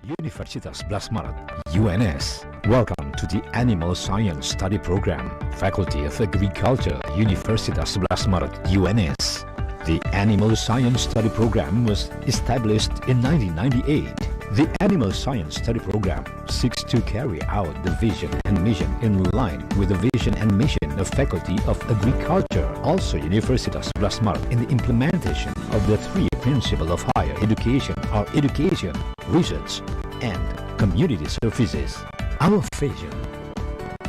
Universitas 11 Maret, UNS. Welcome to the Animal Science Study Program, Faculty of Agriculture, Universitas 11 Maret, UNS. The Animal Science Study Program was established in 1998. The Animal Science Study Program seeks to carry out the vision and mission in line with the vision and mission of Faculty of Agriculture, also Universitas 11 Maret, in the implementation of the three principles of higher education are education, research, and community services. Our vision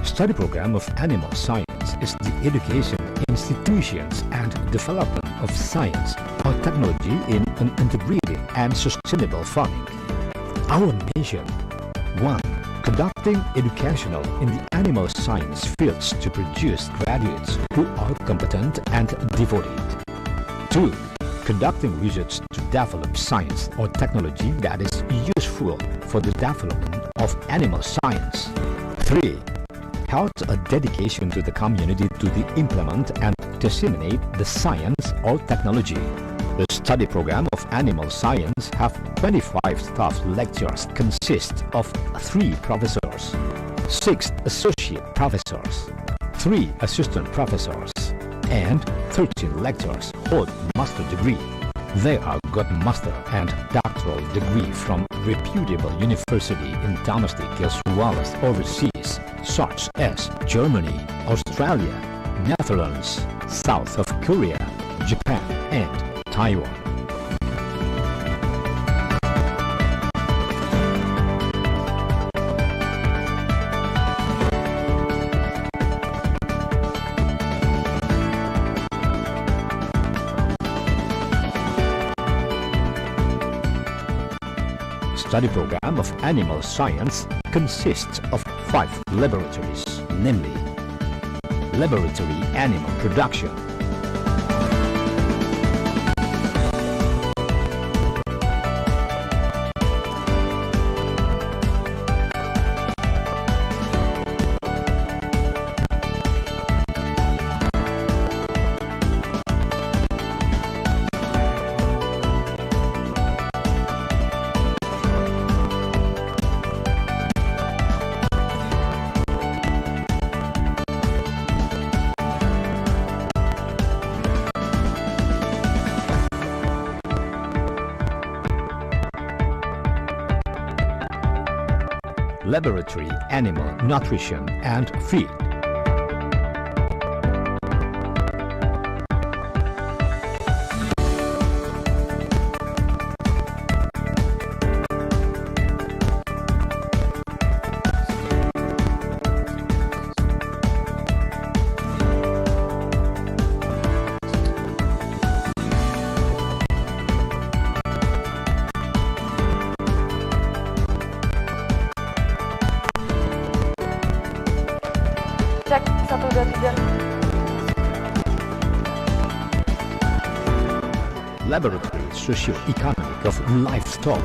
study program of animal science is the education, institutions, and development of science or technology in an integrated and sustainable farming. Our mission: 1. Conducting educational in the animal science fields to produce graduates who are competent and devoted. 2. Conducting research to develop science or technology that is useful for the development of animal science. 3. Held a dedication to the community to implement and disseminate the science or technology. The study program of animal science have 25 staff lecturers consist of 3 professors, 6 associate professors, 3 assistant professors, and 13 lecturers hold master degree. They are got master and doctoral degree from reputable university in domestic as well as overseas, such as Germany, Australia, Netherlands, South of Korea, Japan, and Taiwan. Study program of animal science consists of 5 laboratories, namely Laboratory Animal Production, Laboratory Animal Nutrition and Feed. Cek 1, 2, 3. Laboratory Socio-Economic of Livestock.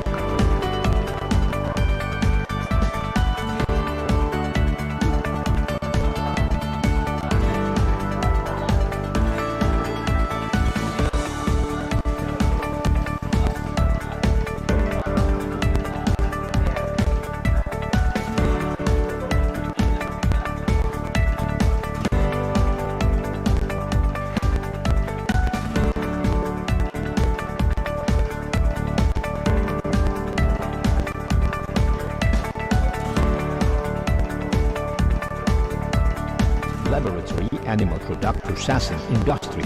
Laboratory Animal Product Processing Industry.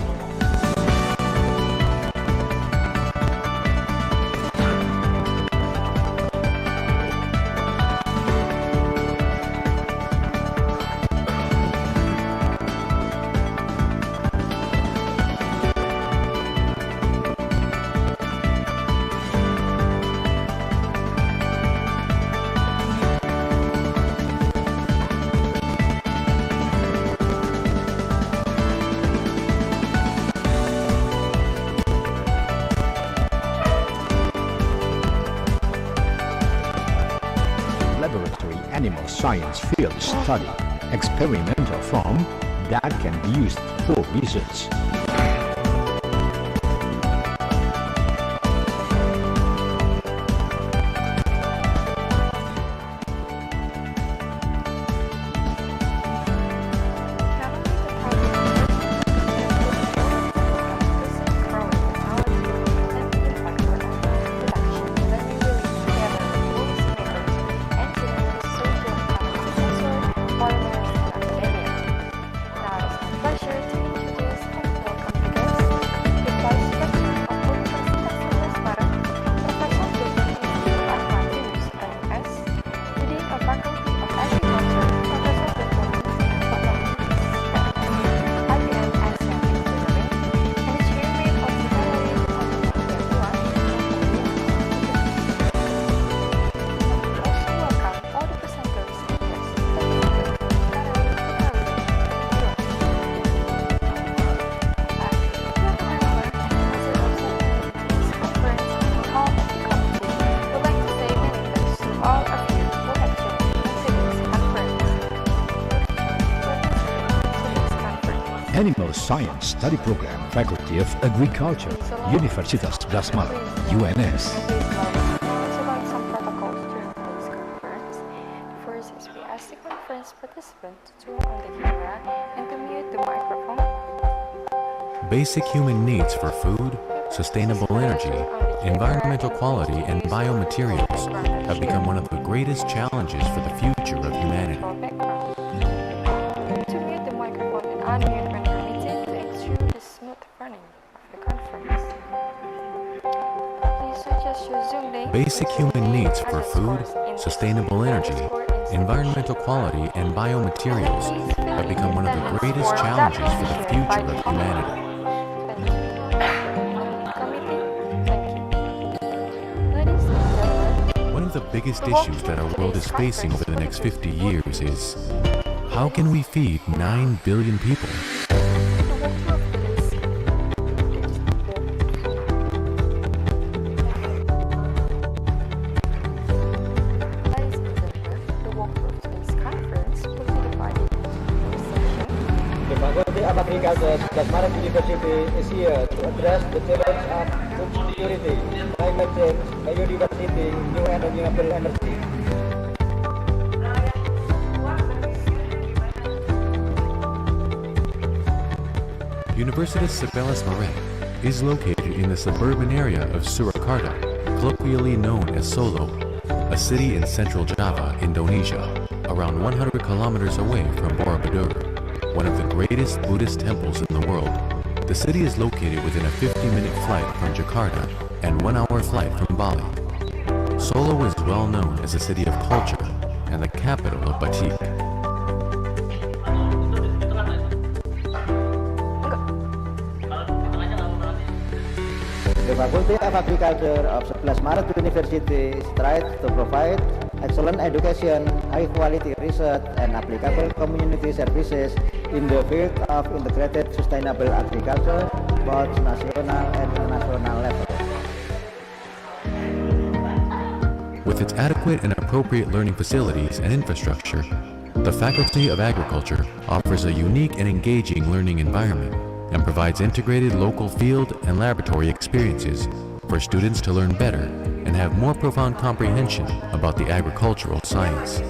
Laboratory Animal Science Field Study, experimental farm that can be used for research. Animal Science Study Program, Faculty of Agriculture, Universitas 11 Maret, UNS. It's about some protocols during today's conference. First is we ask the conference participant to turn on the camera and to mute the microphone. Basic human needs for food, sustainable energy, environmental quality, and biomaterials have become one of the greatest challenges for the future of humanity. To mute the microphone and unmute when permitted to ensure the smooth running of the conference. Please adjust your Zoom link. Basic human needs for food, sustainable energy, environmental quality, and biomaterials have become one of the greatest challenges for the future of humanity. One of the biggest issues that our world is facing over the next 50 years is, how can we feed 9 billion people? The Faculty of Agriculture, 11 Maret University is here to address the challenge of food security, climate change, biodiversity, new and renewable energy. Universitas 11 Maret is located in the suburban area of Surakarta, colloquially known as Solo, a city in central Java, Indonesia, around 100 kilometers away from Borobudur, one of the greatest Buddhist temples in the world. The city is located within a 50-minute flight from Jakarta and 1-hour flight from Bali. Solo is well known as a city of culture and the capital of batik. The Faculty of Agriculture of 11 Maret University strives to provide excellent education, high-quality research, and applicable community services in the field of integrated sustainable agriculture, both national and international level. With its adequate and appropriate learning facilities and infrastructure, the Faculty of Agriculture offers a unique and engaging learning environment and provides integrated local field and laboratory experiences for students to learn better and have more profound comprehension about the agricultural science.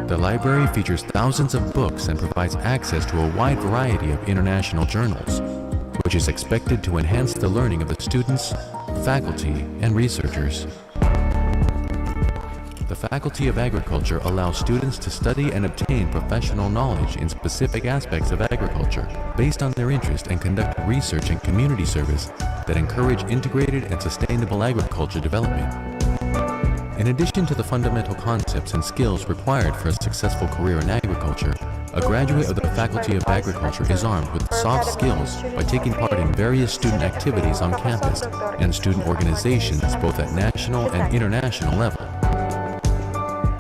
The library features thousands of books and provides access to a wide variety of international journals, which is expected to enhance the learning of the students, faculty, and researchers. The Faculty of Agriculture allows students to study and obtain professional knowledge in specific aspects of agriculture based on their interest and conduct research and community service that encourage integrated and sustainable agriculture development. In addition to the fundamental concepts and skills required for a successful career in agriculture, a graduate of the Faculty of Agriculture is armed with soft skills by taking part in various student activities on campus and student organizations both at national and international level.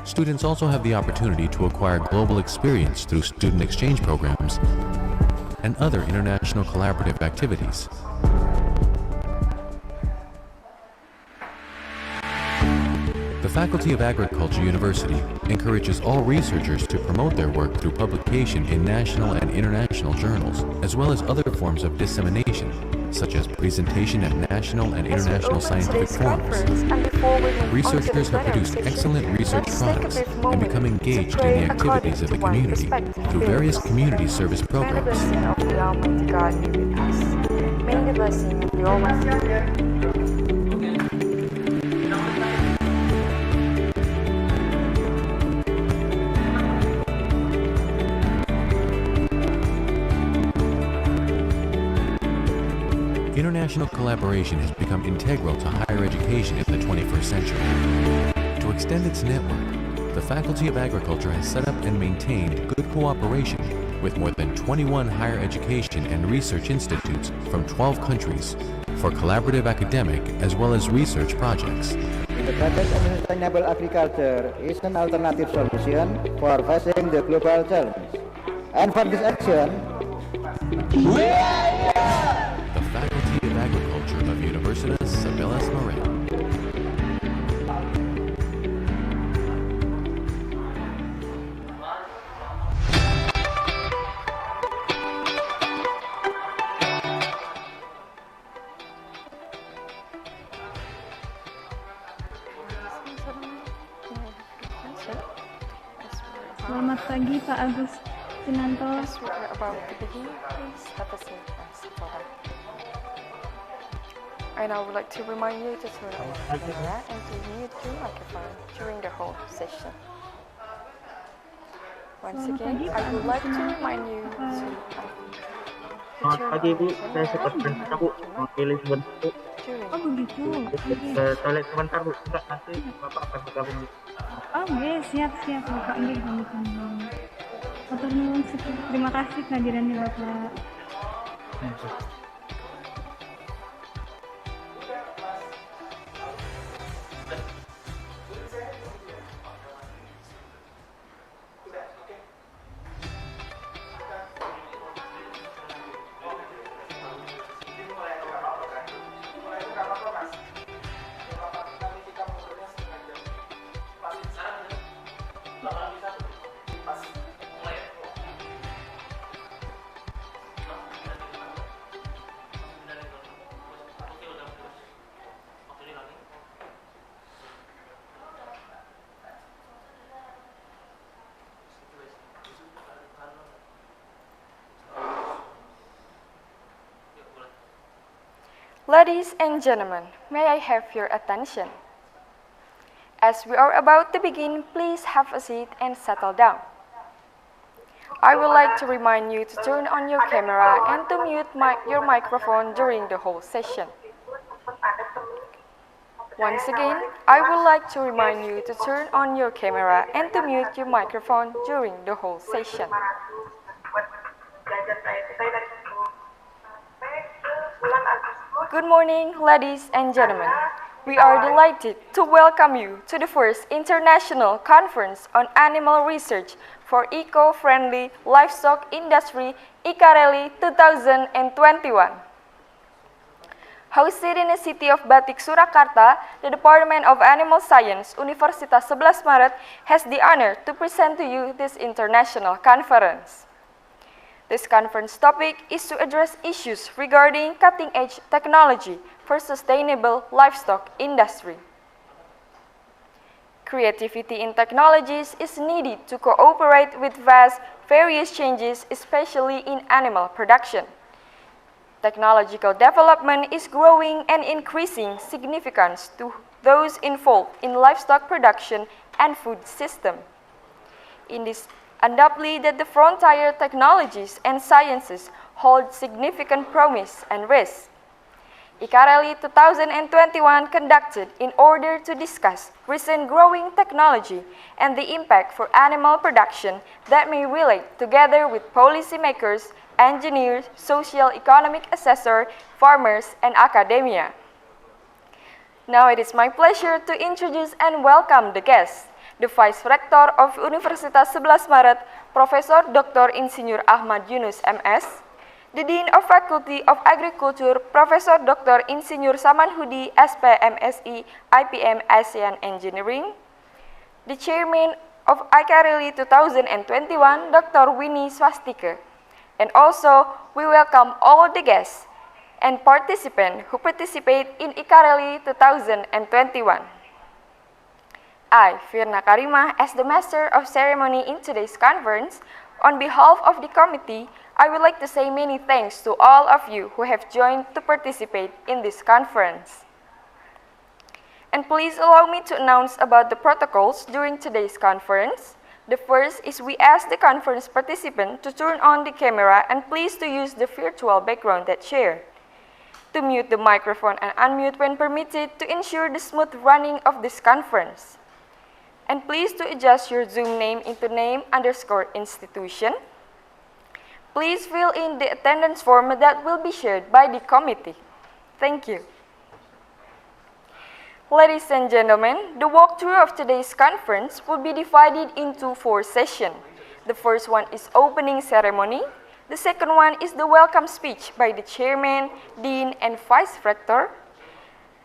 Students also have the opportunity to acquire global experience through student exchange programs and other international collaborative activities. The Faculty of Agriculture University encourages all researchers to promote their work through publication in national and international journals, as well as other forms of dissemination, such as presentation at national and international scientific forums. Researchers have produced excellent research products and become engaged in the activities of the community through various community service programs. May the blessing of the Almighty. International collaboration has become integral to higher education in the 21st century. To extend its network, the Faculty of Agriculture has set up and maintained good cooperation with more than 21 higher education and research institutes from 12 countries for collaborative academic as well as research projects. Integrated and sustainable agriculture is an alternative solution for facing the global challenge. And for this action, The Faculty of Agriculture of Universitas 11 Maret. Selamat pagi Pak Agus Sunanto. As we are about to begin, please have a seat and settle down. And I would like to remind you to turn on your camera and to mute your microphone during the whole session. Once again, I would like to remind you to Selamat pagi Bu, saya sempat berhenti Bu, mewakili sebentar Bu. Oh begitu. Ke toilet sebentar Bu, enggak nanti Bapak akan bergabung. Oh siap Bapak nggih kami. Matur nuwun terima kasih kehadirannya Bapak. Ladies and gentlemen, may I have your attention? As we are about to begin, please have a seat and settle down. I would like to remind you to turn on your camera and to mute your microphone during the whole session. Once again, I would like to remind you to turn on your camera and to mute your microphone during the whole session. Good morning, ladies and gentlemen. We are delighted to welcome you to the first International Conference on Animal Research for Eco-Friendly Livestock Industry, Icareli 2021. Hosted in the city of Batik, Surakarta, the Department of Animal Science, Universitas 11 Maret, has the honor to present to you this international conference. This conference topic is to address issues regarding cutting-edge technology for sustainable livestock industry. Creativity in technologies is needed to cooperate with vast various changes, especially in animal production. Technological development is growing and increasing significance to those involved in livestock production and food system. In this undoubtedly that the frontier technologies and sciences hold significant promise and risk. Icareli 2021 conducted in order to discuss recent growing technology and the impact for animal production that may relate together with policymakers, engineers, socio-economic assessors, farmers, and academia. Now it is my pleasure to introduce and welcome the guests. The Vice Rector of Universitas 11 Maret, Profesor Dr. Insinyur Ahmad Yunus MS, the Dean of Faculty of Agriculture, Profesor Dr. Insinyur Samanhudi, SP MSI, IPM ASEAN Engineering, the Chairman of Icareli 2021, Dr. Winnie Swastika, and also we welcome all the guests and participants who participate in Icareli 2021. I, Firna Karimah, as the Master of Ceremony in today's conference, on behalf of the committee, I would like to say many thanks to all of you who have joined to participate in this conference. And please allow me to announce about the protocols during today's conference. The first is we ask the conference participant to turn on the camera and please to use the virtual background that's shared. To mute the microphone and unmute when permitted to ensure the smooth running of this conference. And please to adjust your Zoom name into name_institution. Please fill in the attendance form that will be shared by the committee. Thank you. Ladies and gentlemen, the walkthrough of today's conference will be divided into 4 sessions. The first one is opening ceremony. The second one is the welcome speech by the chairman, dean, and vice rector.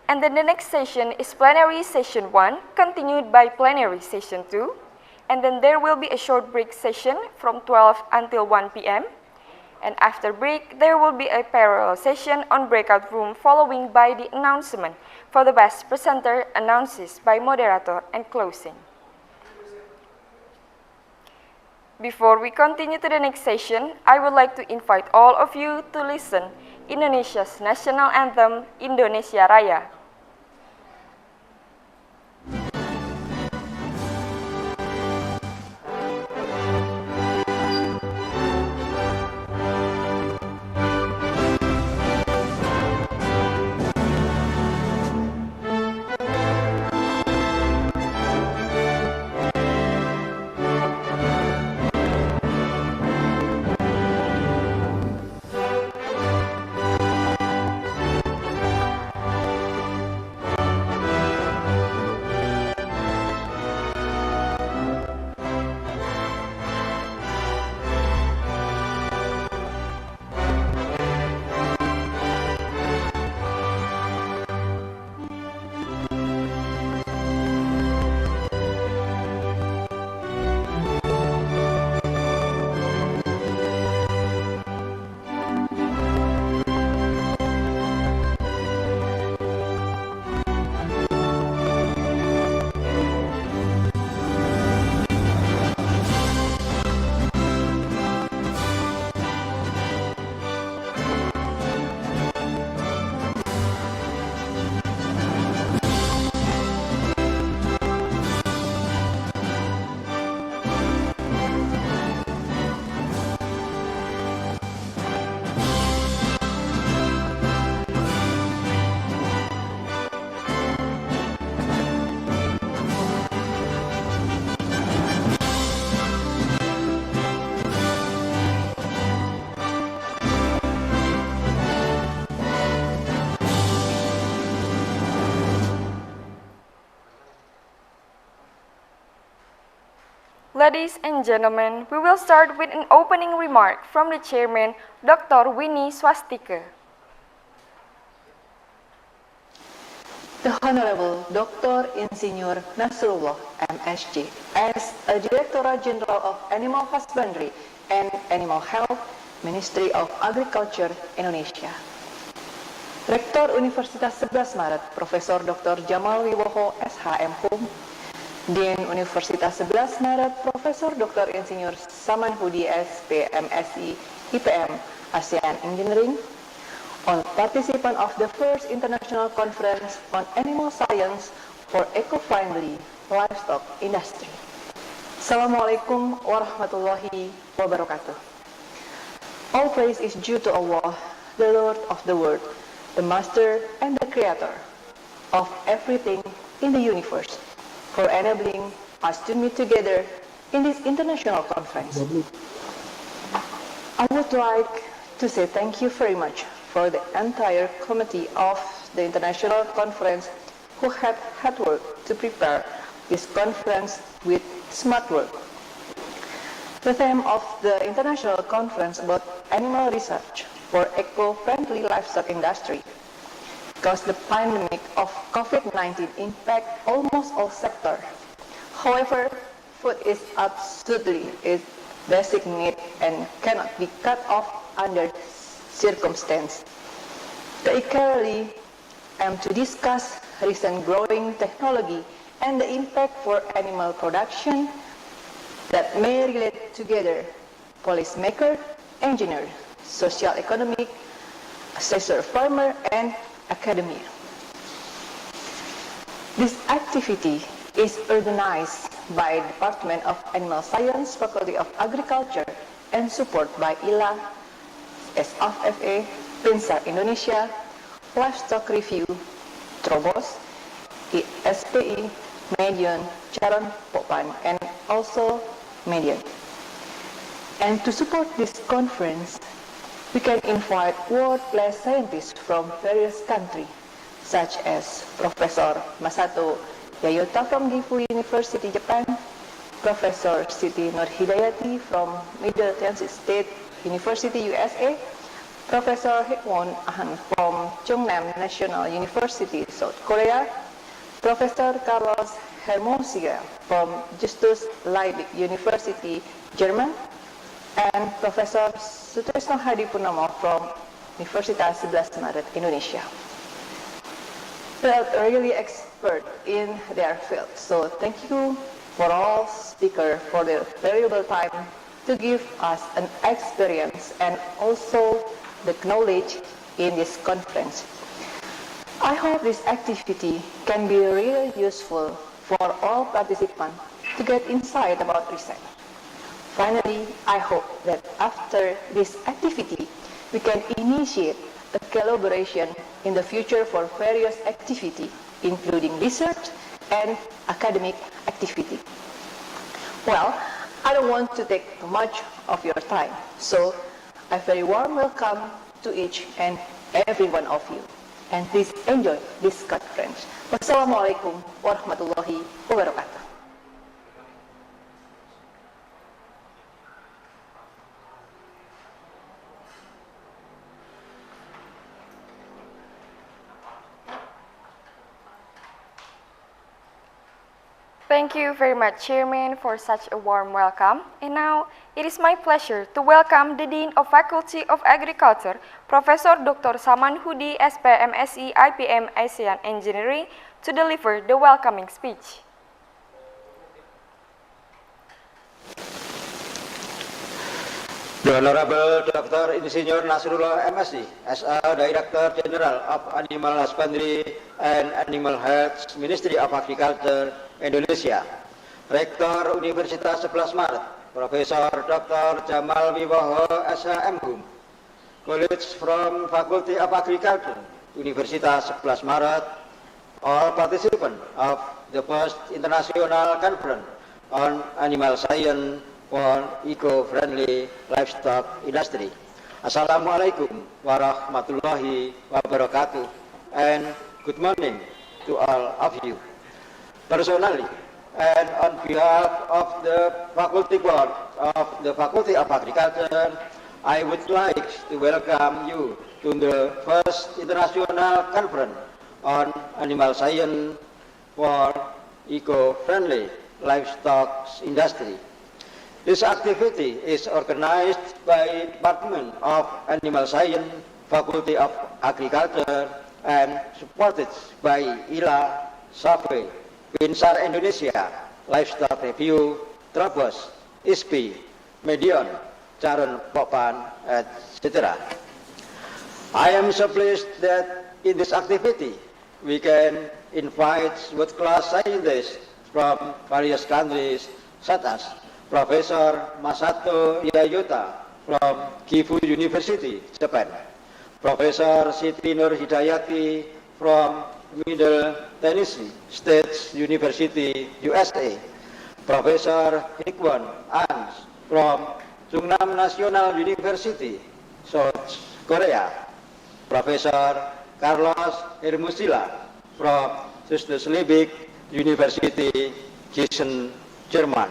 And then the next session is plenary session 1, continued by plenary session 2. And then there will be a short break session from 12 until 1 p.m. And after break, there will be a parallel session on breakout room following by the announcement for the best presenter announces by moderator and closing. Before we continue to the next session, I would like to invite all of you to listen Indonesia's national anthem, Indonesia Raya. Ladies and gentlemen, we will start with an opening remark from the chairman, Dr. Winnie Swastika. The Honorable Dr. Insinyur Nasrullah, MSc, as a Directorate General of Animal Husbandry and Animal Health, Ministry of Agriculture, Indonesia. Rektor Universitas 11 Maret, Profesor Dr. Jamal Wibowo, SHM Hum, Dean Universitas 11 Maret, Profesor Dr. Insinyur Samanhudi, SP, MSc, IPM, ASEAN Engineering, all participants of the first International Conference on Animal Science for Eco-Friendly Livestock Industry. Assalamualaikum warahmatullahi wabarakatuh. All praise is due to Allah, the Lord of the world, the Master and the Creator of everything in the universe, for enabling us to meet together in this international conference. I would like to say thank you very much for the entire committee of the international conference who have hard work to prepare this conference with smart work. The theme of the international conference about animal research for eco-friendly livestock industry, because the pandemic of COVID-19 impact almost all sectors. However, food is absolutely a basic need and cannot be cut off under circumstance. The Icareli aim to discuss recent growing technology and the impact for animal production that may relate together policymaker, engineer, social economic, assessor farmer, and academia. This activity is organized by Department of Animal Science, Faculty of Agriculture, and support by ILA, SFFA, Pinsar Indonesia, Livestock Review, Trobos, ISPI, Medion, Charon Popan, and also Medion. And to support this conference, we can invite world-class scientists from various countries, such as Professor Masato Yayota from Gifu University, Japan, Professor Siti Nur Hidayati from Middle Tennessee State University, USA, Professor Hikmon Ahan from Chungnam National University, South Korea, Professor Carlos Hermosiga from Justus Liebig University, German, and Professor Sutrisno Hadi Purnomo from Universitas 11 Maret, Indonesia. They are really expert in their field. So thank you for all speakers for their valuable time to give us an experience and also the knowledge in this conference. I hope this activity can be really useful for all participants to get insight about research. Finally, I hope that after this activity, we can initiate a collaboration in the future for various activities, including research and academic activity. Well, I don't want to take too much of your time, so a very warm welcome to each and every one of you. And please enjoy this conference. Wassalamualaikum warahmatullahi wabarakatuh. Thank you very much, Chairman, for such a warm welcome. And now, it is my pleasure to welcome the Dean of Faculty of Agriculture, Professor Dr. Saman Hudi, SPM SE IPM ASEAN Engineering, to deliver the welcoming speech. The Honorable Dr. Insinyur Nasrullah MSc, as a Director General of Animal Husbandry and Animal Health, Ministry of Agriculture, Indonesia. Rektor Universitas 11 Maret, Profesor Dr. Jamal Wibowo SHM, College from Faculty of Agriculture, Universitas 11 Maret, all participants of the first International Conference on Animal Science for Eco-Friendly Livestock Industry. Assalamualaikum warahmatullahi wabarakatuh, and good morning to all of you. Personally, and on behalf of the Faculty Board of the Faculty of Agriculture, I would like to welcome you to the first International Conference on Animal Science for Eco-Friendly Livestock Industry. This activity is organized by Department of Animal Science, Faculty of Agriculture, and supported by ILA, SAFE, Pinsar Indonesia, Livestock Review, Trabos, ISPI, Medion, Caron Popan, etc. I am so pleased that in this activity we can invite world-class scientists from various countries, such as Professor Masato Yayota from Gifu University, Japan, Professor Siti Nur Hidayati from Middle Tennessee State University, USA, Professor Hikwan Ans from Jungnam National University, South Korea, Professor Carlos Hermusila from Justus Liebig University, Gießen, German,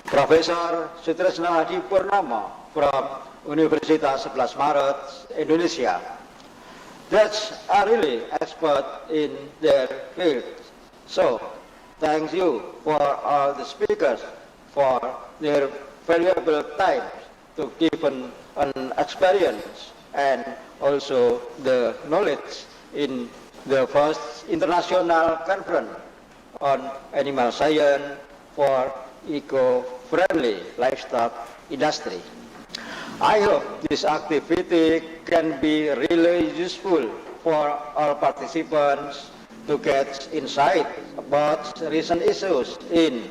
Profesor Sutresna Hadi Purnama from Universitas 11 Maret, Indonesia. That's are really expert in their field. So, thank you for all the speakers for their valuable time to give an experience and also the knowledge in the first International Conference on Animal Science for Eco-Friendly Livestock Industry. I hope this activity can be really useful for all participants to get insight about recent issues in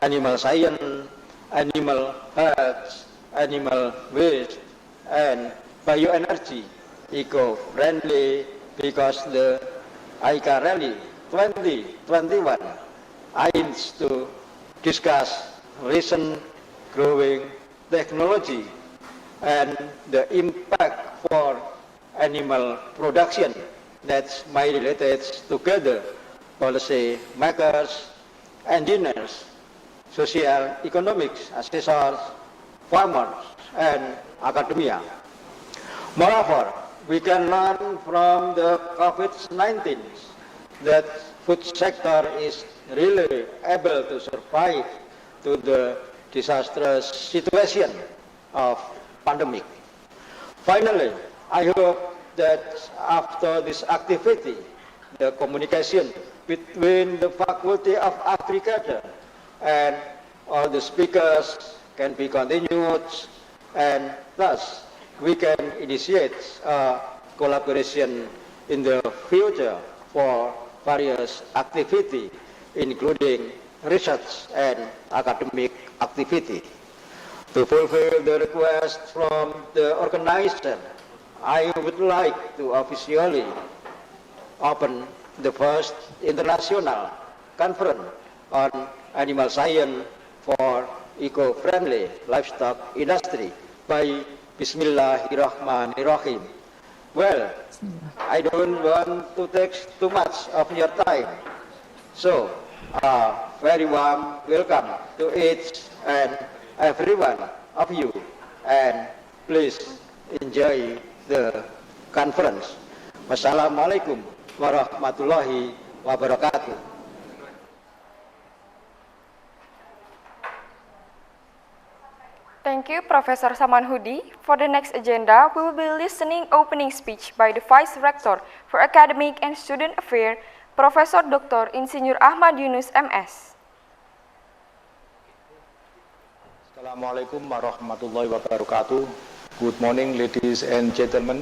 animal science, animal health, animal waste, and bioenergy, eco-friendly, because the Icareli 2021 aims to discuss recent growing technology and the impact for animal production that might relate together policy makers, engineers, social economics assessors, farmers, and academia. Moreover, we can learn from the COVID-19 that food sector is really able to survive to the disastrous situation of pandemic. Finally, I hope that after this activity, the communication between the Faculty of Agriculture and all the speakers can be continued, and thus we can initiate collaboration in the future for various activity, including research and academic activity. To fulfill the request from the organizer, I would like to officially open the first international conference on animal science for eco-friendly livestock industry by Bismillahirrahmanirrahim. Well, I don't want to take too much of your time, so very warm welcome to each and every one of you, and please enjoy the conference. Wassalamualaikum warahmatullahi wabarakatuh. Thank you, Professor Samanhudi. For the next agenda, we will be listening opening speech by the Vice Rector for Academic and Student Affairs, Professor Dr. Insinyur Ahmad Yunus, MS. Assalamualaikum warahmatullahi wabarakatuh. Good morning, ladies and gentlemen.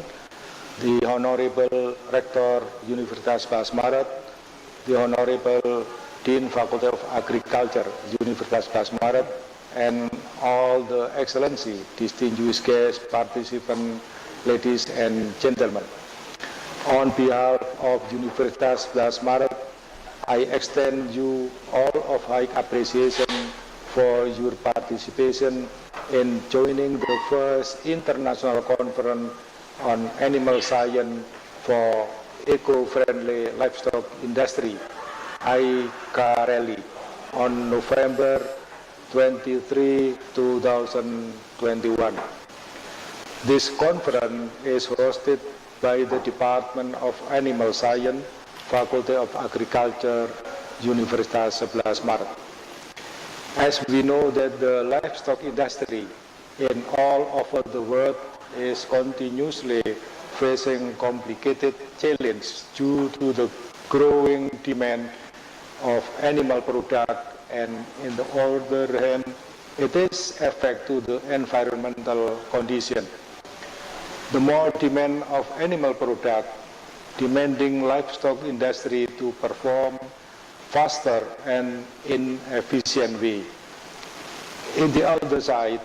The Honorable Rector Universitas Basmaret, the Honorable Dean Faculty of Agriculture, Universitas Basmaret, and all the Excellency, distinguished guests, participants, ladies and gentlemen. On behalf of Universitas Basmaret, I extend you all of high appreciation for your participation in joining the first international conference on animal science for eco-friendly livestock industry, Icareli, on November 23, 2021. This conference is hosted by the Department of Animal Science, Faculty of Agriculture, Universitas 11 Maret. As we know that the livestock industry in all over the world is continuously facing complicated challenges due to the growing demand of animal products, and in the other hand, it is effect to the environmental condition. The more demand of animal product, demanding livestock industry to perform faster and in efficient way. In the other side,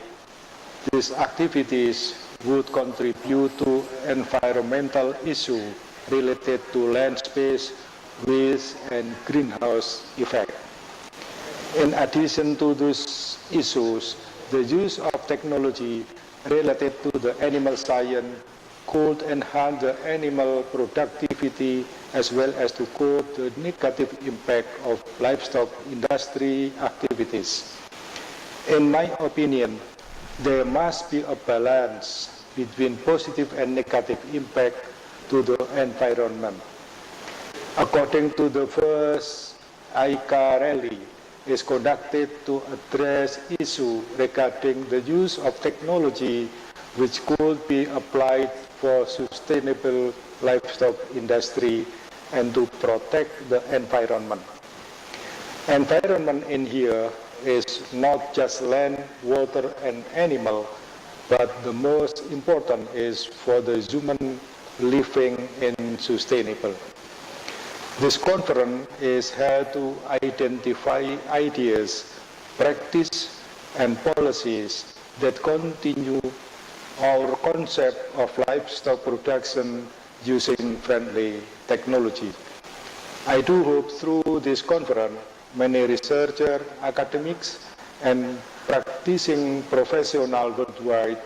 these activities would contribute to environmental issue related to land space, waste, and greenhouse effect. In addition to these issues, the use of technology related to the animal science could enhance the animal productivity as well as to curb the negative impact of livestock industry activities. In my opinion, there must be a balance between positive and negative impact to the environment. According to the first Icareli is conducted to address issue regarding the use of technology which could be applied for sustainable livestock industry and to protect the environment. Environment in here is not just land, water, and animal, but the most important is for the human living in sustainable. This conference is held to identify ideas, practice, and policies that continue our concept of livestock production using friendly technology. I do hope through this conference, many researchers, academics, and practicing professionals worldwide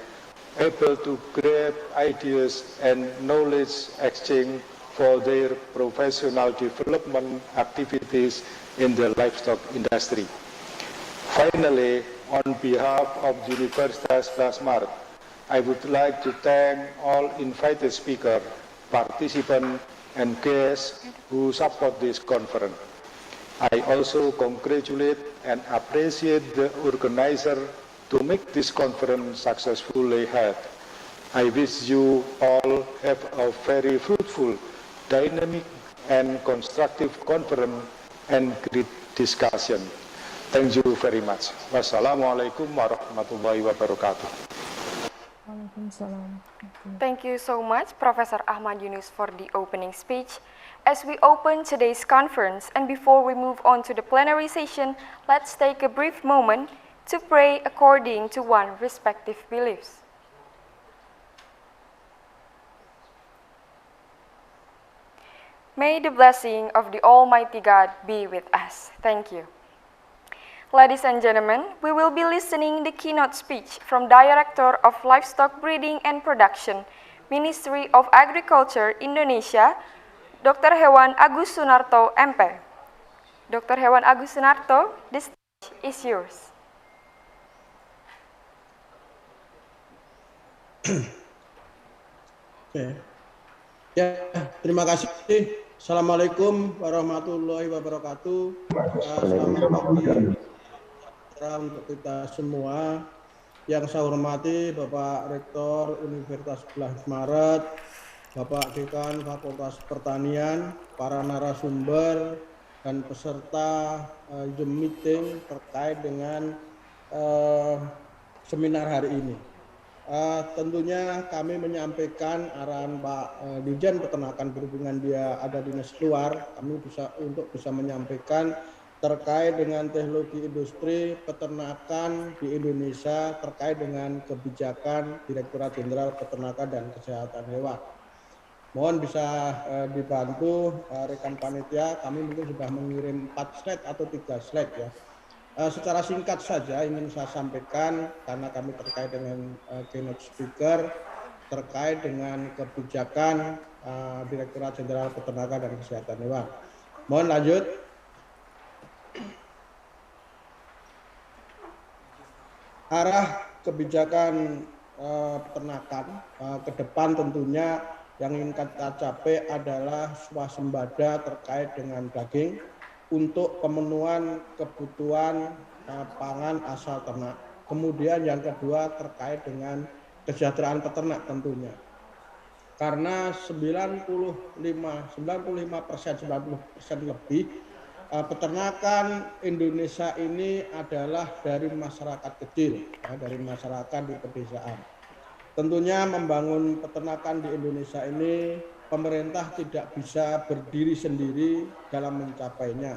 able to grab ideas and knowledge exchange for their professional development activities in the livestock industry. Finally, on behalf of Universitas 11 Maret, I would like to thank all invited speakers, participants, and guests who support this conference. I also congratulate and appreciate the organizer to make this conference successfully held. I wish you all have a very fruitful, dynamic, and constructive conference and great discussion. Thank you very much. Wassalamualaikum warahmatullahi wabarakatuh. Thank you so much, Professor Ahmad Yunus, for the opening speech. As we open today's conference, and before we move on to the plenary session, let's take a brief moment to pray according to one's respective beliefs. May the blessing of the Almighty God be with us. Thank you. Ladies and gentlemen, we will be listening the keynote speech from Director of Livestock Breeding and Production, Ministry of Agriculture Indonesia, Dr. Hewan Agus Sunarto, MP. Dr. Hewan Agus Sunarto, the stage is yours. Ya, terima kasih. Assalamualaikum warahmatullahi wabarakatuh. Selamat pagi untuk kita semua. Yang saya hormati Bapak Rektor Universitas 11 Maret, Bapak Dekan Fakultas Pertanian, para narasumber dan peserta Zoom meeting terkait dengan seminar hari ini. Tentunya kami menyampaikan arahan Pak Dirjen Peternakan berhubungan dia ada dinas luar, kami bisa menyampaikan terkait dengan teknologi industri peternakan di Indonesia terkait dengan kebijakan Direktorat Jenderal Peternakan dan Kesehatan Hewan. Mohon bisa dibantu rekan panitia, kami mungkin sudah mengirim 4 slide atau 3 slide ya. Secara singkat saja ingin saya sampaikan karena kami terkait dengan keynote speaker terkait dengan kebijakan Direktorat Jenderal Peternakan dan Kesehatan Hewan. Mohon lanjut. Arah kebijakan peternakan ke depan tentunya yang ingin kita capai adalah swasembada terkait dengan daging untuk pemenuhan kebutuhan pangan asal ternak. Kemudian yang kedua terkait dengan kesejahteraan peternak tentunya. Karena 95% lebih peternakan Indonesia ini adalah dari masyarakat kecil, ya, dari masyarakat di pedesaan. Tentunya membangun peternakan di Indonesia ini pemerintah tidak bisa berdiri sendiri dalam mencapainya.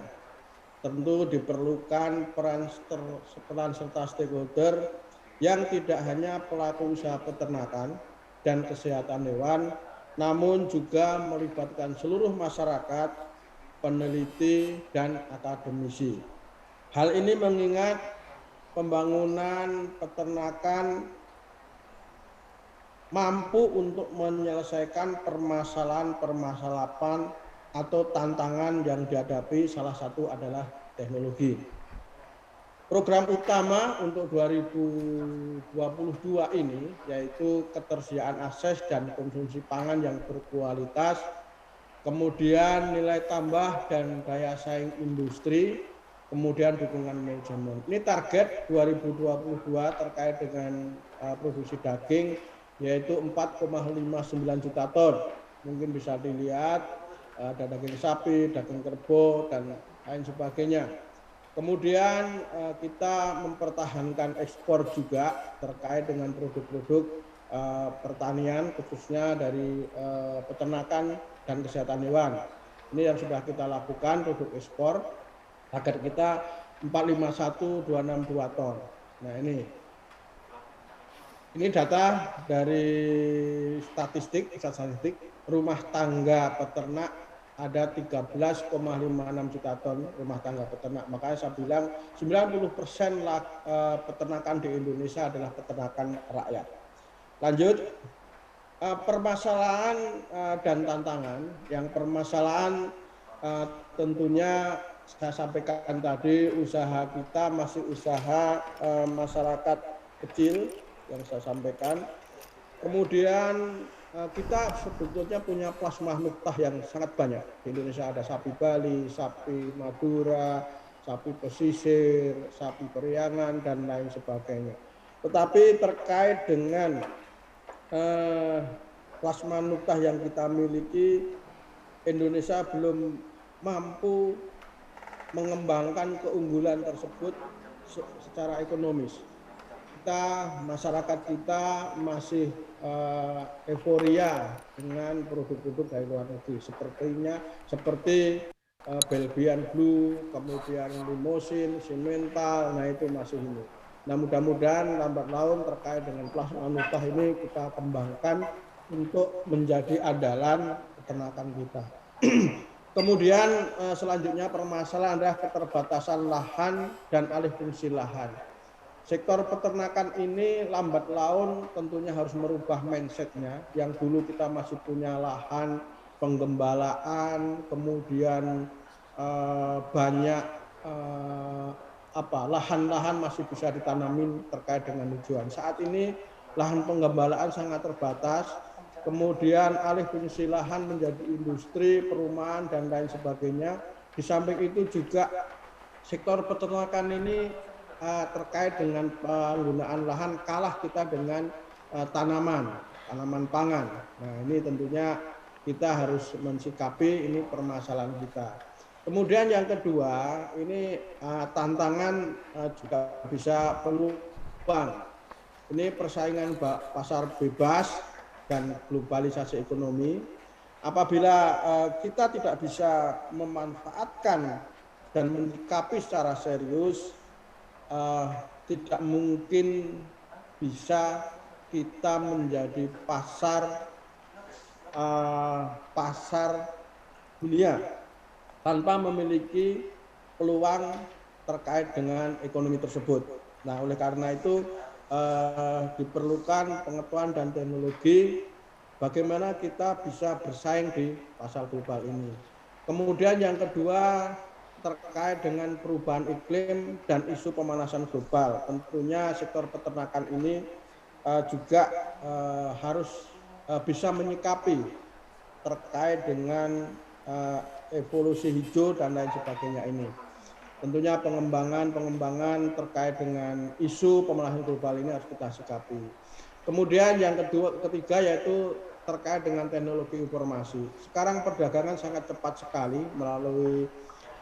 Tentu diperlukan peran serta stakeholder yang tidak hanya pelaku usaha peternakan dan kesehatan hewan, namun juga melibatkan seluruh masyarakat, peneliti, dan akademisi. Hal ini mengingat pembangunan peternakan mampu untuk menyelesaikan permasalahan atau tantangan yang dihadapi, salah satu adalah teknologi. Program utama untuk 2022 ini yaitu ketersediaan akses dan konsumsi pangan yang berkualitas, kemudian nilai tambah dan daya saing industri, kemudian dukungan manajemen. Ini target 2022 terkait dengan produksi daging yaitu 4,59 juta ton. Mungkin bisa dilihat ada daging sapi, daging kerbau, dan lain sebagainya. Kemudian kita mempertahankan ekspor juga terkait dengan produk-produk pertanian khususnya dari peternakan dan kesehatan hewan. Ini yang sudah kita lakukan produk ekspor, target kita 451.262 ton. Nah ini data dari statistik rumah tangga peternak ada 13,56 juta ton rumah tangga peternak. Makanya saya bilang 90% peternakan di Indonesia adalah peternakan rakyat. Lanjut. Permasalahan dan tantangan. Yang permasalahan tentunya saya sampaikan tadi, usaha kita masih usaha masyarakat kecil yang saya sampaikan. Kemudian kita sebetulnya punya plasma nuktah yang sangat banyak. Di Indonesia ada sapi Bali, sapi Madura, sapi pesisir, sapi Periangan, dan lain sebagainya. Tetapi terkait dengan plasma nuktah yang kita miliki, Indonesia belum mampu mengembangkan keunggulan tersebut secara ekonomis. Masyarakat kita masih euforia dengan produk-produk dari luar negeri, seperti Belgian Blue, kemudian limosin, simental, nah itu masih ini. Nah mudah-mudahan lambat laun terkait dengan plasma nutah ini kita kembangkan untuk menjadi andalan peternakan kita. Kemudian selanjutnya permasalahan adalah keterbatasan lahan dan alih fungsi lahan. Sektor peternakan ini lambat laun tentunya harus merubah mindsetnya. Yang dulu kita masih punya lahan penggembalaan, kemudian banyak lahan-lahan masih bisa ditanamin terkait dengan tujuan. Saat ini lahan penggembalaan sangat terbatas, kemudian alih fungsi lahan menjadi industri, perumahan dan lain sebagainya. Di samping itu juga sektor peternakan ini terkait dengan penggunaan lahan kalah kita dengan tanaman pangan. Nah ini tentunya kita harus mensikapi ini permasalahan kita. Kemudian yang kedua ini tantangan juga bisa peluang. Ini persaingan pasar bebas dan globalisasi ekonomi. Apabila kita tidak bisa memanfaatkan dan menyikapi secara serius, tidak mungkin bisa kita menjadi pasar dunia tanpa memiliki peluang terkait dengan ekonomi tersebut. Nah, oleh karena itu diperlukan pengetahuan dan teknologi bagaimana kita bisa bersaing di pasar global ini. Kemudian yang kedua terkait dengan perubahan iklim dan isu pemanasan global. Tentunya sektor peternakan ini juga harus bisa menyikapi terkait dengan evolusi hijau dan lain sebagainya ini. Tentunya pengembangan terkait dengan isu pemanasan global ini harus kita sikapi. Kemudian yang ketiga yaitu terkait dengan teknologi informasi. Sekarang perdagangan sangat cepat sekali melalui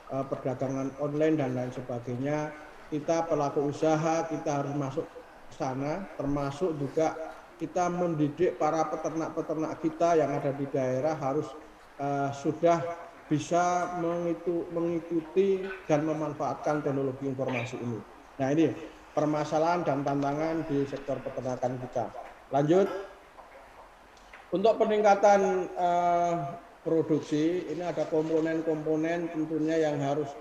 perdagangan online dan lain sebagainya. Kita pelaku usaha kita harus masuk ke sana, termasuk juga kita mendidik para peternak-peternak kita yang ada di daerah harus sudah bisa mengikuti dan memanfaatkan teknologi informasi ini. Nah ini permasalahan dan tantangan di sektor peternakan kita. Lanjut, untuk peningkatan produksi ini ada komponen-komponen tentunya yang harus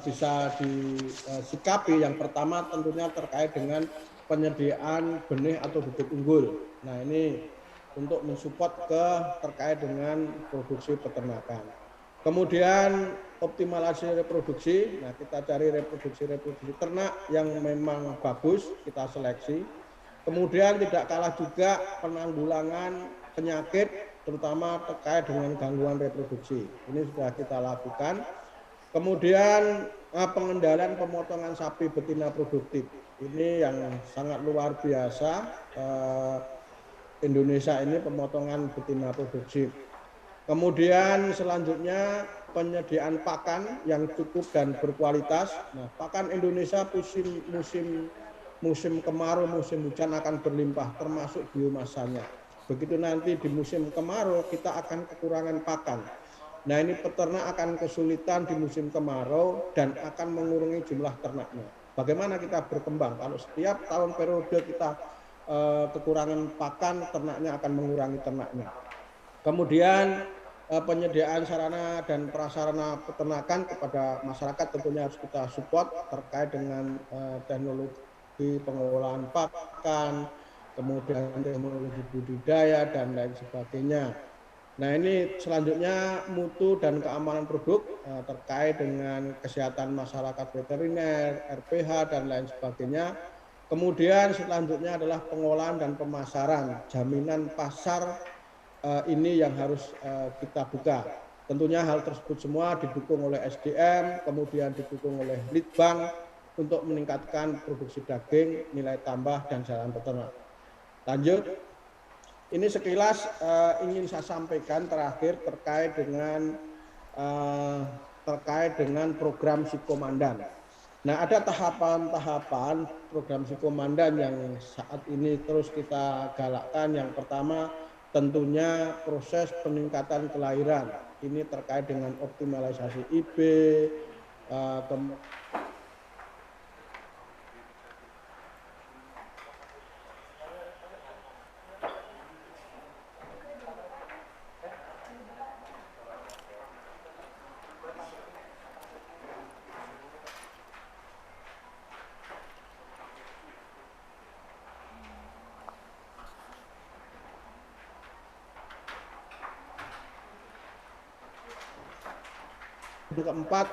bisa disikapi. Yang pertama tentunya terkait dengan penyediaan benih atau bibit unggul. Nah ini untuk mensupport terkait dengan produksi peternakan. Kemudian optimalisasi reproduksi. Nah kita cari reproduksi ternak yang memang bagus, kita seleksi. Kemudian tidak kalah juga penanggulangan penyakit terutama terkait dengan gangguan reproduksi. Ini sudah kita lakukan. Kemudian pengendalian pemotongan sapi betina produktif. Ini yang sangat luar biasa. Indonesia ini pemotongan betina produktif. Kemudian selanjutnya penyediaan pakan yang cukup dan berkualitas. Nah, pakan Indonesia musim kemarau, musim hujan akan berlimpah, termasuk biomasanya. Begitu nanti di musim kemarau kita akan kekurangan pakan. Nah ini peternak akan kesulitan di musim kemarau dan akan mengurangi jumlah ternaknya. Bagaimana kita berkembang? Kalau setiap tahun periode kita kekurangan pakan, ternaknya akan mengurangi ternaknya. Kemudian penyediaan sarana dan prasarana peternakan kepada masyarakat tentunya harus kita support terkait dengan teknologi pengolahan pakan, kemudian teknologi budidaya dan lain sebagainya. Nah ini selanjutnya mutu dan keamanan produk terkait dengan kesehatan masyarakat veteriner, RPH dan lain sebagainya. Kemudian selanjutnya adalah pengolahan dan pemasaran, jaminan pasar ini yang harus kita buka. Tentunya hal tersebut semua didukung oleh SDM, kemudian didukung oleh Litbang untuk meningkatkan produksi daging, nilai tambah dan jalan peternak. Lanjut, ini sekilas ingin saya sampaikan terakhir terkait dengan terkait dengan program psikomandan. Nah, ada tahapan-tahapan program psikomandan yang saat ini terus kita galakkan. Yang pertama tentunya proses peningkatan kelahiran. Ini terkait dengan optimalisasi IB, keempat,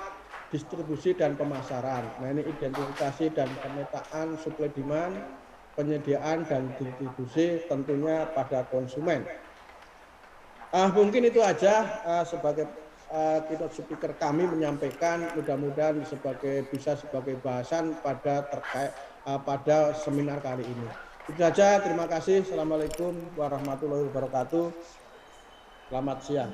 distribusi dan pemasaran. Nah, ini identifikasi dan pemetaan supply demand, penyediaan dan distribusi tentunya pada konsumen. Mungkin itu aja sebagai keynote speaker kami menyampaikan, mudah-mudahan bisa sebagai bahasan pada seminar kali ini. Itu saja, terima kasih. Assalamualaikum warahmatullahi wabarakatuh. Selamat siang.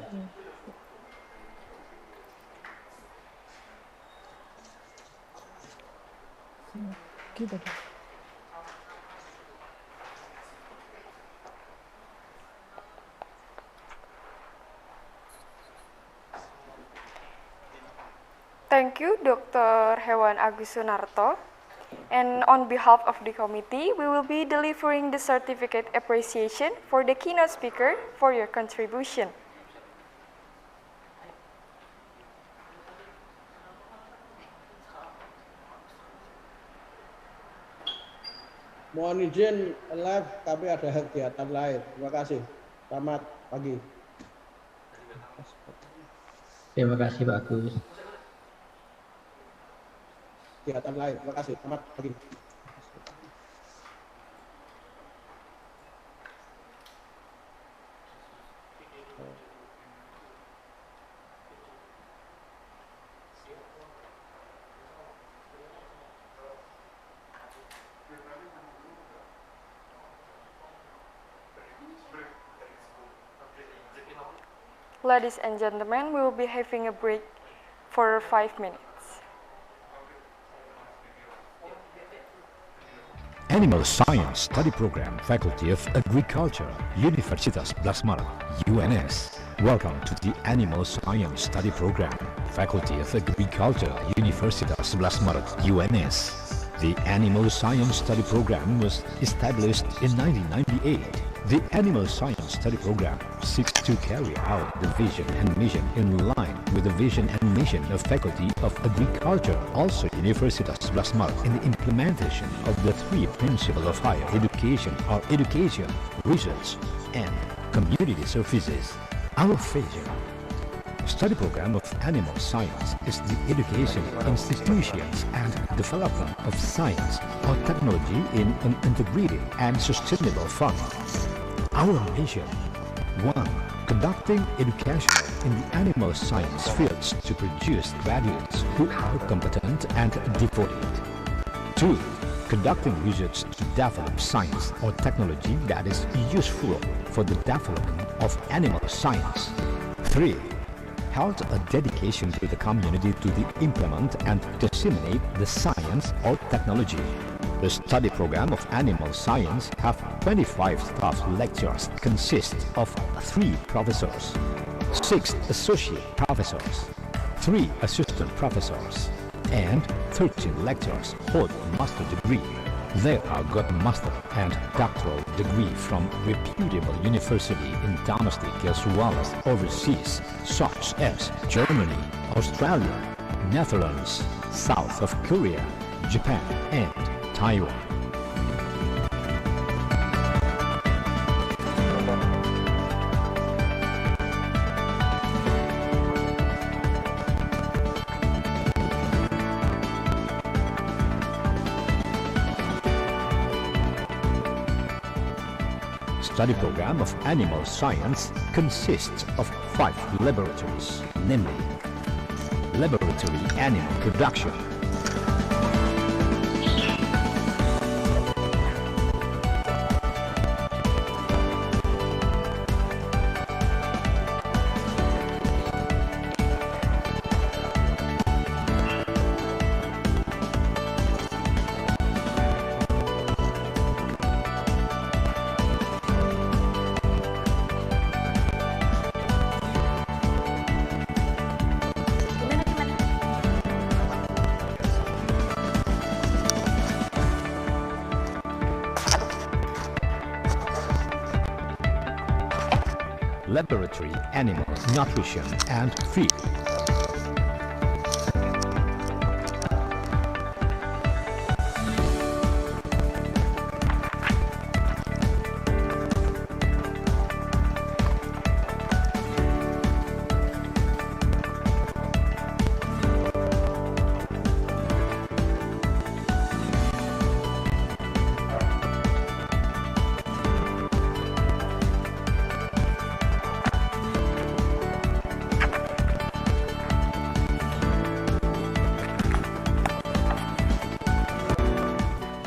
Thank you, Dr. Hewan Agus Sunarto. And on behalf of the committee, we will be delivering the certificate appreciation for the keynote speaker for your contribution. Mohon izin live, tapi ada kegiatan lain. Terima kasih. Selamat pagi. Terima kasih Pak Agus. Kegiatan lain. Terima kasih. Selamat pagi. Ladies and gentlemen, we will be having a break for 5 minutes. Animal Science Study Program, Faculty of Agriculture, Universitas 11 Maret, UNS. Welcome to the Animal Science Study Program, Faculty of Agriculture, Universitas 11 Maret, UNS. The Animal Science Study Program was established in 1998. The Animal Science Study Program seeks to carry out the vision and mission in line with the vision and mission of Faculty of Agriculture, also Universitas 11 Maret, in the implementation of the three principles of higher education are education, research, and community services. Our vision study program of animal science is the education, institutions, and development of science or technology in an integrated and sustainable form. Our mission: 1. Conducting education in the animal science fields to produce graduates who are competent and devoted. 2. Conducting research to develop science or technology that is useful for the development of animal science. 3. Held a dedication to the community to implement and disseminate the science or technology. The study program of animal science have 25 staff lecturers consist of 3 professors, 6 associate professors, 3 assistant professors, and 13 lecturers hold a master degree. They are got master and doctoral degree from reputable university in domestic as well as overseas, such as Germany, Australia, Netherlands, South of Korea, Japan, and Taiwan. Study program of animal science consists of 5 laboratories, namely Laboratory Animal Production, laboratory, animal nutrition and feed.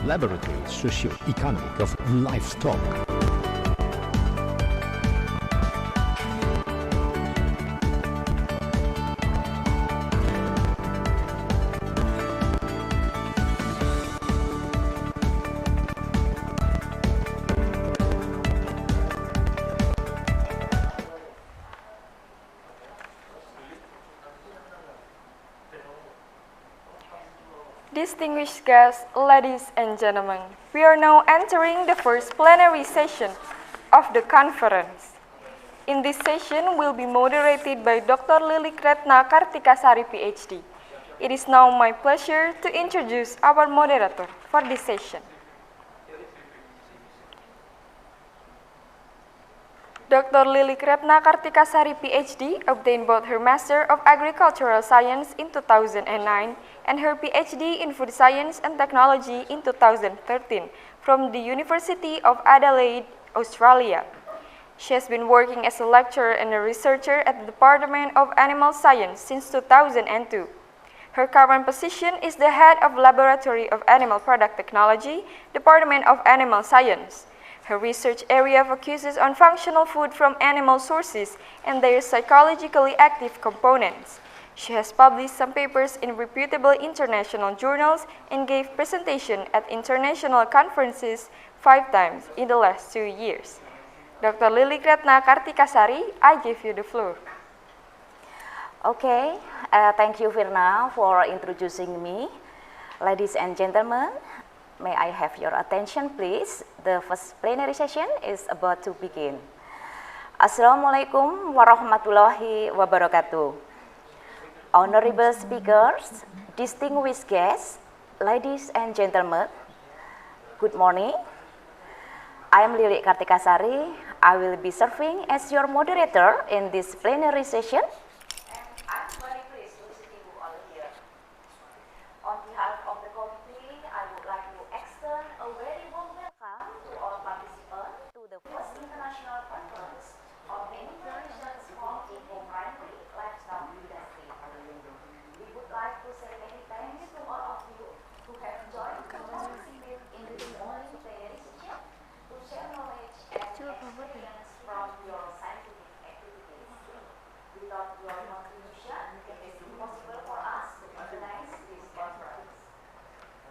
Laboratory socio-economic of livestock. Distinguished guests, ladies and gentlemen, we are now entering the first plenary session of the conference. In this session will be moderated by Dr. Lily Kretna Kartikasari, PhD. It is now my pleasure to introduce our moderator for this session. Dr. Lily Kretna Kartikasari, PhD, obtained both her Master of Agricultural Science in 2009 and her PhD in Food Science and Technology in 2013 from the University of Adelaide, Australia. She has been working as a lecturer and a researcher at the Department of Animal Science since 2002. Her current position is the Head of Laboratory of Animal Product Technology, Department of Animal Science. Her research area focuses on functional food from animal sources and their psychologically active components. She has published some papers in reputable international journals and gave presentations at international conferences 5 times in the last 2 years. Dr. Lily Kretna Kartikasari, I give you the floor. Okay, thank you, Virna, for introducing me. Ladies and gentlemen, may I have your attention, please? The first plenary session is about to begin. Assalamualaikum warahmatullahi wabarakatuh. Honorable speakers, distinguished guests, ladies and gentlemen, good morning. I am Lily Kartikasari. I will be serving as your moderator in this plenary session. And I'm very pleased to see you all here. On behalf of the committee, I would like to extend a very warm welcome to all participants to the first international conference on animal small eco-friendly livestock industry. We would like to say many thanks to all of you who have joined to participate in this morning plenary session to share knowledge and experience from your scientific activities. Without your contribution, it is impossible for us to organize this conference.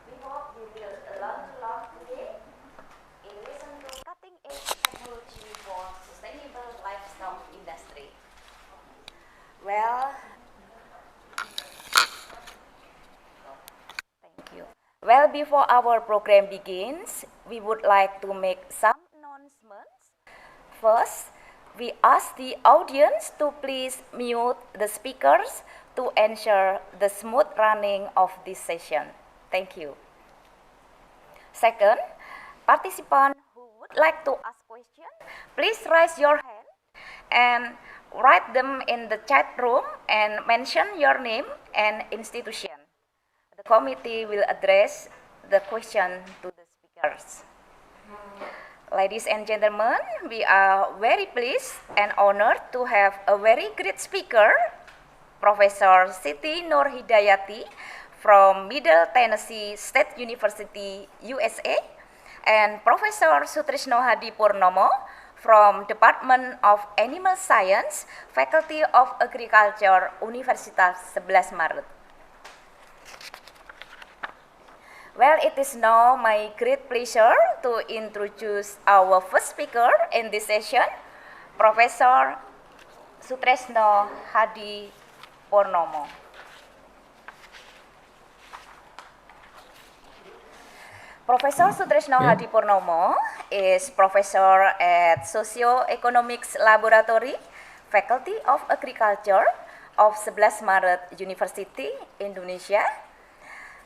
We hope you will learn a lot today in listen to cutting-edge technology for sustainable livestock industry. Well, before our program begins, we would like to make some announcements. First, we ask the audience to please mute the speakers to ensure the smooth running of this session. Thank you. Second, participants who would like to ask questions, please raise your hand and write them in the chat room and mention your name and institution. The committee will address the question to the speakers. Ladies and gentlemen, we are very pleased and honored to have a very great speaker, Professor Siti Nur Hidayati from Middle Tennessee State University, USA, and Professor Sutrisno Hadi Purnomo from Department of Animal Science, Faculty of Agriculture, Universitas 11 Maret. Well, it is now my great pleasure to introduce our first speaker in this session, Professor Sutrisno Hadi Purnomo. Professor Sutrisno Hadi Purnomo is professor at Socioeconomics Laboratory Faculty of Agriculture of 11 Maret University, Indonesia.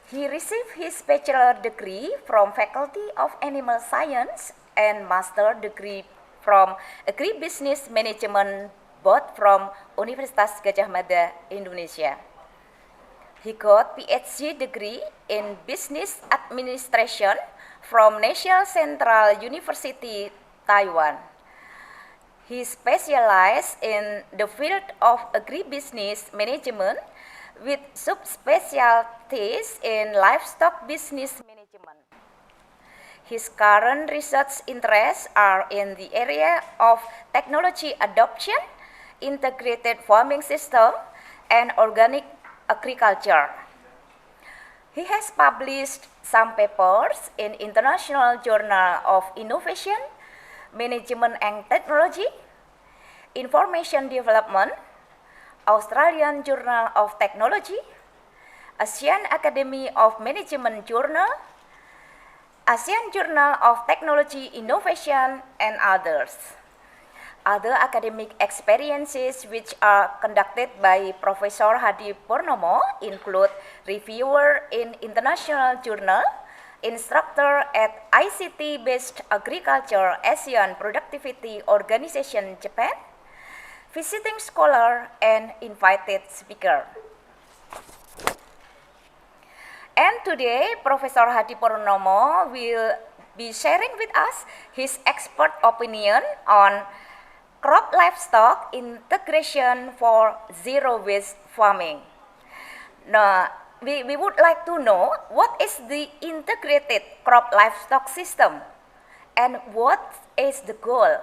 He received his bachelor degree from Faculty of Animal Science and master degree from Agribusiness Management, both from Universitas Gadjah Mada, Indonesia. He got PhD degree in Business Administration from National Central University, Taiwan. He specialized in the field of agribusiness management with subspecialties in livestock business management. His current research interests are in the area of technology adoption, integrated farming system, and organic agriculture. He has published some papers in International Journal of Innovation, Management and Technology, Information Development, Australian Journal of Technology, Asian Academy of Management Journal, ASEAN Journal of Technology Innovation, and others. Other academic experiences which are conducted by Professor Hadi Purnomo include reviewer in International Journal, instructor at ICT-based Agriculture ASEAN Productivity Organization Japan, visiting scholar, and invited speaker. And today, Professor Hadi Purnomo will be sharing with us his expert opinion on crop livestock integration for zero waste farming. Now, we would like to know what is the integrated crop livestock system and what is the goal.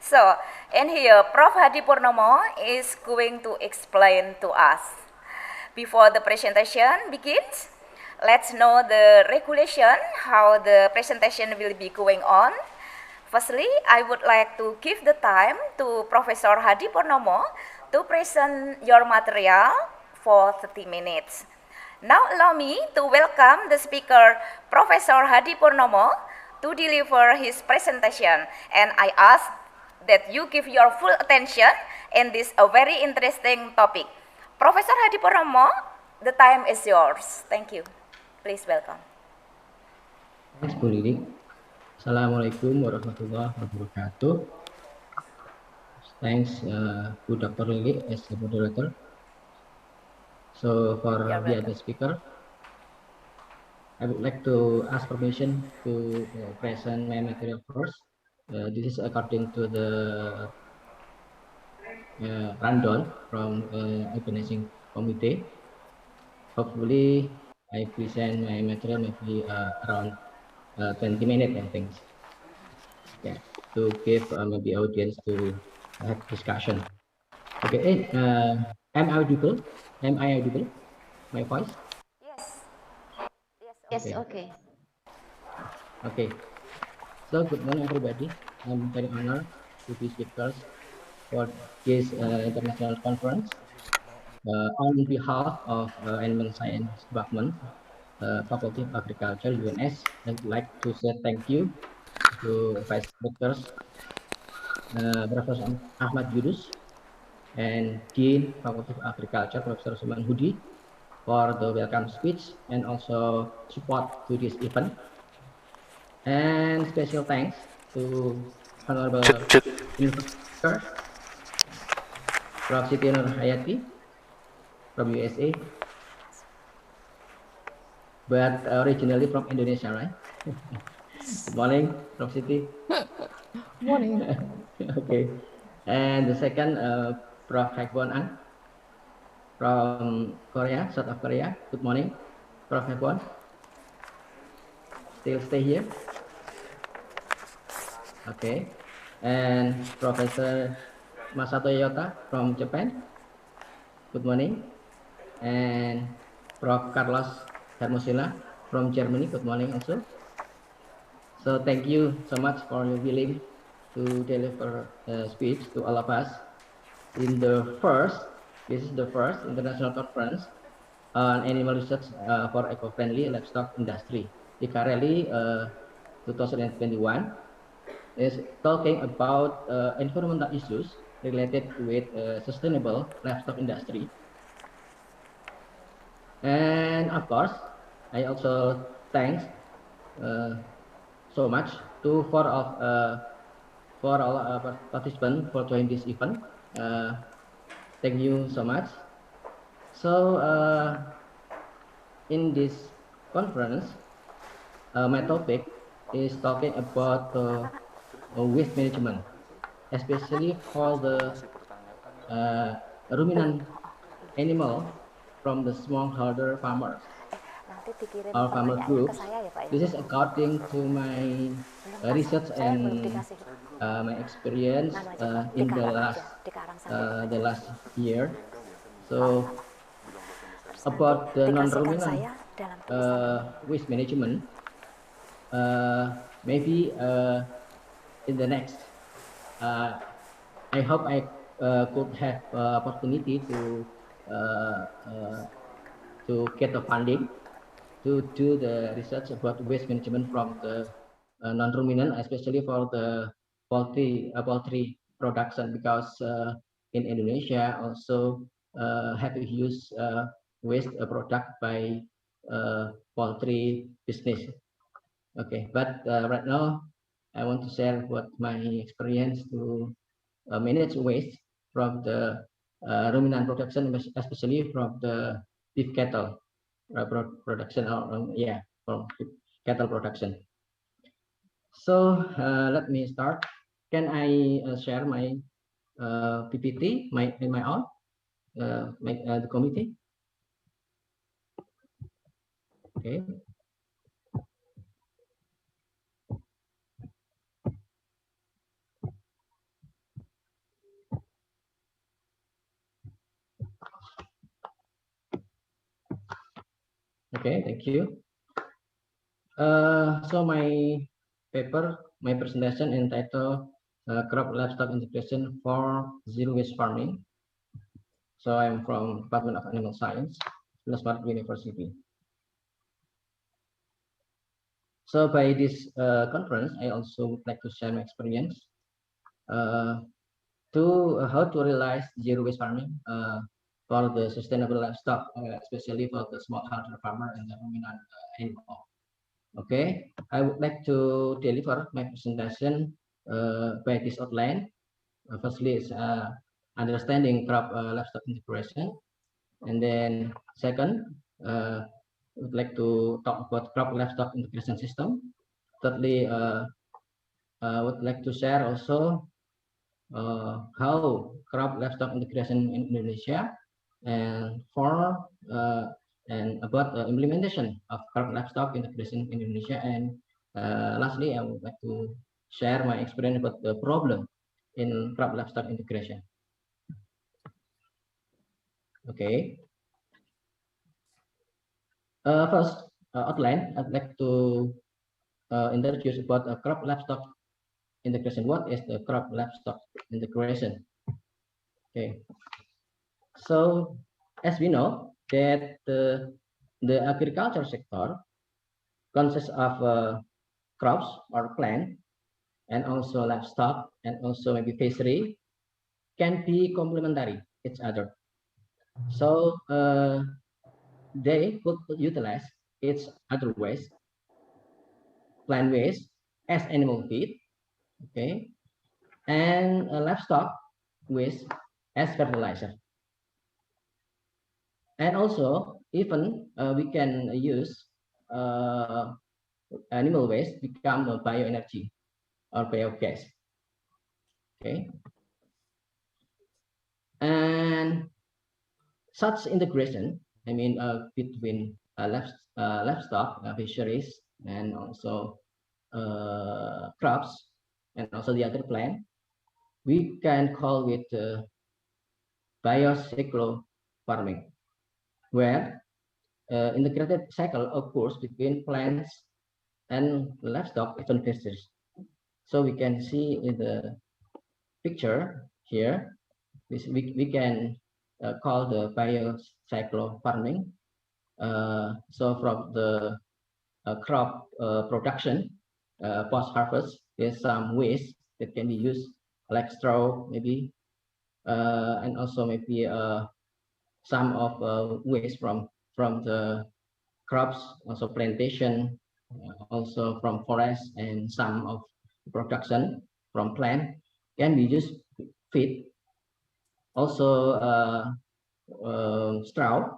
So, and here Prof. Hadi Purnomo is going to explain to us. Before the presentation begins, let's know the regulation, how the presentation will be going on. Firstly, I would like to give the time to Professor Hadi Purnomo to present your material for 30 minutes. Now allow me to welcome the speaker, Professor Hadi Purnomo, to deliver his presentation. And I ask that you give your full attention in this a very interesting topic. Professor Hadi Purnomo, the time is yours. Thank you. Please welcome. Thanks, Bu Lili. Assalamualaikum warahmatullahi wabarakatuh. Thanks, Bu Dr. Lili as the moderator. So for the other speaker, I would like to ask permission to present my material first. This is according to the rundown from organizing committee. Hopefully, I present my material maybe around 20 minutes, I think. Yeah, to give maybe audience to have discussion. Okay, am I audible? Am I audible? My voice? Yes. Yes, okay. Okay. So good morning, everybody. I'm very honored to be speakers for this international conference. On behalf of Animal Science Department, Faculty of Agriculture, UNS, I'd like to say thank you to Vice Rectors, Professor Ahmad Yunus, and Dean Faculty of Agriculture, Professor Suman Hudi, for the welcome speech and also support to this event. And special thanks to Honorable Investor, Prof. Siti Nur Hayati from USA, but originally from Indonesia, right? Good morning, Prof. Siti. Morning. Okay. And the second, Prof. Hakwon An from Korea, South of Korea. Good morning, Prof. Hakwon. Still stay here? Okay. And Professor Masato Yota from Japan. Good morning. And Prof. Carlos Hermosilla from Germany. Good morning also. So thank you so much for your willing to deliver a speech to all of us in the first, this is the first international conference on animal research for eco-friendly livestock industry. Icareli 2021 is talking about environmental issues related with sustainable livestock industry. And of course, I also thanks so much to for all participants for joining this event. Thank you so much. So in this conference, my topic is talking about waste management, especially for the ruminant animal from the smallholder farmers or farmer groups. This is according to my research and my experience in the last year. So about the non-ruminant waste management, maybe in the next, I hope I could have opportunity uh, uh, to get the funding to do the research about waste management from the non-ruminant, especially for the poultry production, because in Indonesia also have a huge waste product by poultry business. Okay, but right now I want to share what my experience to manage waste from the ruminant production, especially from the beef cattle production, or yeah, from cattle production. So let me start. Can I share my PPT, my own, the committee? Okay. Okay, thank you. So my presentation entitled Crop Livestock Integration for Zero Waste Farming. So I'm from Department of Animal Science, Livestock University. So by this conference, I also would like to share my experience to how to realize zero waste farming for the sustainable livestock, especially for the smallholder farmer and the ruminant animal. Okay, I would like to deliver my presentation by this outline. Firstly, is understanding crop livestock integration, and then second, I would like to talk about crop livestock integration system. Thirdly, I would like to share also how crop livestock integration in Indonesia, and for and about the implementation of crop livestock integration in Indonesia, and lastly, I would like to share my experience about the problem in crop livestock integration. Okay. First, outline. I'd like to introduce about crop livestock integration. What is the crop livestock integration? Okay. So, as we know that the agriculture sector consists of crops or plant, and also livestock, and also maybe fishery, can be complementary each other. So they could utilize each other waste, plant waste as animal feed, okay, and livestock waste as fertilizer. And also, even we can use animal waste become a bioenergy or biogas. Okay, and such integration, I mean, between livestock, fisheries, and also crops, and also the other plant, we can call it biocycle farming, where integrated cycle occurs between plants and livestock, even fisheries. So we can see in the picture here, we can call the biocycle farming. So from the crop production, post-harvest, there's some waste that can be used, like straw, maybe, and also maybe some of waste from the crops, also plantation, also from forest, and some of production from plant can be used feed, also straw,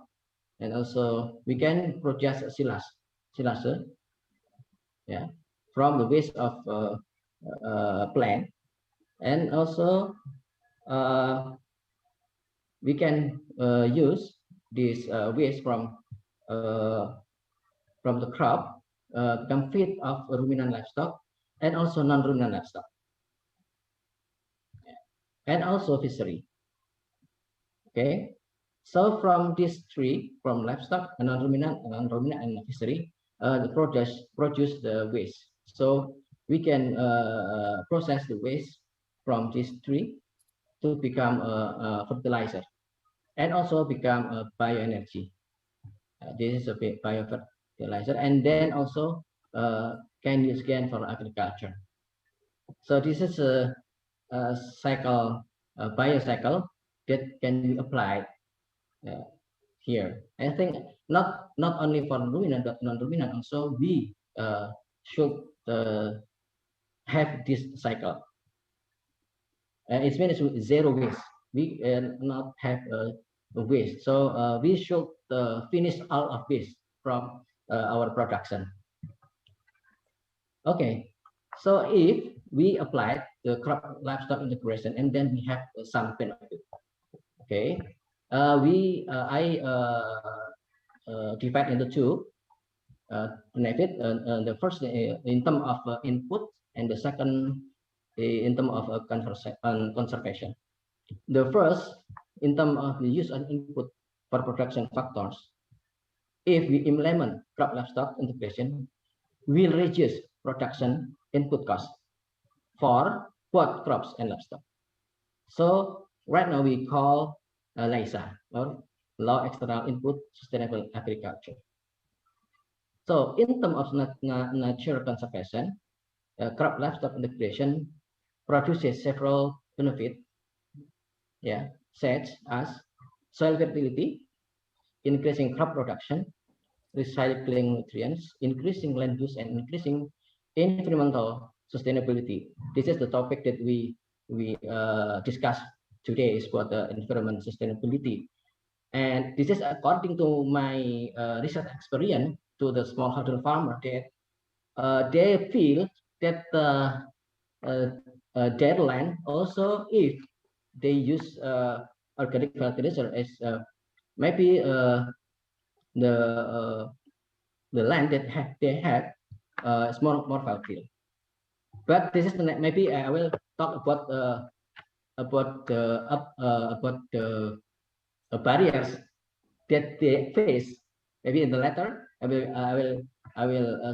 and also we can produce silage, yeah, from the waste of plant, and also we can use this waste uh, from the crop become feed of ruminant livestock and also non-ruminant livestock, and also fishery. Okay, so from these three, from livestock, non-ruminant, and fishery, the produce the waste. So we can process the waste from these three to become a fertilizer and also become a bioenergy. This is a biofertilizer, and then also can use again for agriculture. So this is a cycle, a biocycle that can be applied here. I think not only for ruminant but non-ruminant also we should have this cycle. It means zero waste. We not have a waste. So we should finish all of this from our production. Okay. So if we apply the crop livestock integration and then we have some benefit. Okay. I divide into two benefit. The first in terms of input, and the second in terms of conservation. The first in terms of the use and input for production factors. If we implement crop livestock integration, we'll reduce production input costs for both crops and livestock. So right now we call LISA, or Low External Input Sustainable Agriculture. So in terms of nature conservation, crop livestock integration produces several benefits, yeah, such as soil fertility, increasing crop production, recycling nutrients, increasing land use, and increasing environmental sustainability. This is the topic that we discuss today, is about the environment sustainability. And this is according to my research experience to the smallholder farmer, that they feel that their land also, if they use organic fertilizer as maybe the the land that they have is more fertile. But this is maybe I will talk about the barriers that they face. Maybe in the letter, I will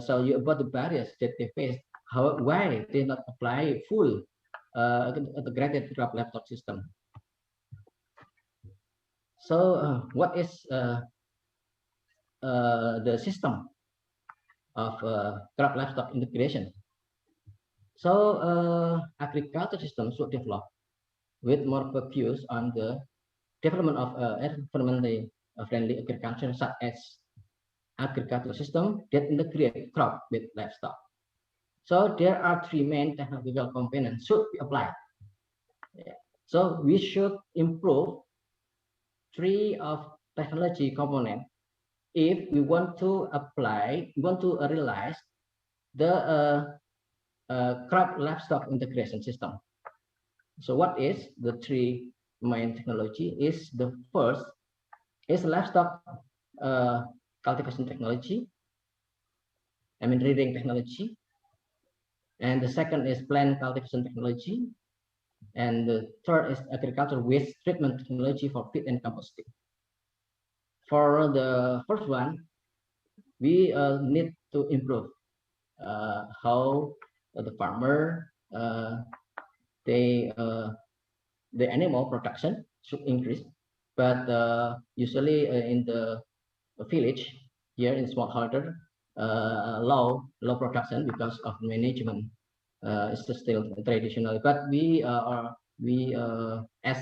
tell you about the barriers that they face. Why they not apply full integrated crop livestock system. So what is the system of crop livestock integration? So agriculture systems should develop with more focus on the development of environmentally friendly agriculture, such as agricultural system that integrate crop with livestock. So there are three main technological components should be applied. Yeah. So we should improve three of technology component if we want to apply, we want to realize the crop livestock integration system. So what is the three main technology? Is the first is livestock cultivation technology, rearing technology, and the second is plant cultivation technology, and the third is agricultural waste treatment technology for feed and composting. For the first one, we need to improve how the farmer the animal production should increase, but usually in the village here in smallholder, low production because of management is still traditional. But we are we as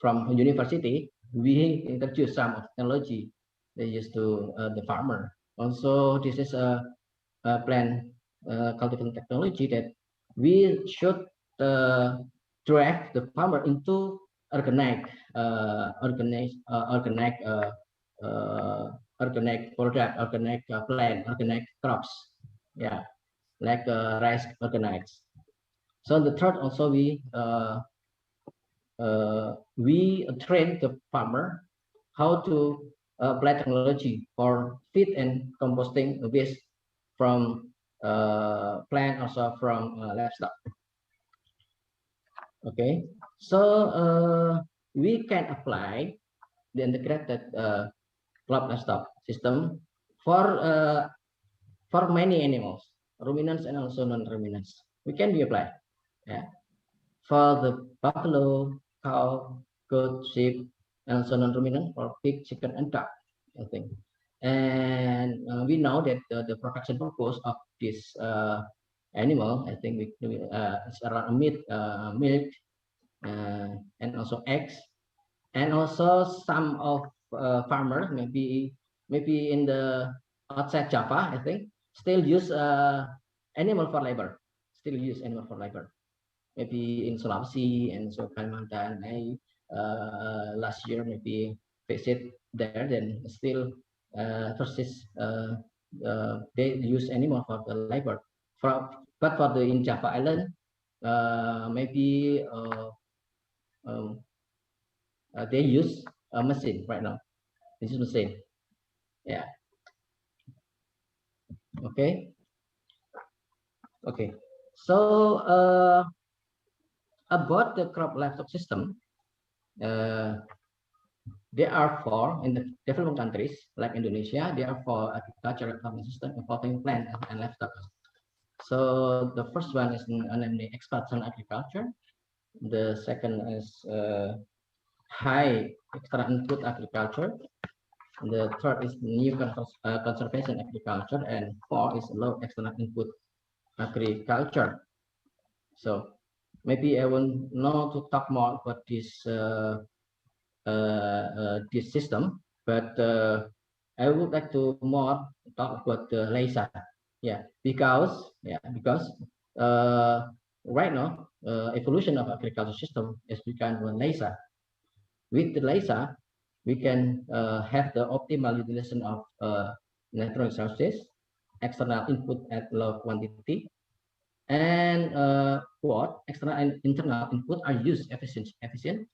from university, we introduce some of technology they use to the farmer. Also, this is a plant cultivation technology that we should drive the farmer into organic, organic product, organic plant, organic crops. Yeah, like rice organics. So the third also we train the farmer how to apply technology for feed and composting waste from plant, also from livestock. Okay, so we can apply the integrated crop livestock system for many animals, ruminants and also non-ruminants. We can be applied. Yeah. For the buffalo, cow, goat, sheep, and also non-ruminant for pig, chicken, and duck, I think. And we know that the production purpose of this animal, I think it's around meat, milk, and also eggs, and also some of farmers maybe in the outside Java, I think, still use animal for labor, still use animal for labor. Maybe in Sulawesi and so Kalimantan. I last year maybe visit there, then still persist. They use animal for the labor. But for the in Java Island, maybe um, they use a machine right now. This is machine. Yeah. Okay. Okay. So about the crop livestock system. There are four in the developing countries like Indonesia. There are four agricultural farming system involving plant and livestock. So the first one is namely expansion agriculture. The second is high extra input agriculture. The third is new conservation agriculture, and four is low external input agriculture. So maybe I will know to talk more about this system, but I would like to more talk about the LISA. Because right now evolution of agriculture system is become LISA. With the LISA, we can have the optimal utilization of natural resources, external input at low quantity, and what external and internal input are used efficient,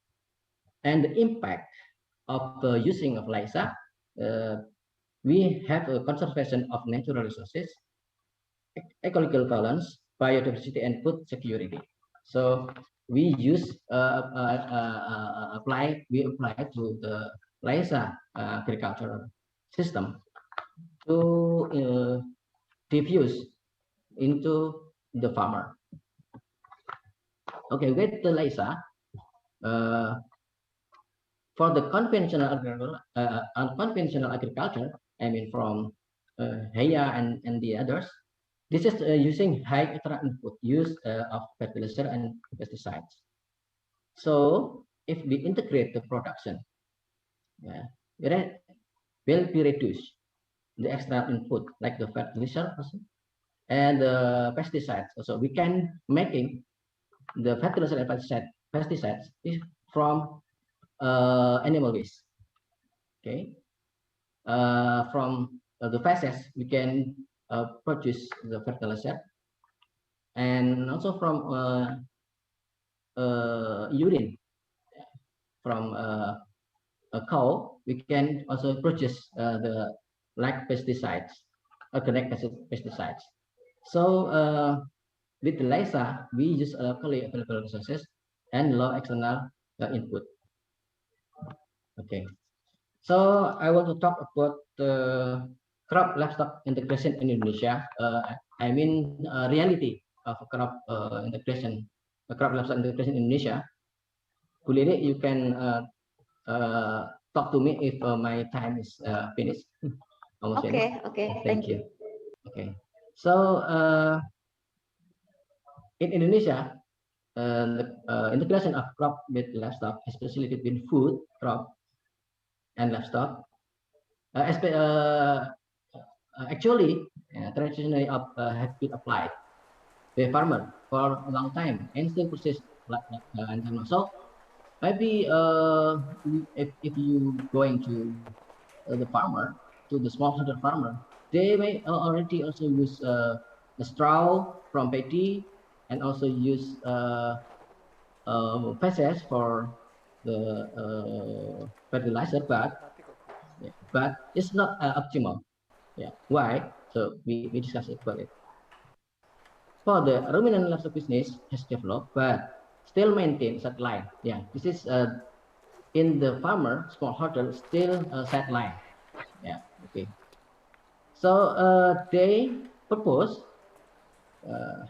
and the impact of the using of LISA, we have a conservation of natural resources, ecological balance, biodiversity, and food security. So we apply to the LISA agricultural system to diffuse into the farmer. Okay, with the LISA, for the unconventional agriculture, I mean from Haya and the others, this is using high extra input use of fertilizer and pesticides. So if we integrate the production, it will be reduced the extra input like the fertilizer and the pesticides. So we can making the fertilizer and pesticides is from animal waste. Okay, from the feces we can produce the fertilizer, and also from urine from a cow we can also produce the like pesticides, organic pesticides. So with the LISA we use locally available resources and low external input. Okay. So I want to talk about the crop livestock integration in Indonesia. I mean reality of crop integration, crop livestock integration in Indonesia. Bu Lili, you can talk to me if my time is finished. Almost Okay, finished. okay, Thank thank you. you. Okay. So In Indonesia, the integration of crop with livestock, especially between food, crop, and livestock, actually traditionally have been applied by farmer for a long time and still persist until now. So maybe if you going to the farmer, to the smallholder farmer, they may already also use the straw from paddy and also use feces for the fertilizer, but it's not optimal. Yeah, why? So we discussed about it. For the ruminant livestock business has developed, but still maintains that line. Yeah, this is in the farmer smallholder still set line. Yeah, okay. So they propose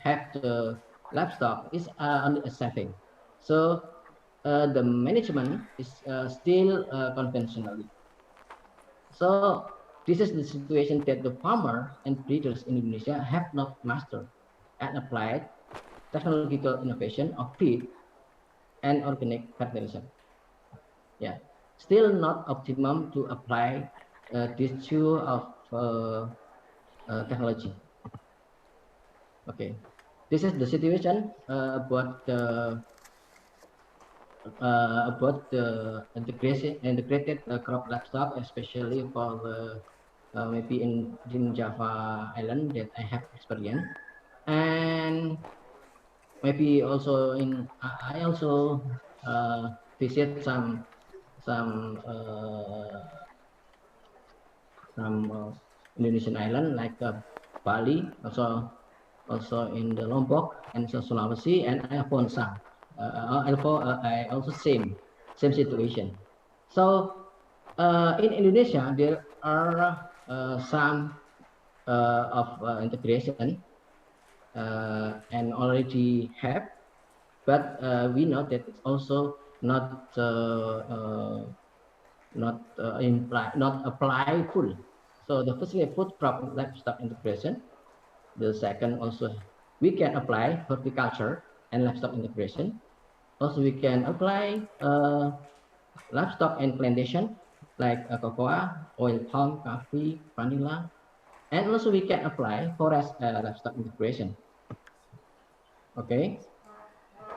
have the livestock is only a setting. So the management is still conventionally. So this is the situation that the farmers and breeders in Indonesia have not mastered and applied technological innovation of feed and organic fertilizer. Yeah, still not optimum to apply this two of technology. Okay, this is the situation about the integrated crop livestock, especially for the maybe in Java Island that I have experience, and maybe also I also visit some Indonesian island like Bali, also in the Lombok and so Sulawesi, and I found some. I also same situation. So in Indonesia there are some of integration and already have, but we know that it's also not apply full. So the first way food crop livestock integration. The second also we can apply horticulture and livestock integration. Also we can apply livestock and plantation like cocoa, oil palm, coffee, vanilla, and also we can apply forest livestock integration. Okay.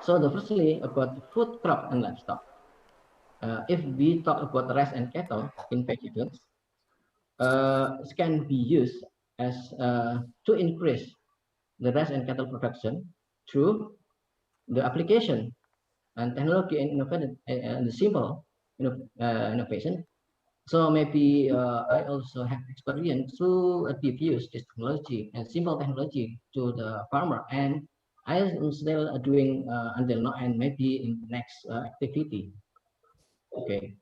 So the firstly about food crop and livestock. If we talk about rice and cattle in vegetables, it can be used as to increase the rice and cattle production through the application and technology and innovation and the simple innovation. So maybe I also have experience to diffuse this technology and simple technology to the farmer, and I am still doing until now and maybe in next activity. Okay.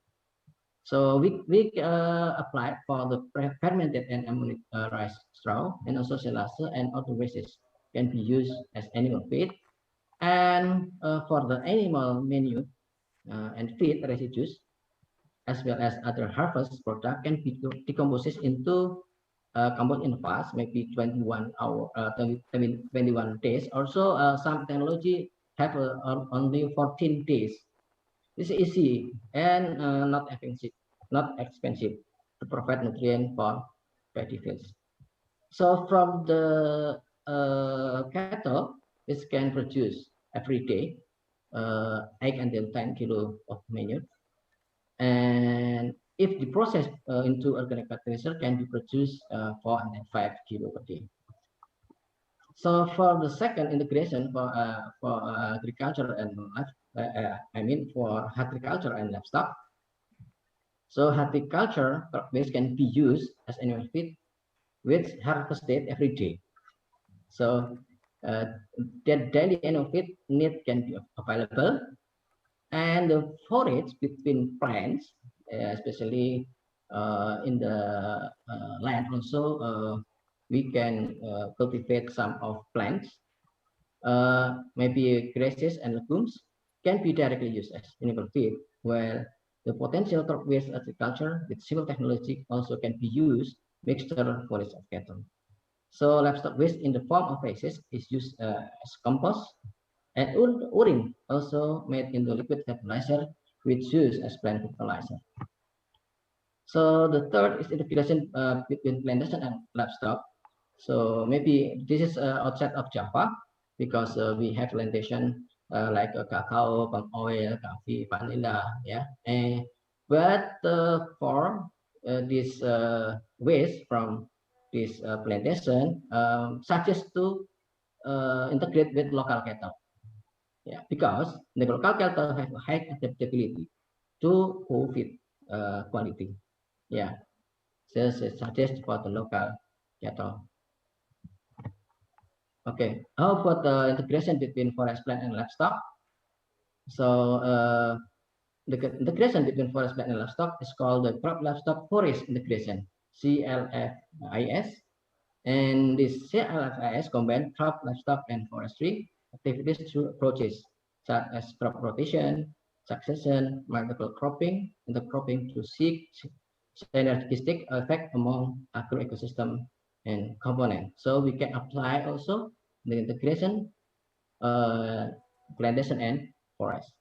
So we apply for the fermented and ammonic rice straw and also silage and other wastes can be used as animal feed. And for the animal manure and feed residues, as well as other harvest product can be decomposed into compost in fast, maybe 21 days. Also, some technology have only 14 days. It's easy and not expensive to provide nutrient for paddy fields. So from the cattle, it can produce every day 8 until 10 kilo of manure. And if the process into organic fertilizer can be produced 4 and 5 kilo per day. So for the second integration for agriculture and for horticulture and livestock. So horticulture crop waste can be used as animal feed, which harvested every day. So uh, that daily animal feed need can be available, and the forage between plants, especially in the land also, we can cultivate some of plants, maybe grasses and legumes can be directly used as animal feed, where the potential crop waste agriculture with civil technology also can be used mixture forage of cattle. So livestock waste in the form of feces is used as compost, and urine also made into liquid fertilizer, which used as plant fertilizer. So the third is integration between plantation and livestock. So maybe this is outside of Java because we have plantation like cacao, palm oil, coffee, vanilla, yeah. And but for this waste from this plantation, suggest to integrate with local cattle. Yeah, because the local cattle have a high adaptability to COVID quality. Yeah, so suggest for the local cattle. Okay, how about the integration between forest plant and livestock? So the integration between forest plant and livestock is called the crop livestock forest integration, CLFIS. And this CLFIS combines crop, livestock, and forestry activities through approaches such as crop rotation, succession, multiple cropping, intercropping to seek synergistic effect among agroecosystem and component. So we can apply also the integration, plantation and forest.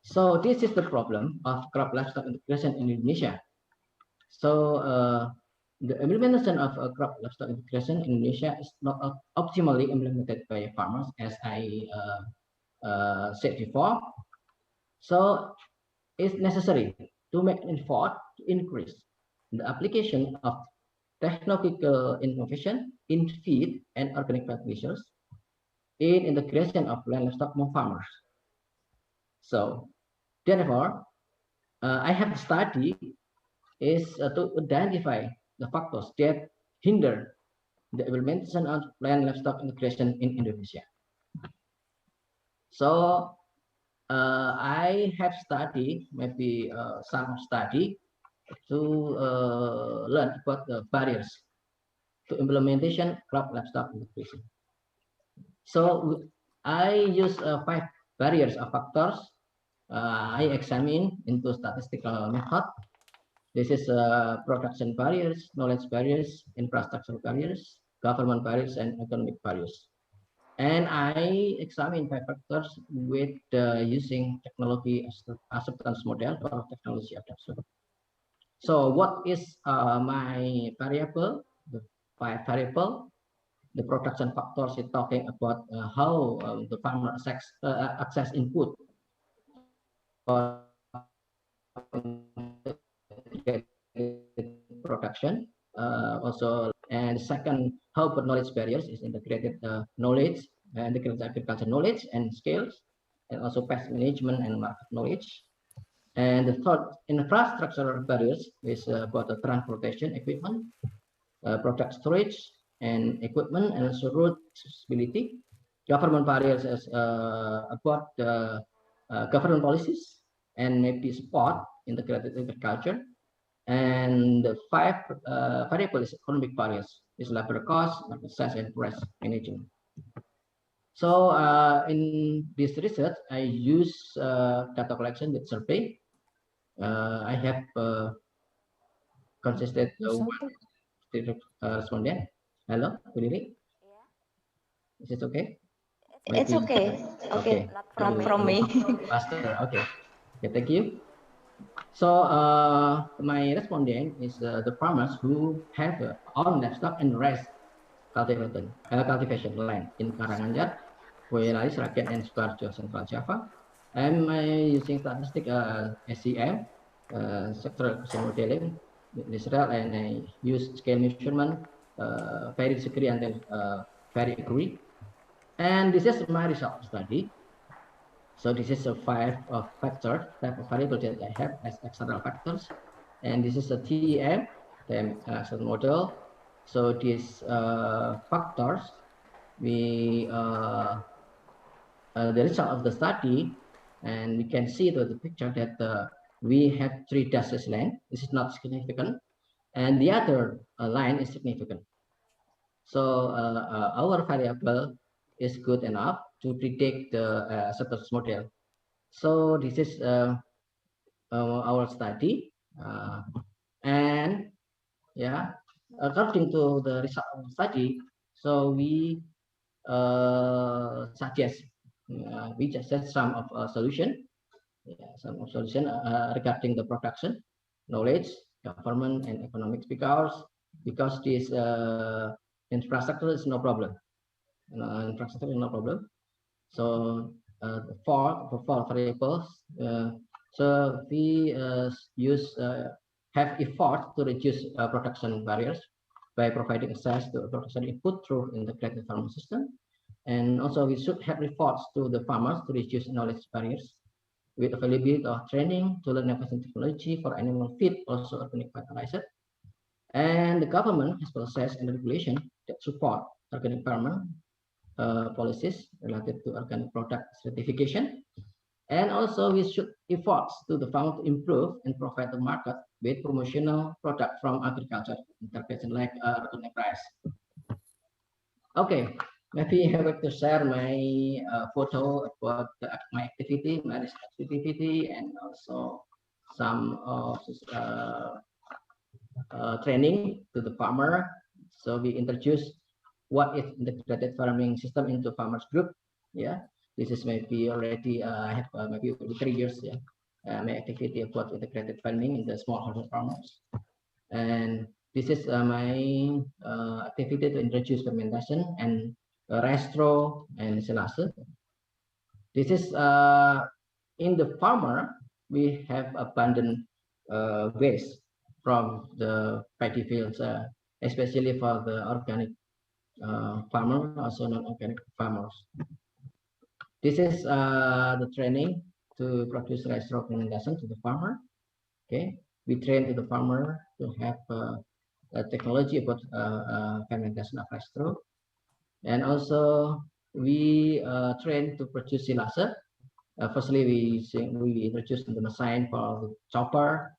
So this is the problem of crop livestock integration in Indonesia. So the implementation of crop livestock integration in Indonesia is not optimally implemented by farmers, as I said before. So it's necessary to make an effort to increase the application of technological innovation in feed and organic fertilizers in integration of land livestock among farmers. So therefore, I have studied is to identify the factors that hinder the implementation of land livestock integration in Indonesia. So I have studied maybe some study to learn about the barriers to implementation crop livestock integration. So I use 5 barriers of factors I examine into statistical method. This is production barriers, knowledge barriers, infrastructure barriers, government barriers, and economic barriers. And I examine 5 factors with using technology acceptance model or technology adoption. So what is my variable? The 5 variable. The production factors is talking about how the farmer access input for production. Also, and second, how about knowledge barriers is integrated knowledge, integrated agriculture knowledge and skills, and also pest management and market knowledge. And the third, infrastructure barriers is about the transportation equipment, product storage and equipment, and also road accessibility. Government barriers is about the government policies and maybe support integrated agriculture. And the 5 variable is economic barriers, is labor cost, market size, and price management. So in this research, I use data collection with survey. I have consisted one respondent. Hello, good evening. Is it okay? It's okay. Okay, not from me. Faster. Okay. Okay, thank you. So my respondent is the farmers who have own livestock and rice cultivation land in Karanganyar, Boyolali, Sragen, and Sidoarjo, Central Java. I'm using statistic SCM, sectoral modeling in Israel, and I use scale measurement, very disagree and then very agree. And this is my result study. So this is a 5 factor type of variable that I have as external factors. And this is a TEM, the external model. So these factors, we the result of the study, and we can see the picture that we have 3 dashes line. This is not significant, and the other line is significant. So our variable is good enough to predict the acceptance model. So this is our study, and yeah, according to the result of the study, so we just suggest some of a solution, some of solution regarding the production, knowledge, government, and economics, because this infrastructure is no problem. Infrastructure is no problem. So for variables, so we use have effort to reduce production barriers by providing access to production input through integrated farming system, and also we should have efforts to the farmers to reduce knowledge barriers with availability of training to learn efficient technology for animal feed, also organic fertilizer, and the government has process and regulation that support organic farming policies related to organic product certification. And also we should efforts to the farm to improve and provide the market with promotional product from agriculture intervention like organic rice. Okay, maybe I would like to share my photo about my activity, my research activity, and also some of training to the farmer. So we introduce what is integrated farming system into farmers group. Yeah, this is maybe already I have maybe 3 years. Yeah, my activity about integrated farming in the smallholder farmers, and this is my activity to introduce fermentation and restro and silase. This is in the farmer we have abundant waste from the paddy fields, especially for the organic farmer, also non-organic farmers. This is the training to produce rice straw fermentation to the farmer. Okay, we train to the farmer to have a technology about fermentation of rice straw, and also we train to produce silase. Firstly, we introduced the machine for the chopper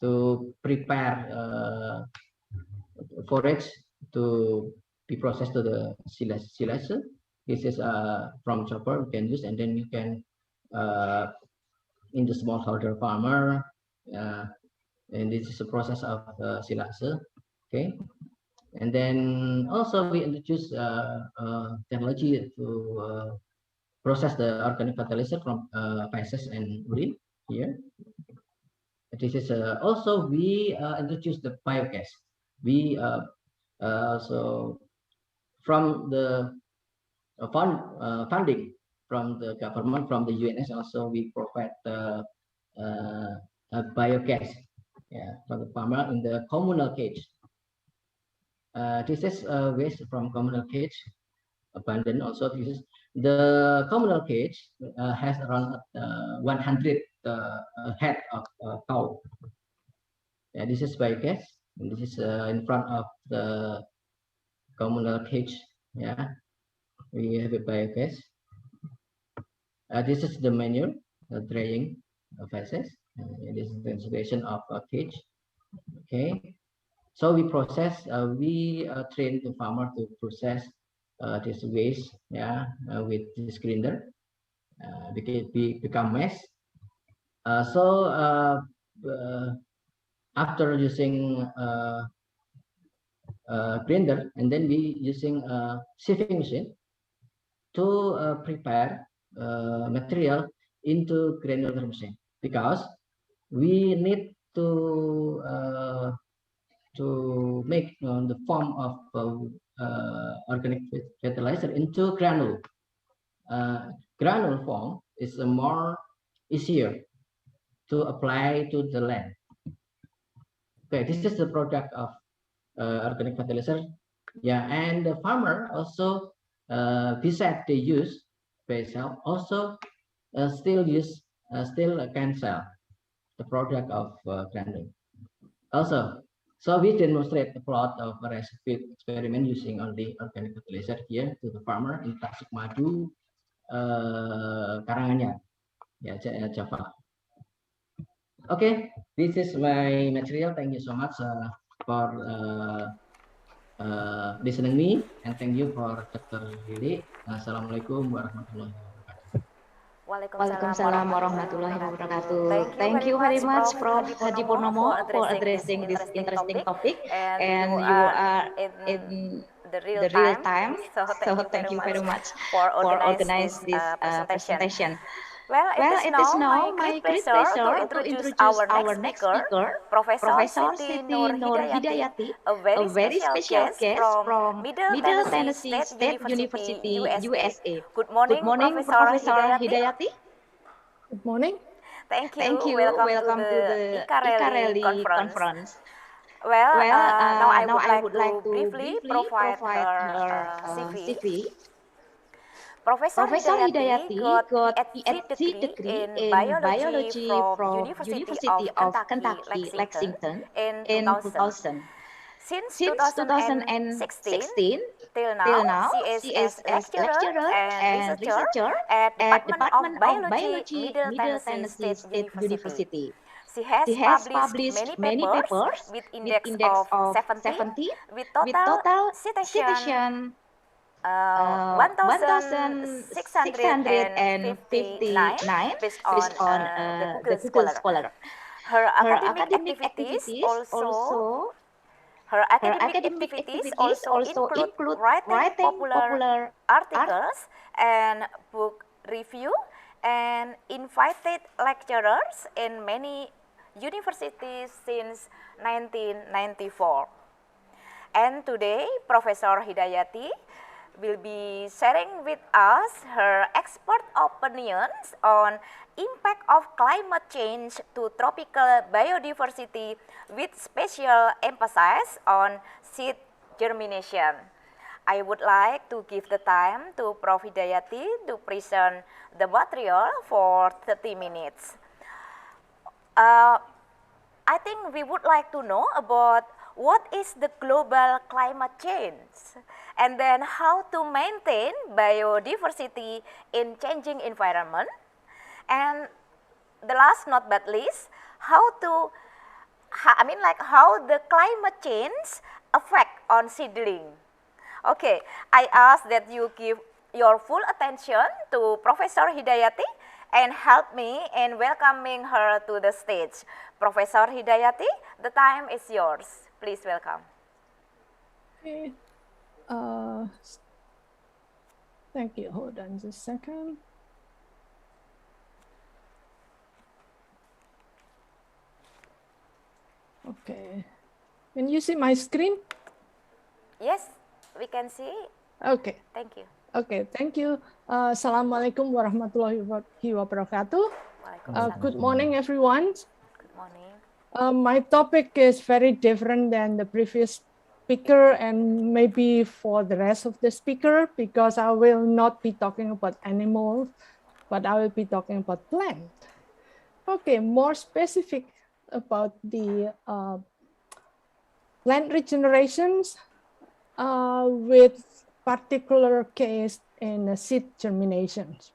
to prepare forage to be processed to the silase. This is from chopper you can use, and then you can in the smallholder farmer, and this is a process of silase. Okay, and then also we introduce technology to process the organic fertilizer from feces and urine here. This is also we introduce the biogas. We so from the funding from the government, from the UNS, also we provide biogas, for the farmer in the communal cage. This is waste from communal cage, abundant. Also, this is the communal cage has around 100 head of cow. This is biogas, and this is in front of the communal cage. Yeah, we have a biogas. This is the manure, drying feces. This is the installation of a cage. Okay, so we process. We train the farmer to process this waste. Yeah, with this grinder, because we become mess. So after using grinder, and then we using sieving machine to prepare material into granular machine, because we need to make the form of organic fertilizer into granule. Granule form is more easier to apply to the land. Okay, this is the product of organic fertilizer. Yeah, and the farmer also, besides they use basil, also still can sell the product of granule. Also, so we demonstrate a plot of a recipe experiment using only organic fertilizer here to the farmer in Tasikmadu, Karanganyar, Java. Okay, this is my material. Thank you so much for listening me, and thank you for Dr. Lili. Assalamualaikum warahmatullahi wabarakatuh. Waalaikumsalam warahmatullahi wabarakatuh. Thank you very much, Prof. Hadi Purnomo, for addressing this interesting topic, and you are in the real time. So thank you very much for organize this presentation. Well, it is now my great pleasure to introduce our next speaker, Professor Siti Nur Hidayati, a very special guest from Middle Tennessee State University, USA. Good morning, Professor Hidayati. Good morning. Thank you. Welcome to the Icareli conference. Now I would like to briefly provide her CV. Professor Hidayati got PhD degree in biology from University of Kentucky, Lexington in 2000. Since 2016 till now, she is a lecturer and researcher at Department of Biology, Middle Tennessee State University. She has published many papers with index of 70 with total citation 1,659 based on the Google Scholar. Her academic activities also include writing popular articles and book review and invited lecturers in many universities since 1994. And today, Professor Hidayati will be sharing with us her expert opinions on impact of climate change to tropical biodiversity with special emphasis on seed germination. I would like to give the time to Prof. Hidayati to present the material for 30 minutes. I think we would like to know about what is the global climate change, and then how to maintain biodiversity in changing environment, and the last not but least, how the climate change affect on seedling. Okay, I ask that you give your full attention to Professor Hidayati and help me in welcoming her to the stage. Professor Hidayati, the time is yours. Please welcome. Okay. Thank you. Hold on just a second. Okay. Can you see my screen? Yes, we can see. Okay. Thank you. Okay, thank you. Assalamualaikum warahmatullahi wabarakatuh. Good morning, everyone. Good morning. My topic is very different than the previous speaker and maybe for the rest of the speaker, because I will not be talking about animals, but I will be talking about plant. Okay, more specific about the plant regenerations with particular case in seed germinations.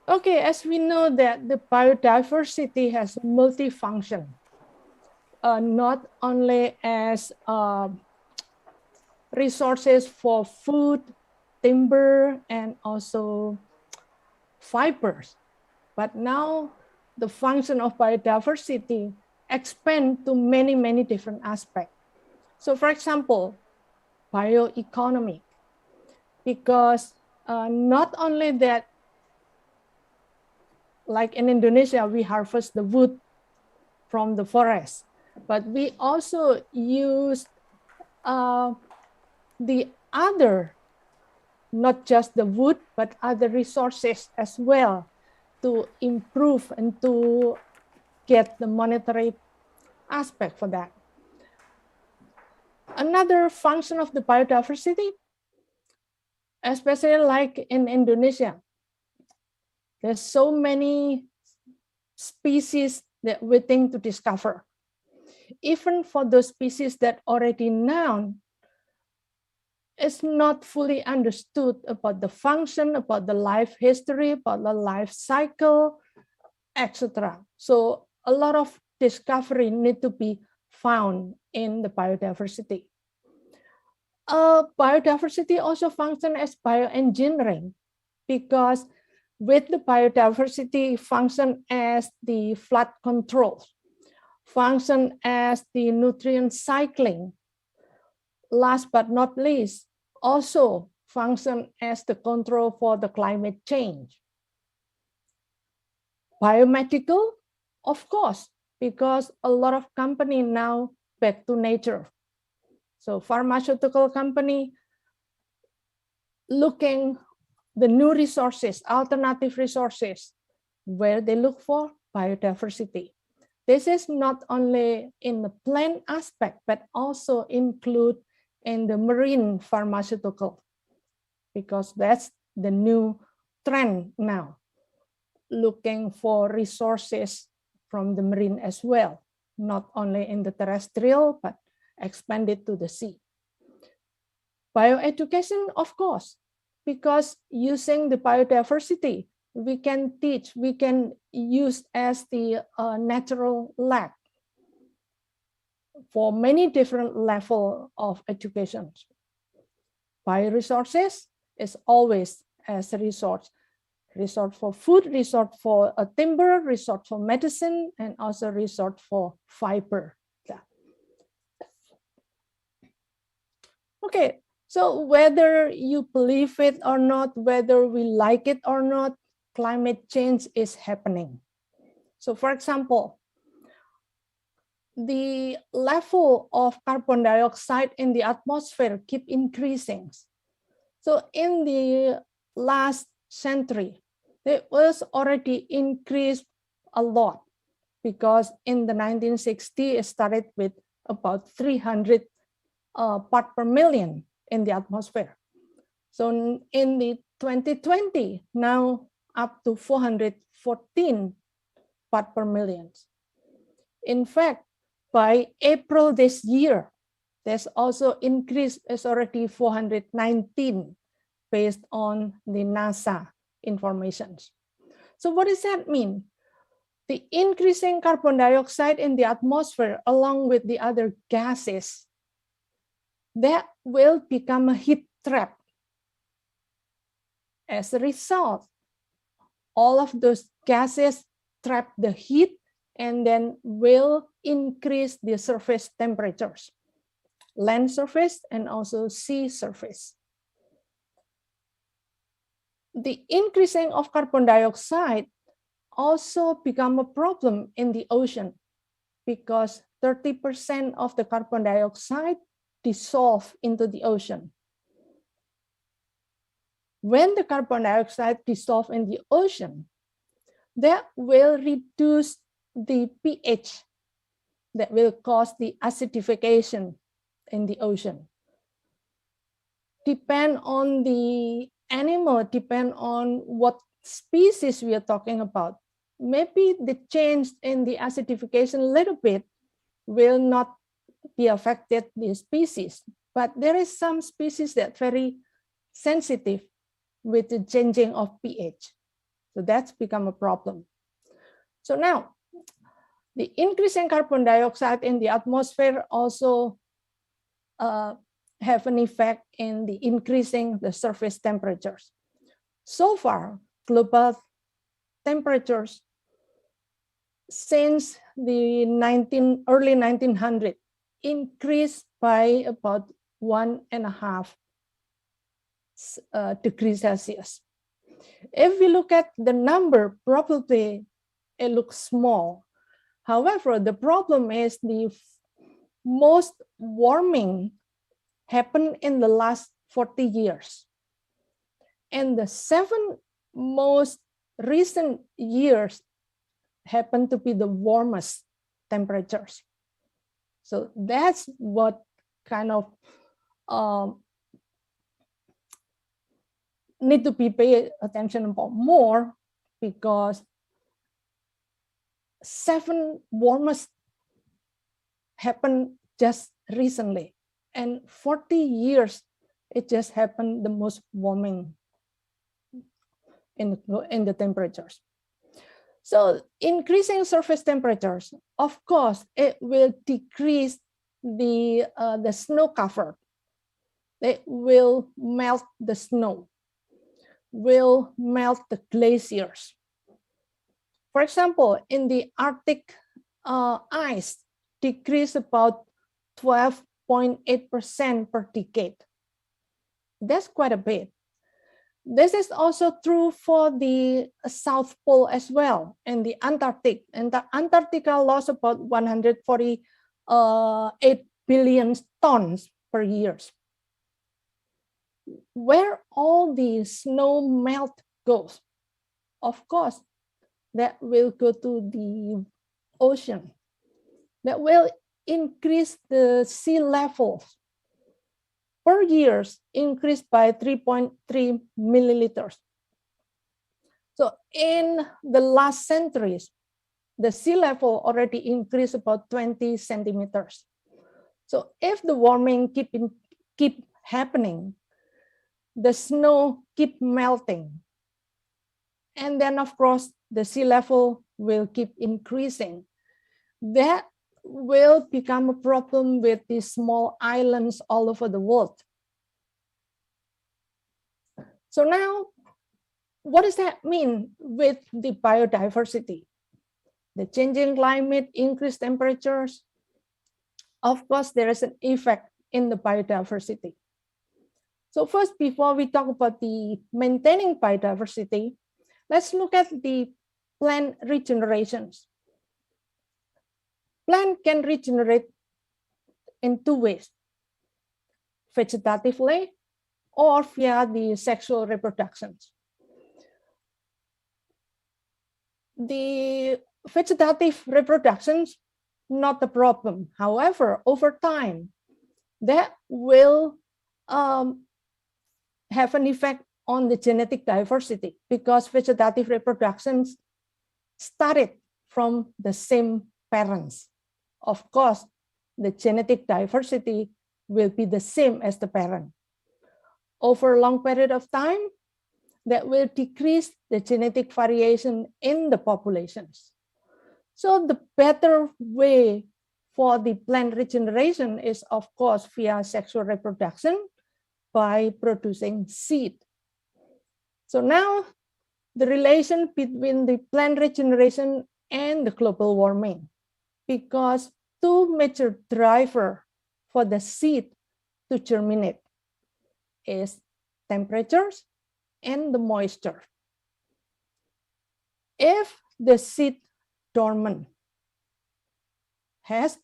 Okay, as we know that the biodiversity has multifunction, not only as resources for food, timber, and also fibers, but now the function of biodiversity expand to many, many different aspects. So for example, bioeconomic, because not only that, like in Indonesia, we harvest the wood from the forest, but we also use the other, not just the wood, but other resources as well to improve and to get the monetary aspect for that. Another function of the biodiversity, especially like in Indonesia, there's so many species that we think to discover. Even for those species that already known, it's not fully understood about the function, about the life history, about the life cycle, etc. So a lot of discovery need to be found in the biodiversity. Biodiversity also functions as bioengineering, because with the biodiversity function as the flood control, function as the nutrient cycling, last but not least, also function as the control for the climate change. Biomedical, of course, because a lot of company now back to nature. So pharmaceutical company looking the new resources, alternative resources, where they look for biodiversity. This is not only in the plant aspect, but also include in the marine pharmaceutical, because that's the new trend now, looking for resources from the marine as well, not only in the terrestrial, but expanded to the sea. Bioeducation, of course, because using the biodiversity, we can teach, we can use as the natural lab for many different level of education. Bioresources is always as a resource for food, resource for a timber, resource for medicine, and also resource for fiber. Yeah. Okay, so whether you believe it or not, whether we like it or not, climate change is happening. So for example, the level of carbon dioxide in the atmosphere keep increasing. So in the last century, it was already increased a lot, because in the 1960s, it started with about 300 part per million in the atmosphere. So in the 2020, now up to 414 part per million. In fact, by April this year, there's also increase, is already 419 based on the NASA information. So what does that mean? The increasing carbon dioxide in the atmosphere, along with the other gases, that will become a heat trap. As a result, all of those gases trap the heat and then will increase the surface temperatures, land surface and also sea surface. The increasing of carbon dioxide also become a problem in the ocean, because 30% of the carbon dioxide dissolve into the ocean. When the carbon dioxide dissolve in the ocean, that will reduce the pH, that will cause the acidification in the ocean. Depend on the animal, depend on what species we are talking about. Maybe the change in the acidification a little bit will not be affected the species, but there is some species that very sensitive with the changing of pH. So that's become a problem. So now, the increase in carbon dioxide in the atmosphere also have an effect in the increasing the surface temperatures. So far, global temperatures since the early 1900s increased by about 1.5 degrees Celsius. If we look at the number, probably it looks small. However, the problem is the most warming happened in the last 40 years. And the 7 most recent years happen to be the warmest temperatures. So that's what kind of need to be paid attention about more, because 7 warmest happened just recently, and 40 years it just happened the most warming in the temperatures. So increasing surface temperatures, of course, it will decrease the snow cover. they will melt the snow, will melt the glaciers. For example, in the Arctic, ice decreased about 12.8% per decade. That's quite a bit. This is also true for the South Pole as well, and the Antarctic. And the Antarctica lost about 148 billion tons per year. Where all the snow melt goes, of course, that will go to the ocean. That will increase the sea levels per year, increased by 3.3 milliliters. So in the last centuries, the sea level already increased about 20 centimeters. So if the warming keep happening, the snow keep melting, and then of course the sea level will keep increasing. That will become a problem with these small islands all over the world. So now, what does that mean with the biodiversity? The changing climate, increased temperatures, of course, there is an effect in the biodiversity. So first, before we talk about the maintaining biodiversity, let's look at the plant regenerations. Plant can regenerate in two ways: vegetatively or via the sexual reproductions. The vegetative reproductions, not a problem. However, over time, that will have an effect on the genetic diversity, because vegetative reproductions started from the same parents. Of course, the genetic diversity will be the same as the parent. Over a long period of time, that will decrease the genetic variation in the populations. So the better way for the plant regeneration is, of course, via sexual reproduction by producing seed. So now the relation between the plant regeneration and the global warming, because two major drivers for the seed to germinate is temperatures and the moisture. If the seed dormant has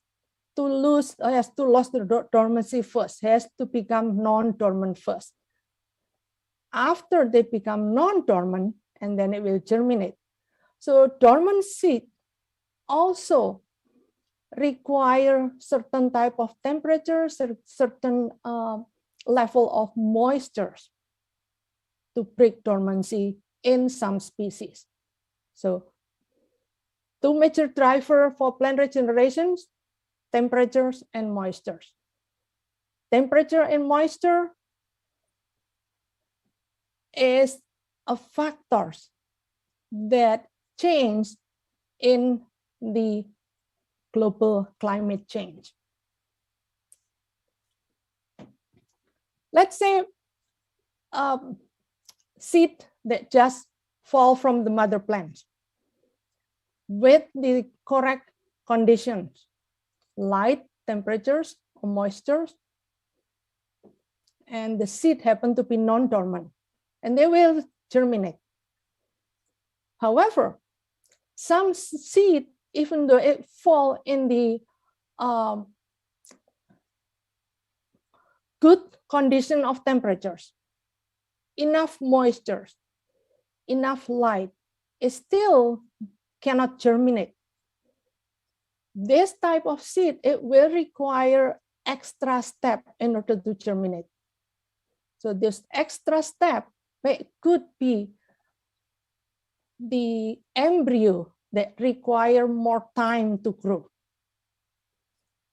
to lose the dormancy first, has to become non-dormant first. After they become non-dormant, and then it will germinate. So dormant seed also require certain type of temperatures, certain level of moisture to break dormancy in some species. So two major drivers for plant regeneration: temperatures and moistures. Temperature and moisture is a factors that change in the global climate change. Let's say seed that just fall from the mother plant with the correct conditions, light, temperatures, or moistures, and the seed happen to be non-dormant, and they will germinate. However, some seed, even though it fall in the good condition of temperatures, enough moisture, enough light, it still cannot germinate. This type of seed, it will require extra step in order to germinate. So this extra step, it could be the embryo that require more time to grow.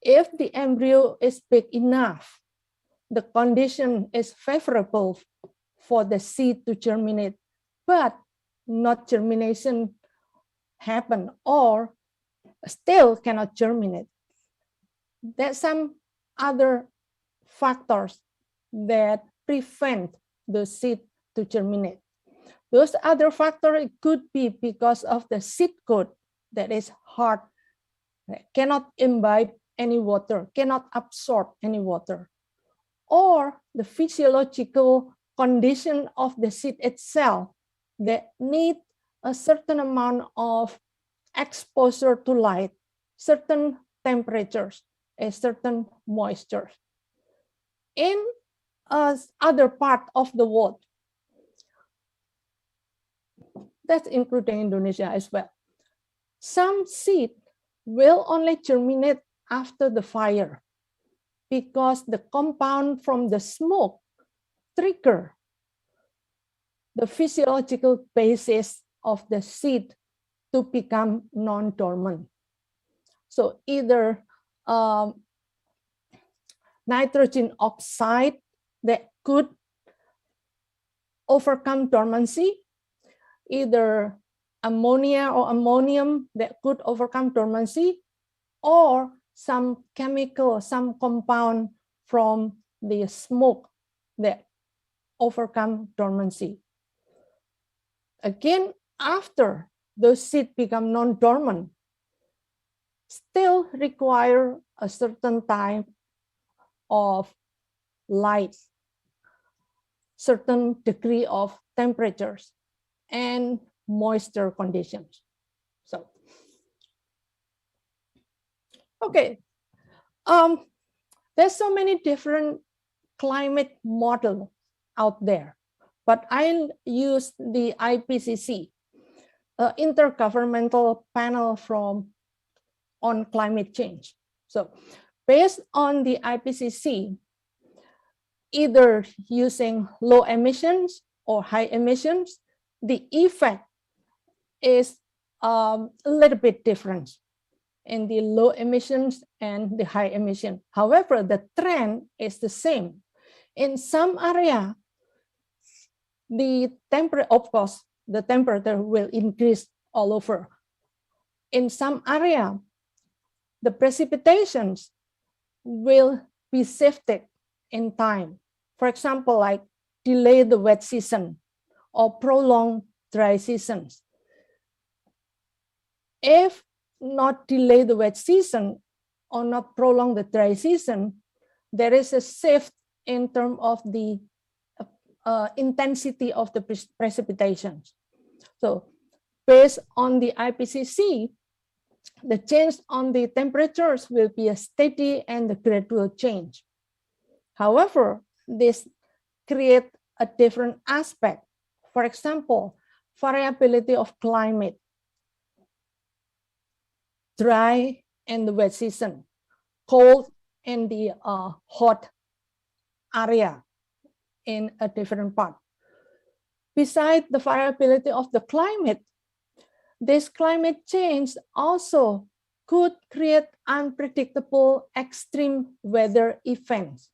If the embryo is big enough, the condition is favorable for the seed to germinate, but not germination happen or still cannot germinate. There's some other factors that prevent the seed to germinate. Those other factors could be because of the seed coat that is hard, cannot imbibe any water, cannot absorb any water, or the physiological condition of the seed itself that need a certain amount of exposure to light, certain temperatures, a certain moisture. In other part of the world, that's including Indonesia as well, some seed will only germinate after the fire because the compound from the smoke trigger the physiological basis of the seed to become non-dormant. So either nitrogen oxide that could overcome dormancy, either ammonia or ammonium that could overcome dormancy, or some chemical, some compound from the smoke that overcome dormancy. Again, after those seeds become non-dormant, still require a certain type of light, certain degree of temperatures and moisture conditions. So, okay, there's so many different climate models out there, but I'll use the IPCC, Intergovernmental Panel on Climate Change. So based on the IPCC, either using low emissions or high emissions, the effect is a little bit different in the low emissions and the high emission. However, the trend is the same. In some area, the temperature, of course, the temperature will increase all over. In some area, the precipitations will be shifted in time. For example, like delay the wet season or prolong dry seasons. If not delay the wet season or not prolong the dry season, there is a shift in terms of the intensity of the precipitations. So based on the IPCC, the change on the temperatures will be a steady and a gradual change. However, this creates a different aspect. For example, variability of climate, dry and the wet season, cold and the hot area in a different part. Besides the variability of the climate, this climate change also could create unpredictable extreme weather events,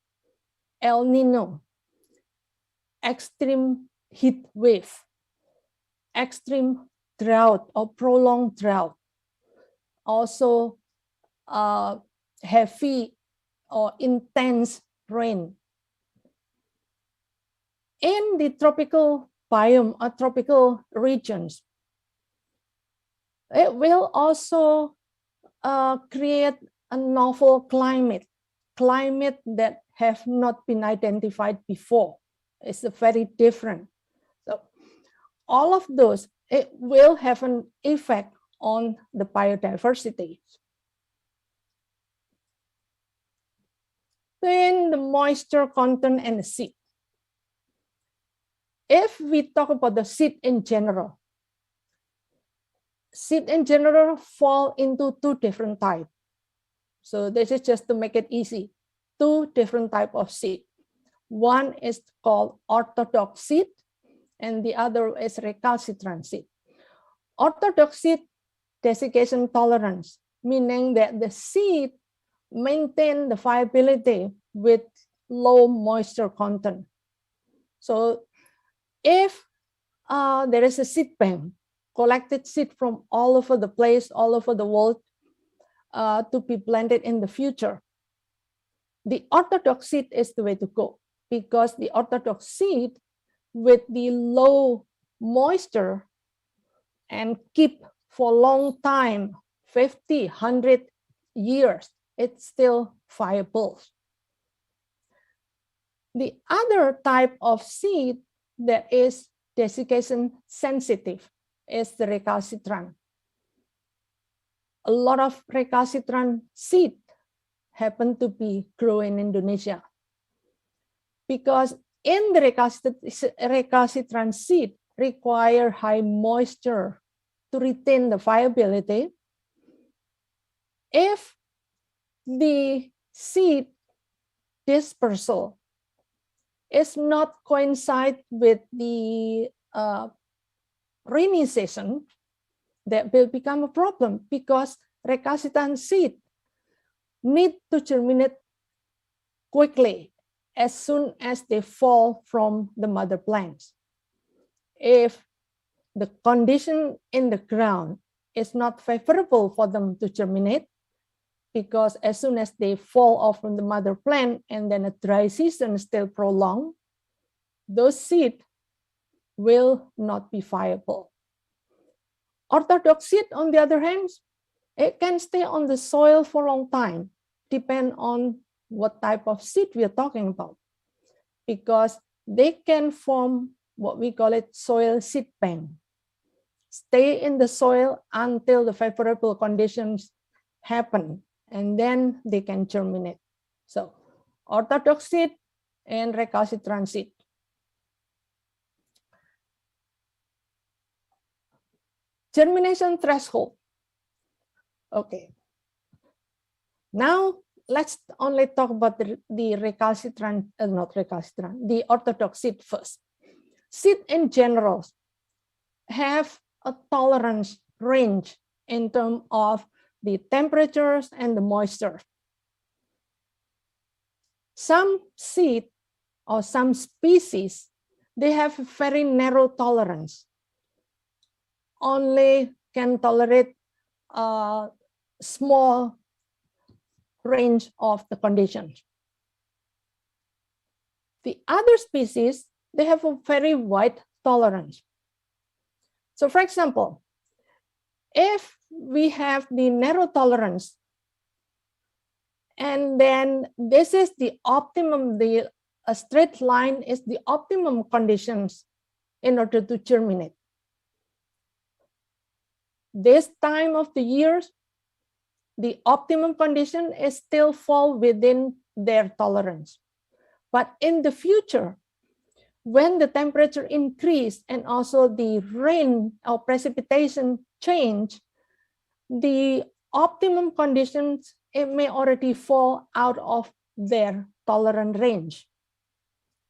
El Nino, extreme heat wave, extreme drought or prolonged drought, also heavy or intense rain. In the tropical biome or tropical regions, it will also create a novel climate that have not been identified before. It's very different. So all of those, it will have an effect on the biodiversity. Then the moisture content and the seed. If we talk about the seed in general fall into two different types. So this is just to make it easy. Two different types of seed. One is called orthodox seed, and the other is recalcitrant seed. Orthodox seed desiccation tolerance, meaning that the seed maintain the viability with low moisture content. So if there is a seed bank, collected seed from all over the place, all over the world, to be planted in the future, the orthodox seed is the way to go. because the orthodox seed with the low moisture and keep for a long time, 50, 100 years, it's still viable. The other type of seed that is desiccation sensitive is the recalcitrant. A lot of recalcitrant seed happen to be grown in Indonesia because in the recalcitrant seed require high moisture to retain the viability. If the seed dispersal is not coincide with the rainy season, that will become a problem because recalcitrant seed need to germinate quickly as soon as they fall from the mother plants. If the condition in the ground is not favorable for them to germinate, because as soon as they fall off from the mother plant and then a dry season still prolonged, those seeds will not be viable. Orthodox seed, on the other hand, it can stay on the soil for a long time, depend on what type of seed we are talking about, because they can form what we call it soil seed bank. Stay in the soil until the favorable conditions happen, and then they can germinate. So, orthodox seed and recalcitrant seed. Germination threshold. Okay. Now, let's only talk about the recalcitrant, not recalcitrant, the orthodox seed first. Seed in general have a tolerance range in terms of the temperatures and the moisture. Some seed or some species, they have a very narrow tolerance. Only can tolerate a small range of the conditions. The other species, they have a very wide tolerance. So for example, if we have the narrow tolerance, and then this is the optimum, a straight line is the optimum conditions in order to germinate. This time of the year, the optimum condition is still fall within their tolerance. But in the future, when the temperature increase and also the rain or precipitation change, the optimum conditions, it may already fall out of their tolerant range.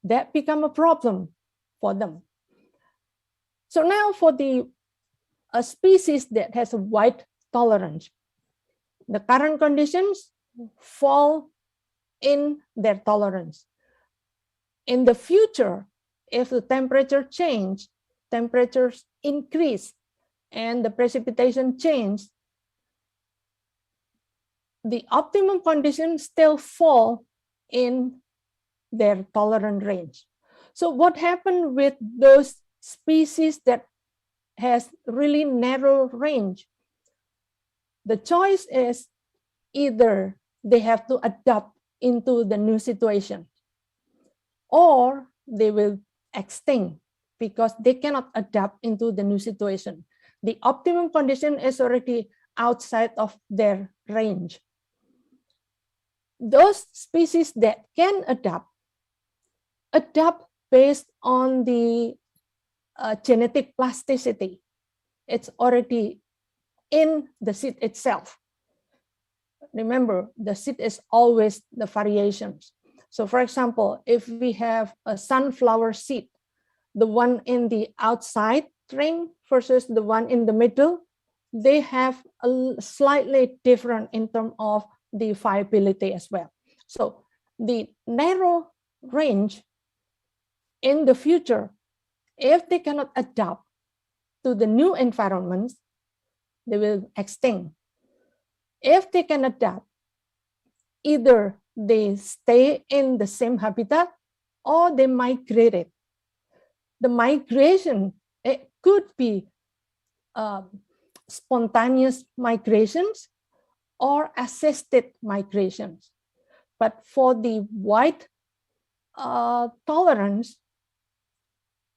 That become a problem for them. So now for a species that has a wide tolerance, the current conditions fall in their tolerance. In the future, if the temperature change, temperatures increase, and the precipitation change, the optimum conditions still fall in their tolerant range. So what happened with those species that has really narrow range? The choice is either they have to adapt into the new situation, or they will extinct because they cannot adapt into the new situation. The optimum condition is already outside of their range. Those species that can adapt based on the genetic plasticity. It's already in the seed itself. Remember, the seed is always the variations. So for example, if we have a sunflower seed, the one in the outside ring versus the one in the middle, they have a slightly different in terms of the viability as well. So the narrow range in the future, if they cannot adapt to the new environments, they will extinct. If they can adapt, either they stay in the same habitat or they migrated. The migration, it could be spontaneous migrations or assisted migrations. But for the wide tolerance,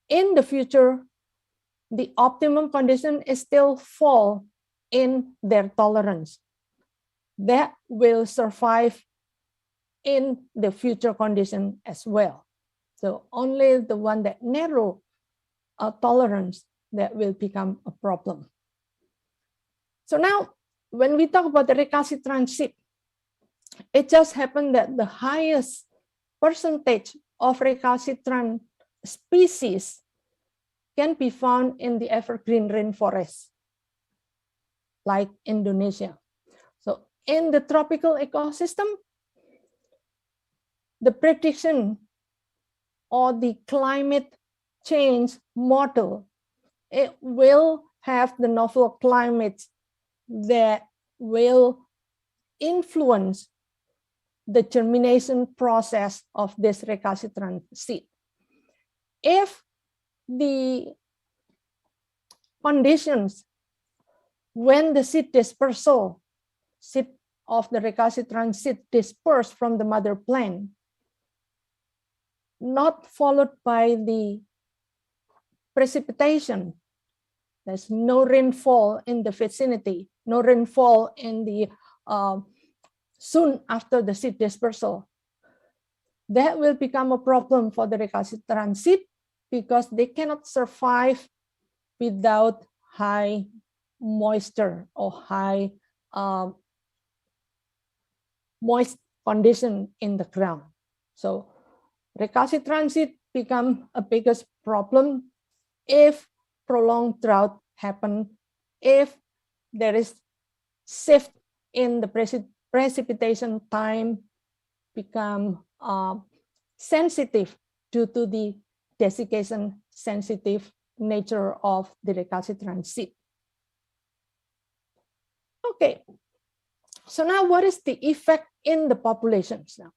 in the future, the optimum condition is still fall in their tolerance. That will survive in the future condition as well. So only the one that narrow tolerance that will become a problem. So now, when we talk about the recalcitrant seed, it just happened that the highest percentage of recalcitrant species can be found in the evergreen rainforest, like Indonesia. So in the tropical ecosystem, the prediction or the climate change model, it will have the novel climates that will influence the germination process of this recalcitrant seed. If the conditions when the seed dispersal, seed of the recalcitrant seed dispersed from the mother plant, not followed by the precipitation, there's no rainfall in the vicinity, no rainfall in the soon after the seed dispersal, that will become a problem for the recalcitrant seed because they cannot survive without high moisture or high moist condition in the ground. So recalcitrant seed become a biggest problem if prolonged drought happen, if there is shift in the precipitation time, become sensitive due to the desiccation sensitive nature of the recalcitrant seed. Okay, so now what is the effect in the populations now?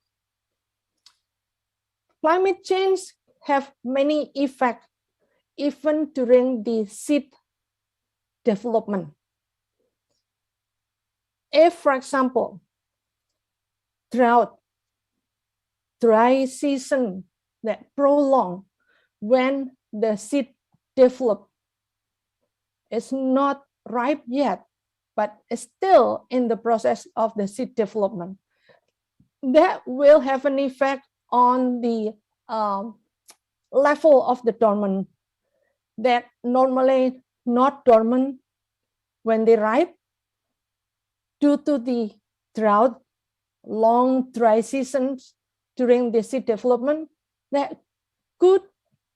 Climate change have many effects even during the seed development. If, for example, drought, dry season that prolong when the seed develop is not ripe yet, but is still in the process of the seed development, that will have an effect on the level of the dormant that normally not dormant when they ripe due to the drought, long dry seasons during the seed development that could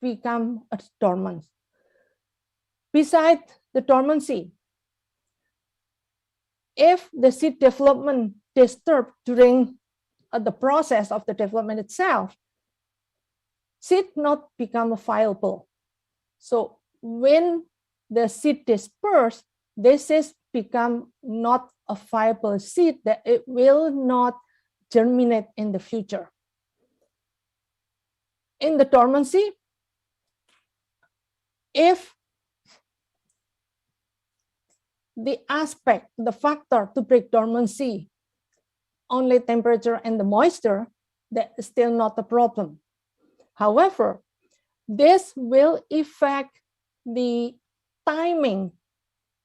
become dormant. Besides the dormancy, if the seed development disturbed during the process of the development itself, seed not become viable. So when the seed disperse, this is become not a viable seed, that it will not germinate in the future. In the dormancy, if the aspect, the factor to break dormancy, only temperature and the moisture, that is still not a problem. However, this will affect the timing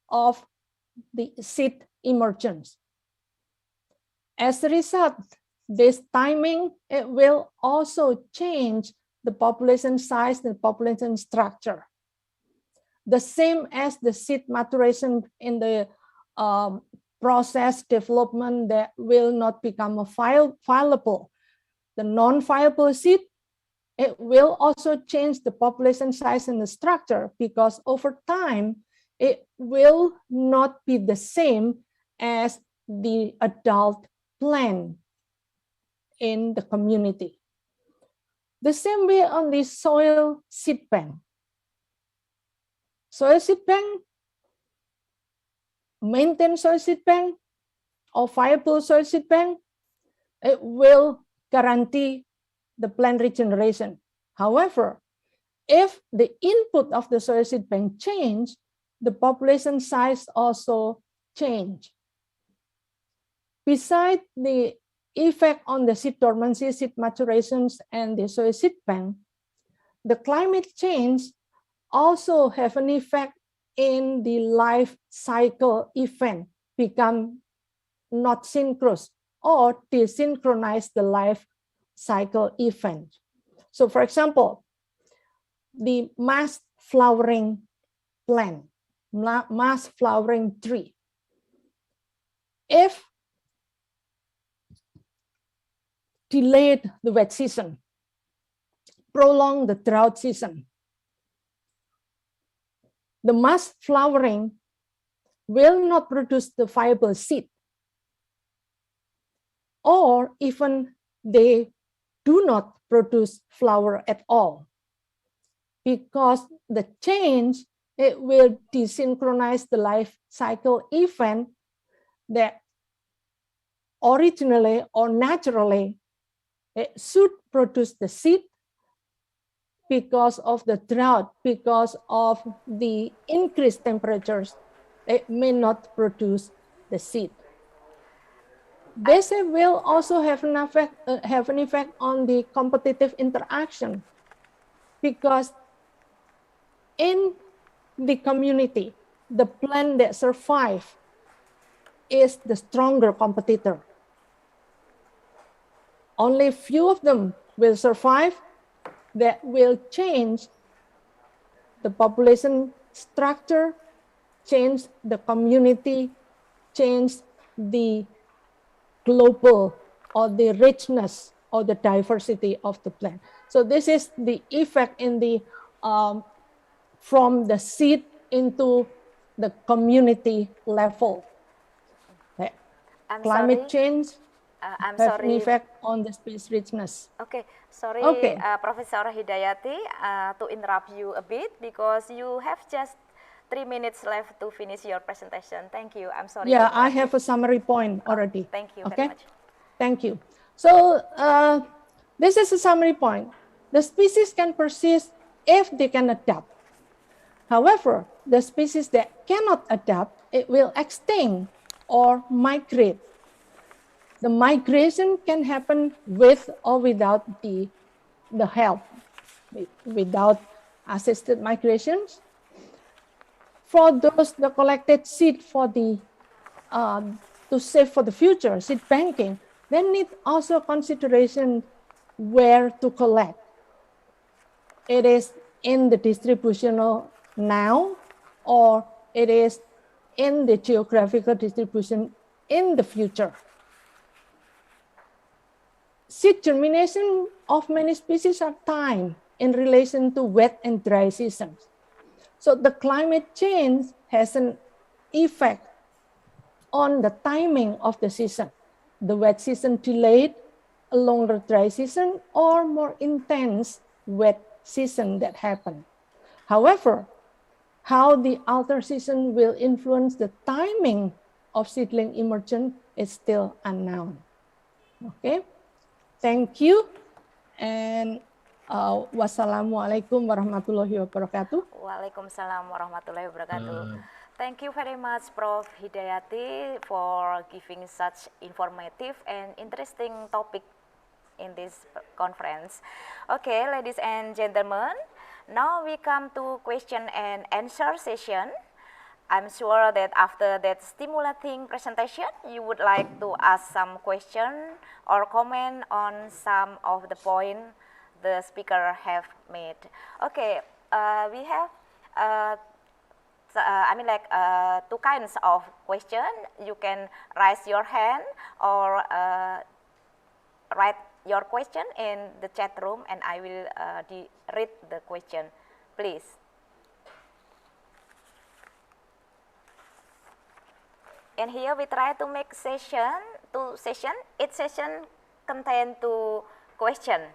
of the seed emergence. As a result, this timing, it will also change the population size, the population structure. The same as the seed maturation in the process development that will not become a viable. The non-viable seed, it will also change the population size and the structure because over time, it will not be the same as the adult plant in the community. The same way on the soil seed bank. Soil seed bank, maintain soil seed bank or viable soil seed bank, it will guarantee the plant regeneration. However, if the input of the soil seed bank change, the population size also change. Besides the effect on the seed dormancy, seed maturations, and the soil seed bank, the climate change also have an effect in the life cycle event, become not synchronous or desynchronize the life cycle event. So for example, the mass flowering plant, mass flowering tree. If delayed the wet season, prolong the drought season, the mass flowering will not produce the viable seed, or even they do not produce flower at all, because the change, it will desynchronize the life cycle event that originally or naturally it should produce the seed. Because of the drought, because of the increased temperatures, it may not produce the seed. This will also have an effect on the competitive interaction, because in the community, the plant that survive is the stronger competitor. Only few of them will survive, that will change the population structure, change the community, change the global or the richness or the diversity of the plant. So this is the effect in the from the seed into the community level. Climate change have an effect on the space richness. Okay, sorry, Okay. Professor Hidayati, to interrupt you a bit, because you have just 3 minutes left to finish your presentation. Thank you. I'm sorry. Yeah, I have a summary point already. Thank you okay? very much. Thank you. So this is a summary point. The species can persist if they can adapt. However, the species that cannot adapt, it will extinct or migrate. The migration can happen with or without the help, without assisted migrations. For those the collected seed for the to save for the future, seed banking, they need also consideration where to collect. It is in the distributional now, or it is in the geographical distribution in the future. Seed germination of many species are timed in relation to wet and dry seasons. So the climate change has an effect on the timing of the season. The wet season delayed, a longer dry season, or more intense wet season that happened. However, how the outer season will influence the timing of seedling emergence is still unknown. Okay, thank you, and wassalamualaikum warahmatullahi wabarakatuh. Waalaikumsalam warahmatullahi wabarakatuh. Thank you very much, Prof. Hidayati, for giving such informative and interesting topic in this conference. Okay, ladies and gentlemen, now we come to question and answer session. I'm sure that after that stimulating presentation, you would like to ask some question or comment on some of the point the speaker have made. Okay, we have two kinds of question. You can raise your hand or write your question in the chat room, and I will read the question, please. And here we try to make each session contain 2 questions,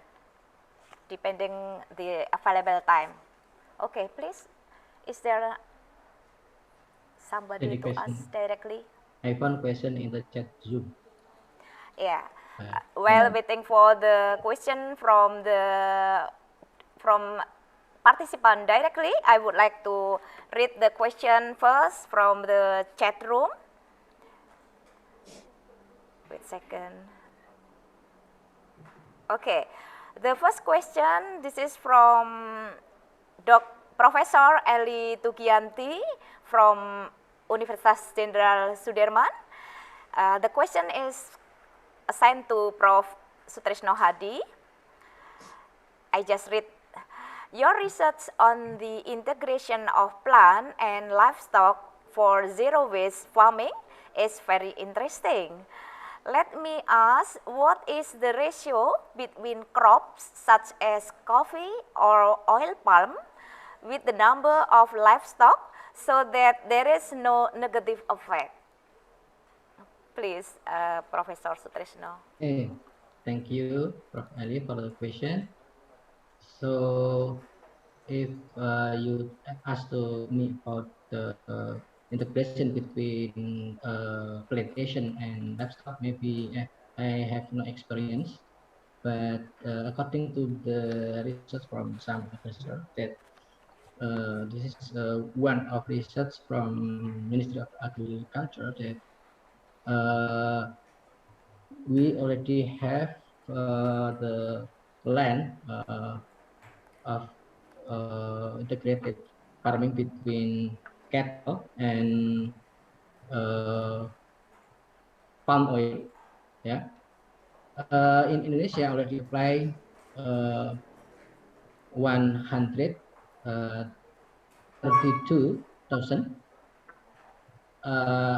depending the available time. Okay, please. Is there somebody to ask directly? I found question in the chat Zoom. Yeah. While waiting for the question from from participant directly. I would like to read the question first from the chat room. Wait a second. Okay, the first question, this is from Professor Eli Tugianti from Universitas Jenderal Sudirman. The question is assigned to Prof. Sutrisno Hadi. I just read, your research on the integration of plant and livestock for zero waste farming is very interesting. Let me ask, what is the ratio between crops such as coffee or oil palm with the number of livestock so that there is no negative effect? Please, Professor Sutrisno. Okay, thank you, Prof. Ali, for the question. So, if you ask to me about the integration between plantation and livestock, maybe I have no experience. But according to the research from some professor, that this is one of research from Ministry of Agriculture, that we already have the land of integrated farming between cattle and palm oil. Yeah, in Indonesia already apply 132,000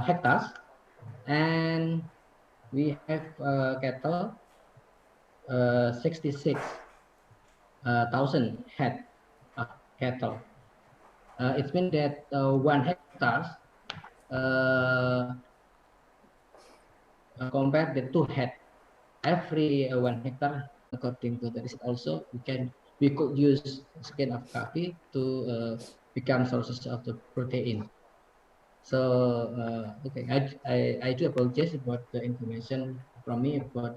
hectares, and we have cattle 66,000 head of cattle. It means that 1 hectare compared the 2 head. Every 1 hectare, according to the research also, we could use skin of coffee to become sources of the protein. So okay, I do apologize about the information from me about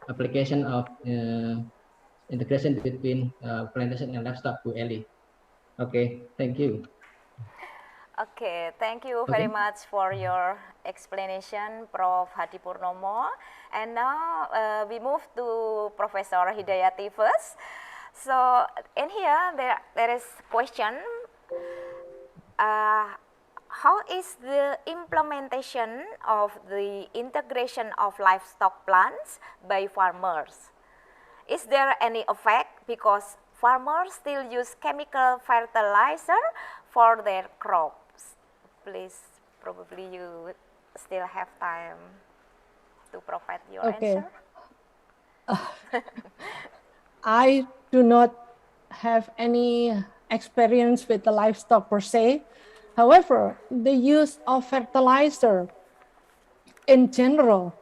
application of integration between plantation and livestock to Eli. Okay, thank you. Okay, thank you very much for your explanation, Prof. Hadi Purnomo. And now we move to Professor Hidayati first. So in here there is question, how is the implementation of the integration of livestock plants by farmers? Is there any effect because farmers still use chemical fertilizer for their crops? Please, probably you still have time to provide your answer. I do not have any experience with the livestock per se. However, the use of fertilizer in general,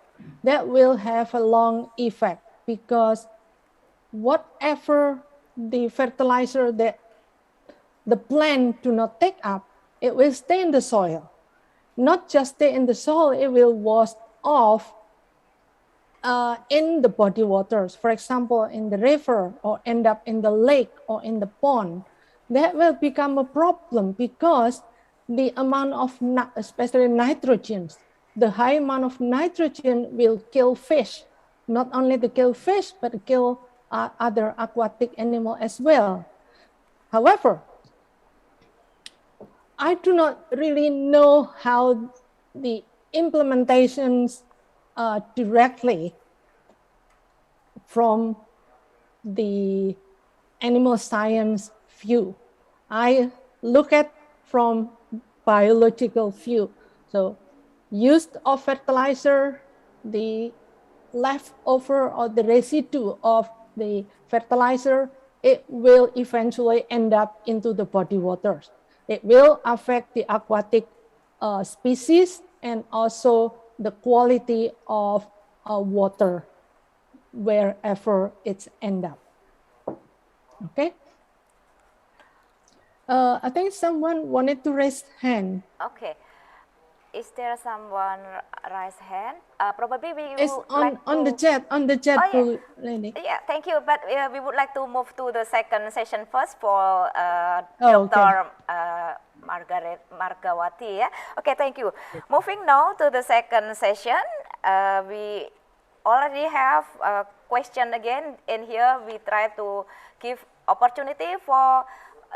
that will have a long effect, because whatever the fertilizer that the plant do not take up, it will stay in the soil. Not just stay in the soil, it will wash off in the body waters. For example, in the river, or end up in the lake or in the pond. That will become a problem, because the amount of, especially nitrogen, the high amount of nitrogen will kill fish. Not only to kill fish, but kill other aquatic animal as well. However, I do not really know how the implementations directly from the animal science view. I look at from biological view. So use of fertilizer, the leftover or the residue of the fertilizer, it will eventually end up into the body waters. It will affect the aquatic species and also the quality of water wherever it's end up. Okay. I think someone wanted to raise hand. Okay. Is there someone raise hand? Probably we It's would like on the to... chat, Oh, yeah. lady. Yeah, thank you. But we would like to move to the second session first for Oh, okay. Dr. Margawati. Yeah? Okay, thank you. Moving now to the second session, we already have a question again. In here, we try to give opportunity for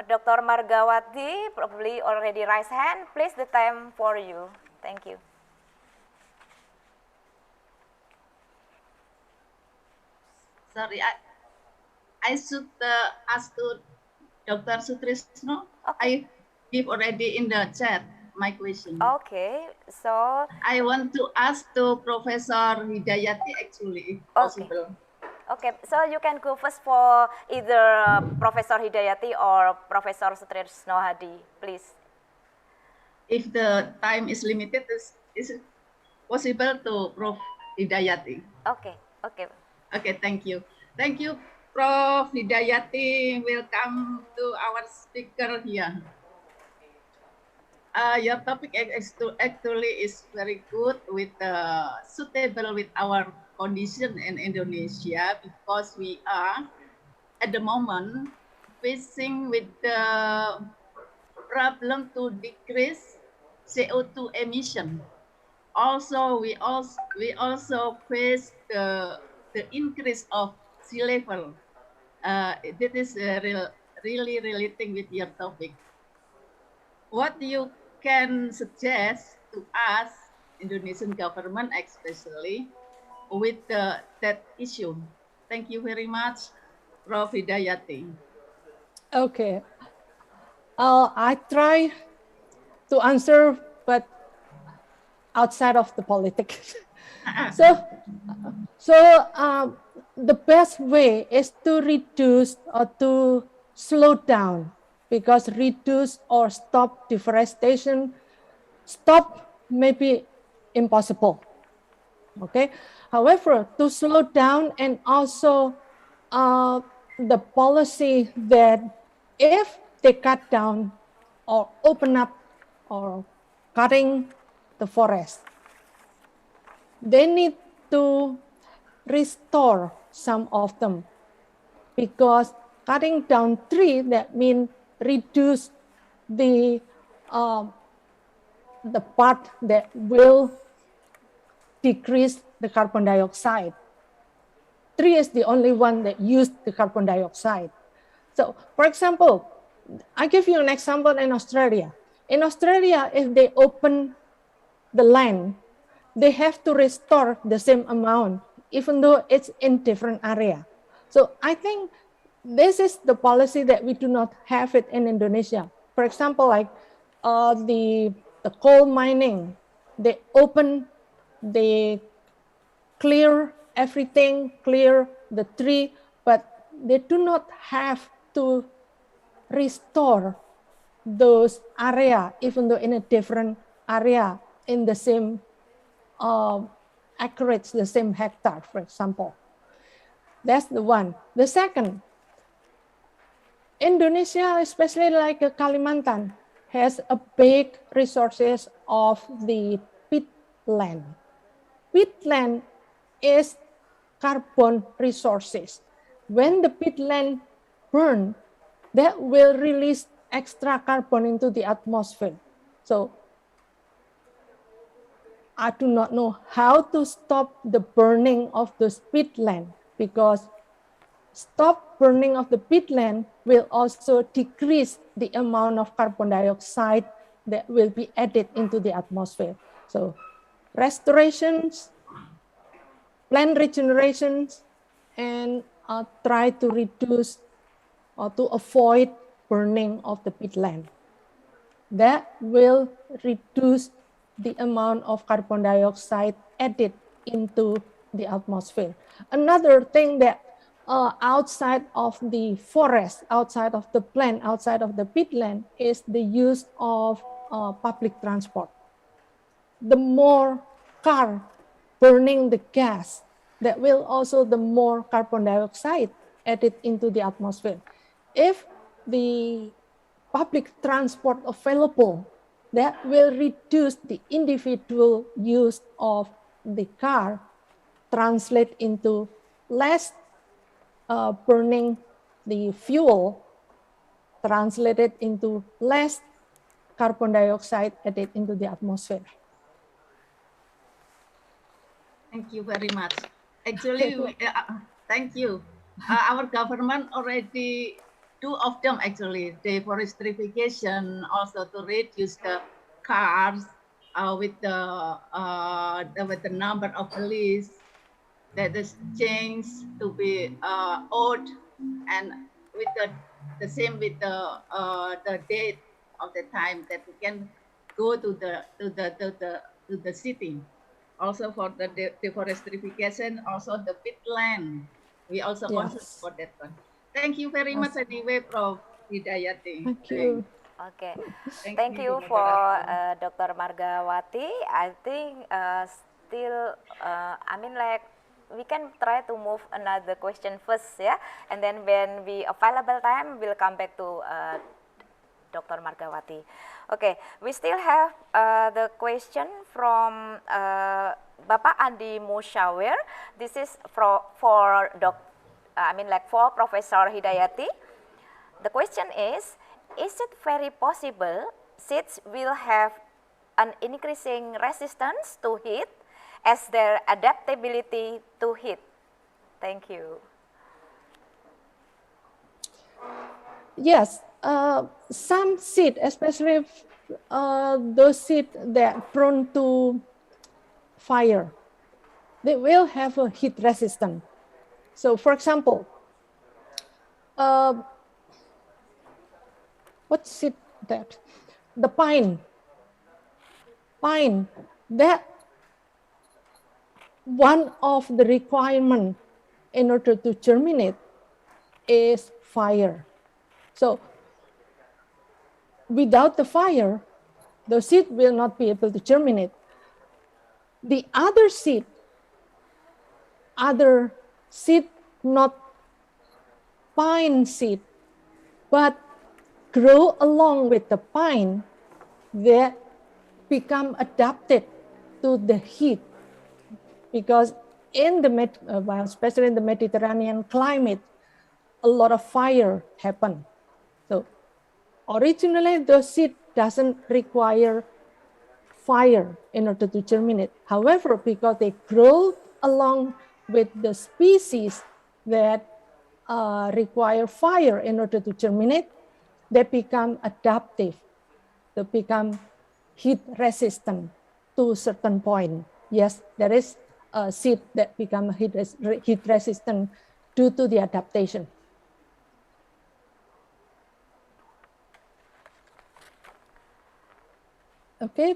Dr. Margawati, probably already raised hand. Please, the time for you. Thank you. Sorry, I should ask to Dr. Sutrisno. Okay. I give already in the chat my question. Okay, so I want to ask to Professor Hidayati actually, if possible. Okay, so you can go first for either Professor Hidayati or Professor Sutrisno Hadi, please. If the time is limited, is it possible to Prof Hidayati? Okay, okay. Okay, thank you. Thank you, Prof Hidayati. Welcome to our speaker here. Your topic actually is very good with suitable with our condition in Indonesia, because we are at the moment facing with the problem to decrease CO2 emission. Also, we also face the increase of sea level. That is really relating with your topic. What you can suggest to us, Indonesian government especially, with that issue? Thank you very much, Prof. Hidayati. Okay. I try to answer, but outside of the politics. So the best way is to reduce or to slow down, because reduce or stop deforestation, stop may be impossible. Okay. However, to slow down, and also the policy that if they cut down or open up or cutting the forest, they need to restore some of them, because cutting down tree, that means reduce the part that will decrease the carbon dioxide. Tree is the only one that used the carbon dioxide. So, for example, I give you an example in Australia. In Australia, if they open the land, they have to restore the same amount, even though it's in different area. So I think this is the policy that we do not have it in Indonesia. For example, like the coal mining, they open, they clear everything, clear the tree, but they do not have to restore those area, even though in a different area in the same acreage, the same hectare, for example. That's the one. The second, Indonesia, especially like Kalimantan, has a big resources of the peatland. Peatland is carbon resources. When the peatland burn, that will release extra carbon into the atmosphere. So I do not know how to stop the burning of the peatland, because stop burning of the peatland will also decrease the amount of carbon dioxide that will be added into the atmosphere. So restorations, plant regenerations, and try to reduce or to avoid burning of the peatland. That will reduce the amount of carbon dioxide added into the atmosphere. Another thing that outside of the forest, outside of the plant, outside of the peatland, is the use of public transport. The more car burning the gas, that will also the more carbon dioxide added into the atmosphere. If the public transport available that will reduce the individual use of the car, translate into less burning the fuel, translated into less carbon dioxide added into the atmosphere. Thank you very much. Actually, thank you. Our government already two of them actually, deforestification, also to reduce the cars with the number of police that is changed to be old, and with the same with the date of the time that we can go to the city. Also for the deforestification, also the peatland, we also concern for that one. Thank you very much anyway, Prof. Hidayati. Thank you. Okay, thank you for Dr. Margawati. I think still, I mean like we can try to move another question first, yeah, and then when we available time, we'll come back to Dr. Margawati. Okay, we still have the question from Bapak Andi Musyawir. This is for Professor Hidayati. The question is it very possible seeds will have an increasing resistance to heat as their adaptability to heat? Thank you. Yes, some seed, especially those seeds that are prone to fire, they will have a heat resistance. So for example, what seed that? The pine, that one of the requirements in order to germinate is fire. So without the fire, the seed will not be able to germinate. The other seed, not pine seed, but grow along with the pine, that become adapted to the heat, because in the especially in the Mediterranean climate, a lot of fire happen. So originally the seed doesn't require fire in order to germinate. However, because they grow along with the species that require fire in order to germinate, they become adaptive. They become heat resistant to a certain point. Yes, there is a seed that become heat resistant due to the adaptation. Okay.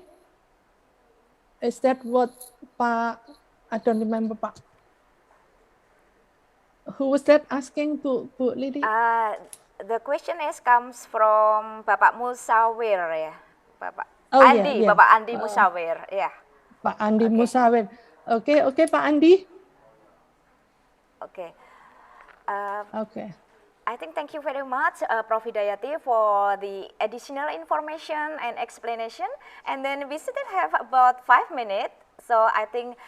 Is that what Pak? I don't remember, Pak. Who was that asking to Lidi? The question comes from Bapak Musawir, ya, Bapak. Oh, Andi, yeah. Bapak Andi Musawir, ya. Pak Andi Musawir. Okay, Pak Andi. Okay. Okay. I think thank you very much, Prof. Hidayati, for the additional information and explanation. And then we still have about 5 minutes, so I think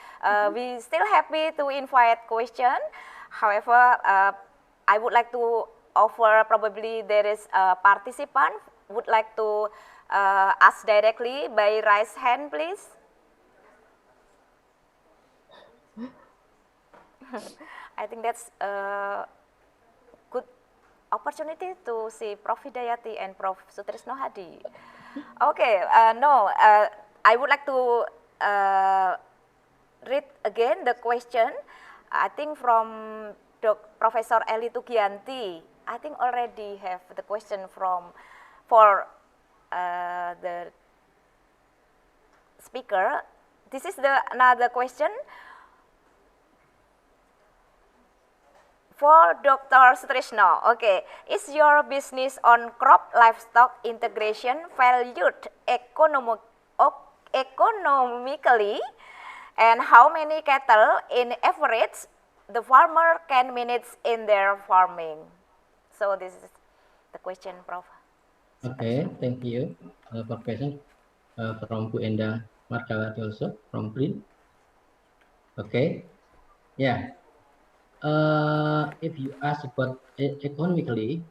we still happy to invite question. However, I would like to offer, probably there is a participant would like to ask directly by raise hand, please. I think that's good opportunity to see Prof. Hidayati and Prof. Sutrisno Hadi. Okay, I would like to read again the question. I think from Professor Eli Tugianti. I think already have the question for the speaker. This is another question. For Dr. Sutrisno, okay, is your business on crop livestock integration valued economically, and how many cattle in average the farmer can manage in their farming? So this is the question, Prof. Okay, thank you for question. from Bu Enda Markawati also from BRIN. Okay, yeah. If you ask about economically,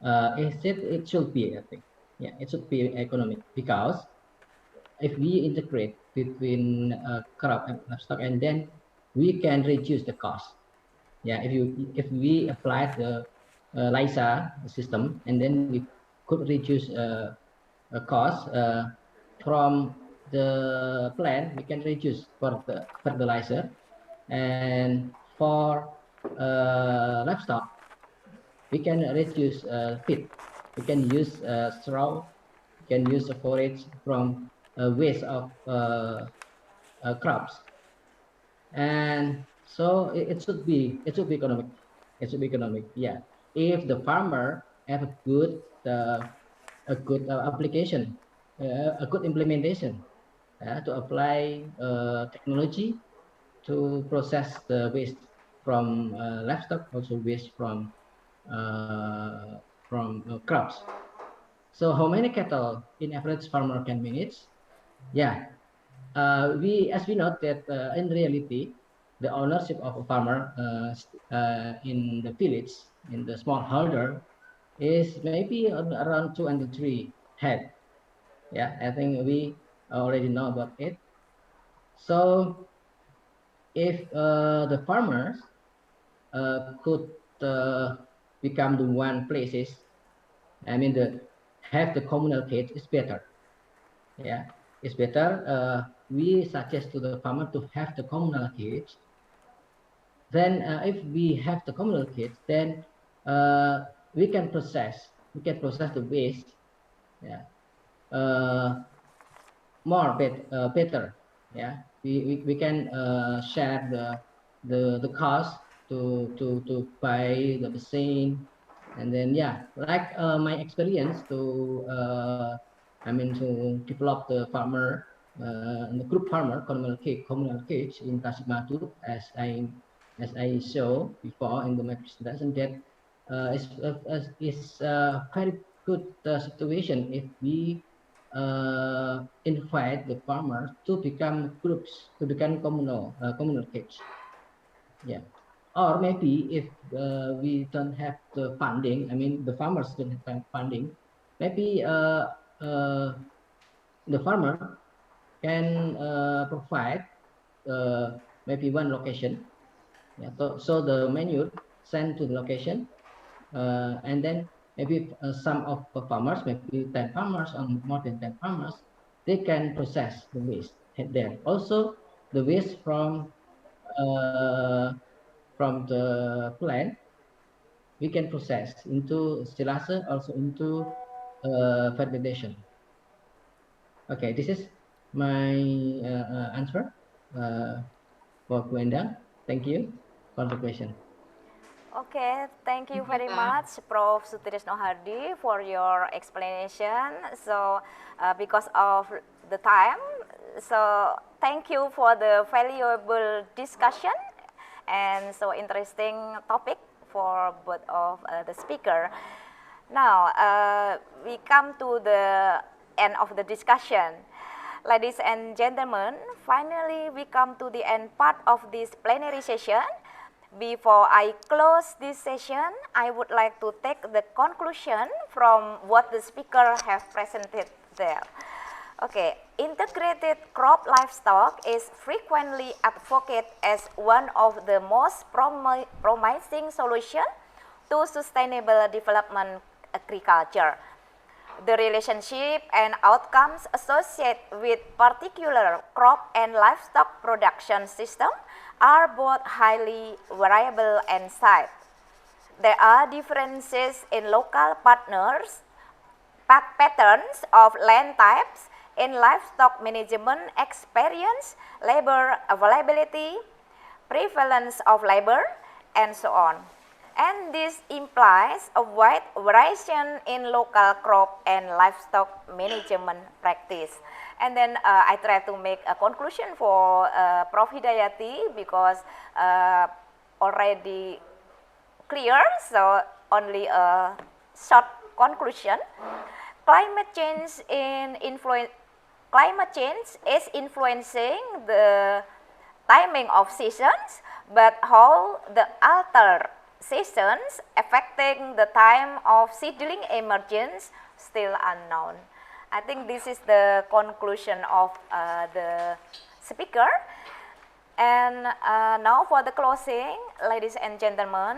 it should be, I think. Yeah, it should be economic because if we integrate between crop and livestock, and then we can reduce the cost. Yeah, if we apply the LISA system, and then we could reduce a cost from the plant, we can reduce for the fertilizer, and for livestock, we can reduce feed. We can use straw, we can use forage from waste of crops, and so it should be economic. It should be economic. Yeah, if the farmer have a good application, a good implementation to apply technology to process the waste from livestock, also waste from crops. So how many cattle in average farmer can manage? Yeah, as we know that in reality, the ownership of a farmer in the village, in the smallholder, is maybe around 203 head. Yeah, I think we already know about it. So if the farmers could become the one places, I mean the have the communal cage is better. Yeah, it's better. We suggest to the farmer to have the communal cage. Then if we have the communal kits, then uh, we can process the waste, yeah, uh, better. Yeah, we can share the cost to buy the machine, and then yeah, like my experience to I mean to develop the farmer the group farmer communal cage in Tasikmatu, as I show before in my presentation, that is a very good situation if we invite the farmers to become groups, to become communal cage. Yeah, or maybe if we don't have the funding, I mean the farmers don't have funding, maybe the farmer can provide maybe one location. Yeah, so the manure sent to the location, and then maybe some of the farmers, maybe 10 farmers or more than 10 farmers, they can process the waste there. Also, the waste from the plant, we can process into silase, also into fermentation. Okay, this is my answer for Gwenda. Thank you for the question. Okay, thank you very much, Prof. Sutrisno Hardi, for your explanation. So, because of the time, so thank you for the valuable discussion and so interesting topic for both of the speaker. Now, we come to the end of the discussion. Ladies and gentlemen, finally we come to the end part of this plenary session. Before I close this session, I would like to take the conclusion from what the speaker have presented there. Okay, integrated crop livestock is frequently advocated as one of the most promising solutions to sustainable development agriculture. The relationship and outcomes associated with particular crop and livestock production system are both highly variable and side. There are differences in local patterns of land types, in livestock management experience, labor availability, prevalence of labor, and so on. And this implies a wide variation in local crop and livestock management practice. And then I try to make a conclusion for Prof. Hidayati, because already clear, so only a short conclusion. Climate change climate change is influencing the timing of seasons, but how the altered seasons affecting the time of seedling emergence still unknown. I think this is the conclusion of the speaker. And now for the closing, ladies and gentlemen,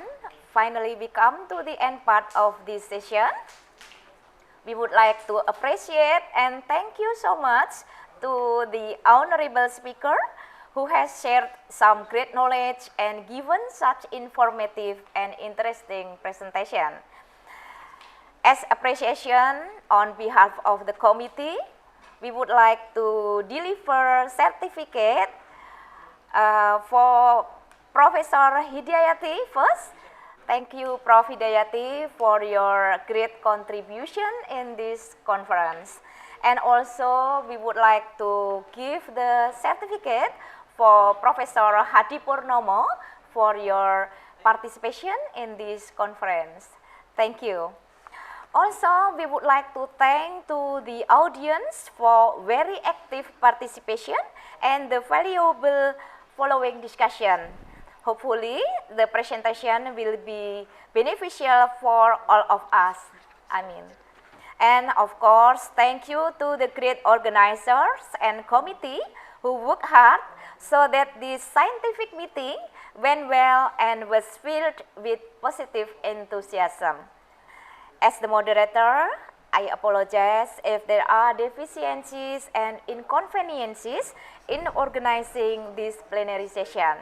finally we come to the end part of this session. We would like to appreciate and thank you so much to the honorable speaker who has shared some great knowledge and given such informative and interesting presentation. As appreciation on behalf of the committee, we would like to deliver certificate for Professor Hidayati first. Thank you, Prof. Hidayati, for your great contribution in this conference. And also, we would like to give the certificate for Professor Hadi Purnomo for your participation in this conference. Thank you. Also, we would like to thank to the audience for very active participation and the valuable following discussion. Hopefully, the presentation will be beneficial for all of us. Amin. And of course, thank you to the great organizers and committee who worked hard so that this scientific meeting went well and was filled with positive enthusiasm. As the moderator, I apologize if there are deficiencies and inconveniences in organizing this plenary session.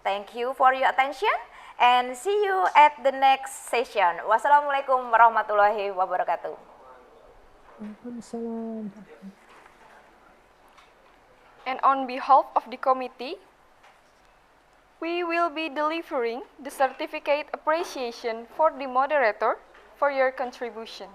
Thank you for your attention and see you at the next session. Wassalamualaikum warahmatullahi wabarakatuh. And on behalf of the committee, we will be delivering the certificate appreciation for the moderator for your contribution.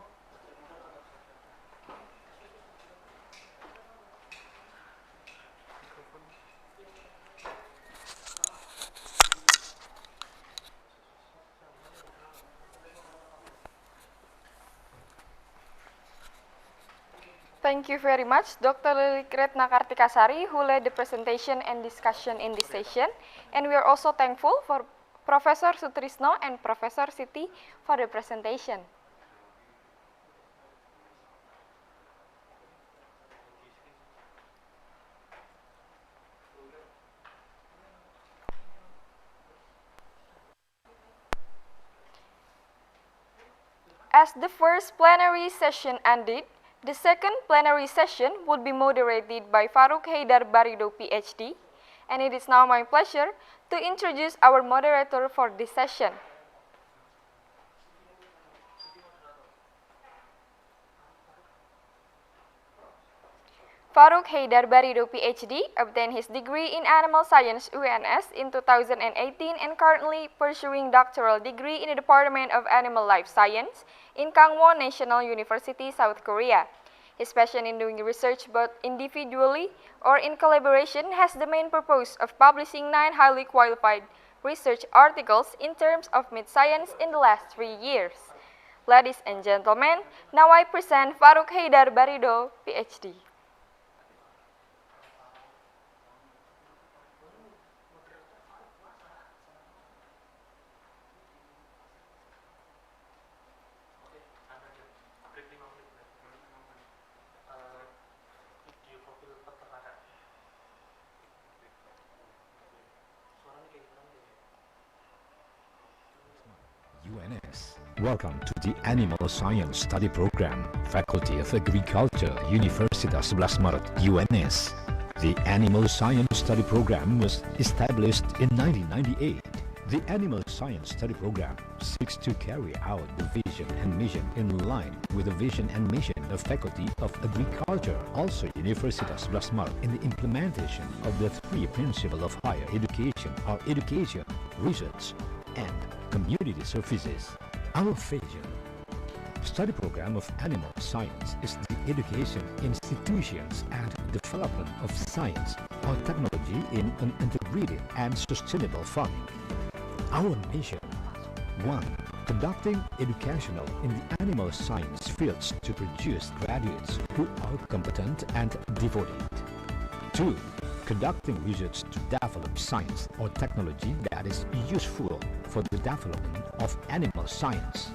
Thank you very much, Dr. Lilik Retna Kartikasari, who led the presentation and discussion in this session. And we are also thankful for Professor Sutrisno and Professor Siti for the presentation. As the first plenary session ended, the second plenary session would be moderated by Faruk Haidar Barido, PhD, and it is now my pleasure to introduce our moderator for this session. Faruk Haidar Barido, PhD, obtained his degree in Animal Science UNS in 2018 and currently pursuing doctoral degree in the Department of Animal Life Science in Gangwon National University, South Korea. His passion in doing research both individually or in collaboration has the main purpose of publishing 9 highly qualified research articles in terms of mid-science in the last 3 years. Ladies and gentlemen, now I present Faruk Haidar Barido, PhD. UNS. Welcome to the Animal Science Study Program, Faculty of Agriculture, Universitas 11 Maret, UNS. The Animal Science Study Program was established in 1998. The Animal Science Study Program seeks to carry out the vision and mission in line with the vision and mission of Faculty of Agriculture, also Universitas 11 Maret, in the implementation of the 3 principles of higher education are education, research, and community services. Our vision study program of animal science is the education institutions and development of science or technology in an integrated and sustainable farming. Our mission 1. Conducting educational in the animal science fields to produce graduates who are competent and devoted. 2. Conducting research to develop science or technology that is useful for the development of animal science.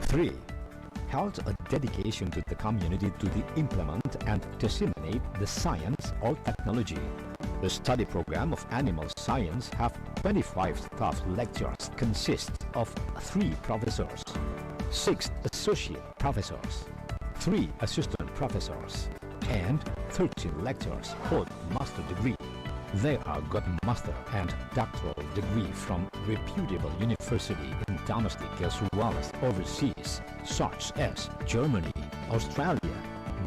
3. Held a dedication to the community to implement and disseminate the science or technology. The study program of animal science have 25 staff lecturers consist of 3 professors, 6 associate professors, 3 assistant professors, and 13 lecturers hold master degree. They are got master and doctoral degree from reputable university in domestic as well as overseas, such as Germany, Australia,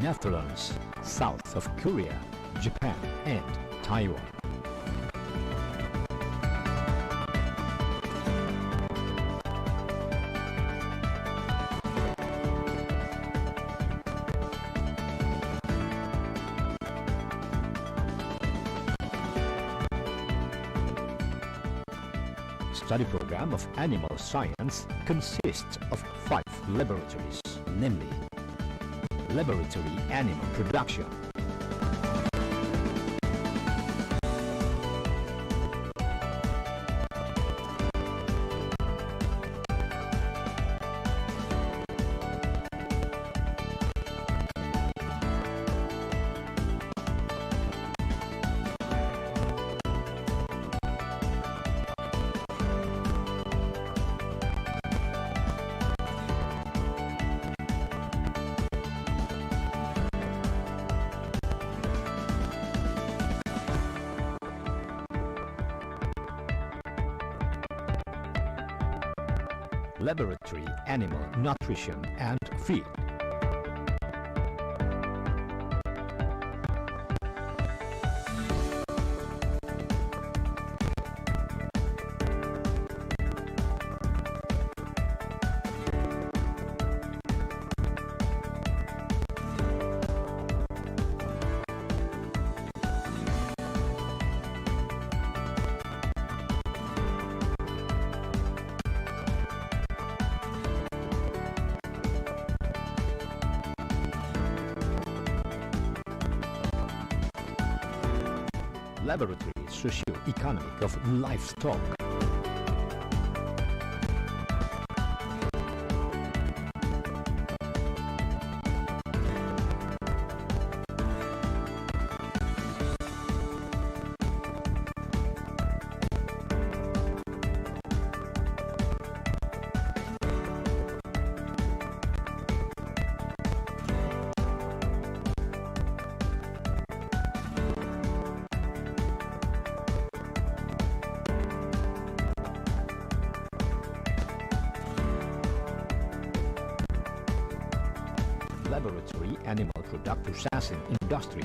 Netherlands, South of Korea, Japan, and Taiwan. Study program of animal science consists of 5 laboratories, namely Laboratory Animal Production, Laboratory Animal Nutrition and Feed, Laboratory Socio-Economic of Livestock, Laboratory Animal Product Processing Industry,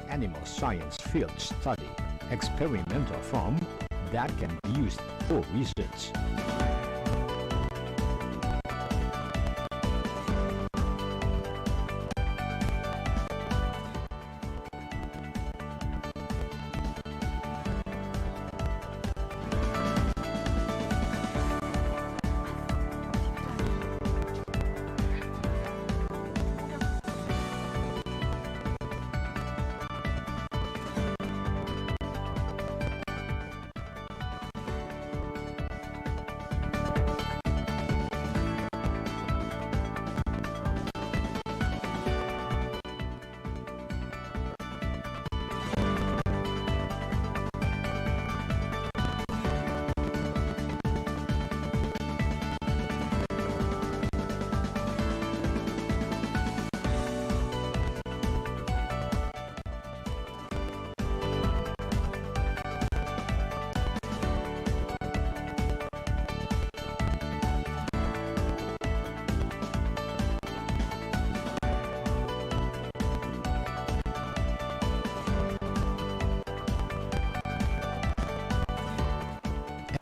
Animal Science Field Study, experimental form that can be used for research.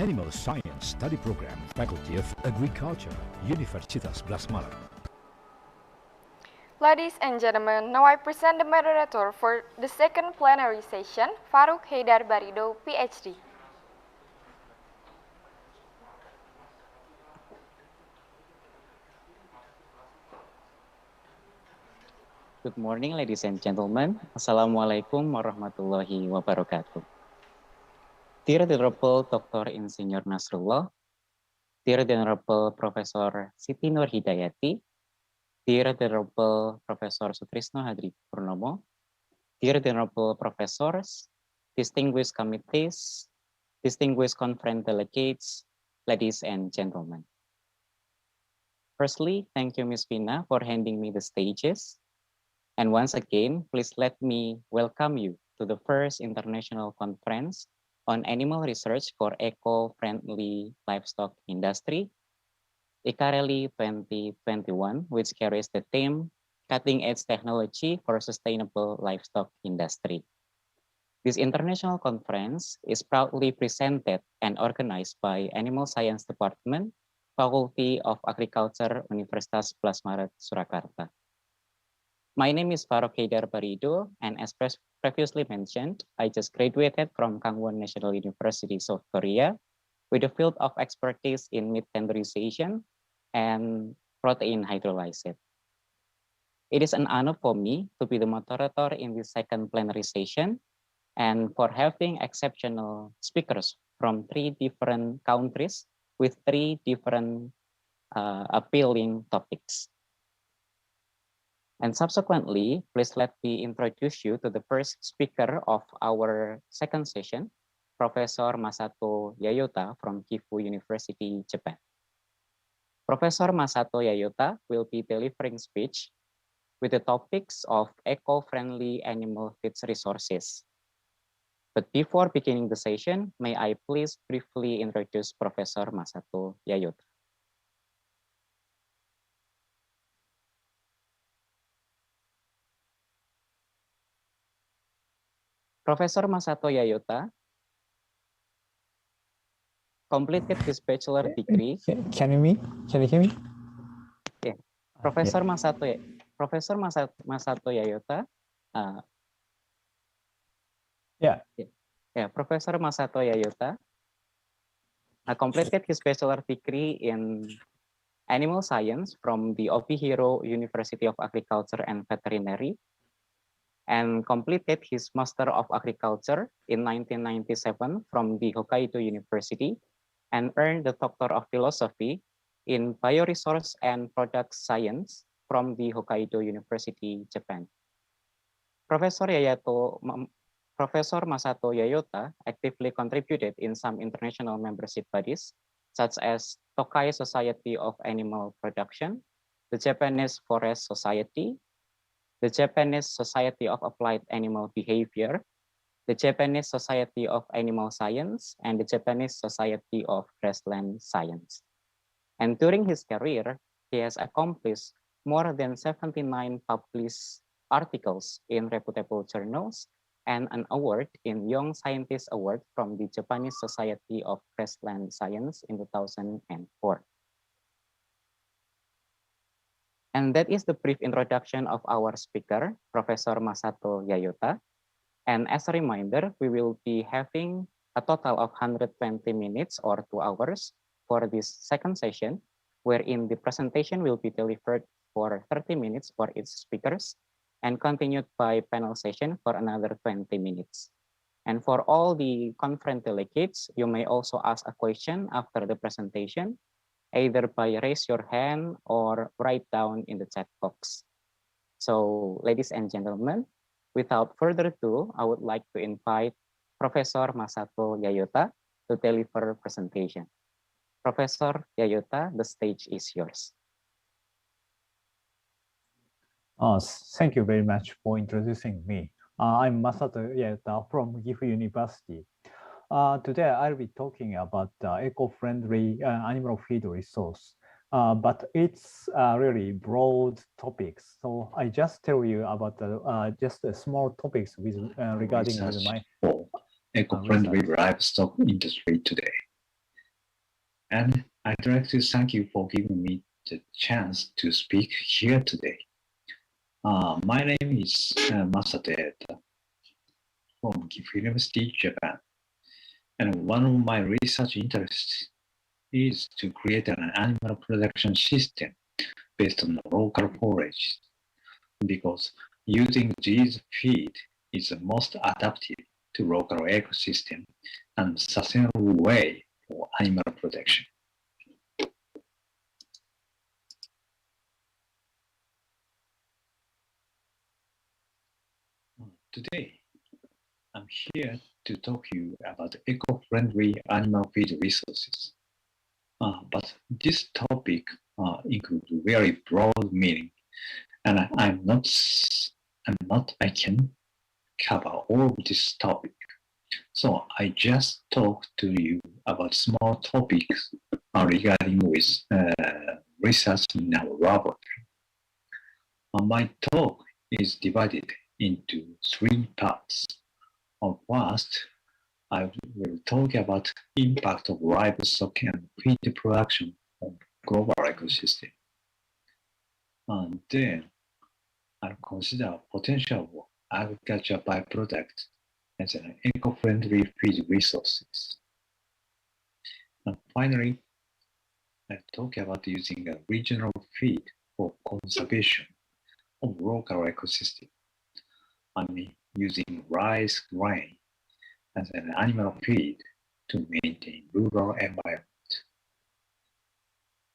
Animal Science Study Program, Faculty of Agriculture, Universitas Blas Maret. Ladies and gentlemen, now I present the moderator for the second plenary session, Faruk Haidar Barido, PhD. Good morning, ladies and gentlemen. Assalamualaikum warahmatullahi wabarakatuh. Dear Honorable Dr. Insinyur Nasrullah, dear Honorable Professor Siti Nur Hidayati, dear Honorable Professor Sutrisno Hadri Purnomo, dear Honorable Professors, distinguished committees, distinguished conference delegates, ladies and gentlemen. Firstly, thank you, Ms. Vina, for handing me the stages. And once again, please let me welcome you to the first international conference on animal research for eco-friendly livestock industry, Icareli 2021, which carries the theme Cutting-Edge Technology for Sustainable Livestock Industry. This international conference is proudly presented and organized by Animal Science Department, Faculty of Agriculture, Universitas Blas Maret, Surakarta. My name is Faruk Haidar Barido, and as previously mentioned, I just graduated from Kangwon National University, South Korea, with a field of expertise in meat tenderization and protein hydrolysis. It is an honor for me to be the moderator in this second plenary session and for having exceptional speakers from 3 different countries with 3 different appealing topics. And subsequently, please let me introduce you to the first speaker of our second session, Professor Masato Yayota from Kifu University, Japan. Professor Masato Yayota will be delivering speech with the topics of eco-friendly animal feed resources. But before beginning the session, may I please briefly introduce Professor Masato Yayota. Professor Masato Yayota completed his bachelor degree. Can you hear me? Yeah. Professor Masato Yayota. Professor Masato Yayota completed his bachelor degree in animal science from the Obihiro University of Agriculture and Veterinary, and completed his Master of Agriculture in 1997 from the Hokkaido University, and earned the Doctor of Philosophy in Bioresource and Product Science from the Hokkaido University, Japan. Professor Masato Yayota actively contributed in some international membership bodies, such as Tokai Society of Animal Production, the Japanese Forest Society, the Japanese Society of Applied Animal Behavior, the Japanese Society of Animal Science, and the Japanese Society of Grassland Science. And during his career, he has accomplished more than 79 published articles in reputable journals and an award in Young Scientist Award from the Japanese Society of Grassland Science in 2004. And that is the brief introduction of our speaker, Professor Masato Yayota. And as a reminder, we will be having a total of 120 minutes or 2 hours for this second session, wherein the presentation will be delivered for 30 minutes for each speakers and continued by panel session for another 20 minutes. And for all the conference delegates, you may also ask a question after the presentation, either by raise your hand or write down in the chat box. So, ladies and gentlemen, without further ado, I would like to invite Professor Masato Yayota to deliver presentation. Professor Yayota, the stage is yours. Thank you very much for introducing me. I'm Masato Yayota from Gifu University. Today I'll be talking about eco-friendly animal feed resource, but it's really broad topics. So I just tell you about just small topics with regarding with my eco-friendly livestock industry today. and I'd like to thank you for giving me the chance to speak here today. My name is Masato Eda from Gifu University, Japan, and one of my research interests is to create an animal production system based on local forage, because using these feed is the most adaptive to local ecosystem and sustainable way for animal production. Today, I'm here to talk to you about eco-friendly animal feed resources. But this topic includes very broad meaning, and I can cover all of this topic. So I just talk to you about small topics regarding with research in our laboratory. My talk is divided into three parts. First, I will talk about impact of livestock and feed production on global ecosystem. And then I'll consider potential of agriculture byproduct as an eco-friendly feed resources. And finally, I'll talk about using a regional feed for conservation of local ecosystem. I mean, using rice grain as an animal feed to maintain rural environment.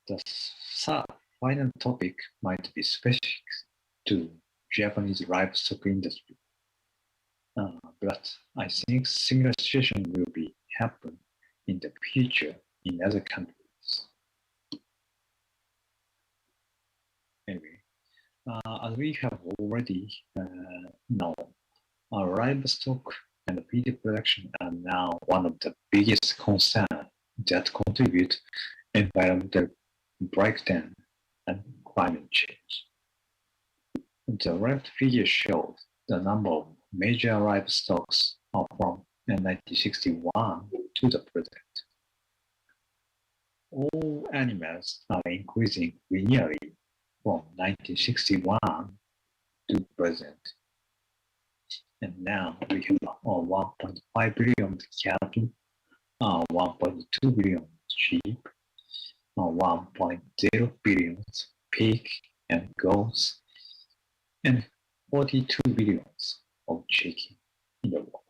The third final topic might be specific to Japanese livestock industry, but I think similar situation will be happen in the future in other countries. Anyway, as we have already known, livestock and feed production are now one of the biggest concerns that contribute environmental breakdown and climate change. The left figure shows the number of major livestock from 1961 to the present. All animals are increasing linearly from 1961 to present. And now we have 1.5 billion cattle, 1.2 billion sheep, 1.0 billion pig and goats, and 42 billions of chicken in the world.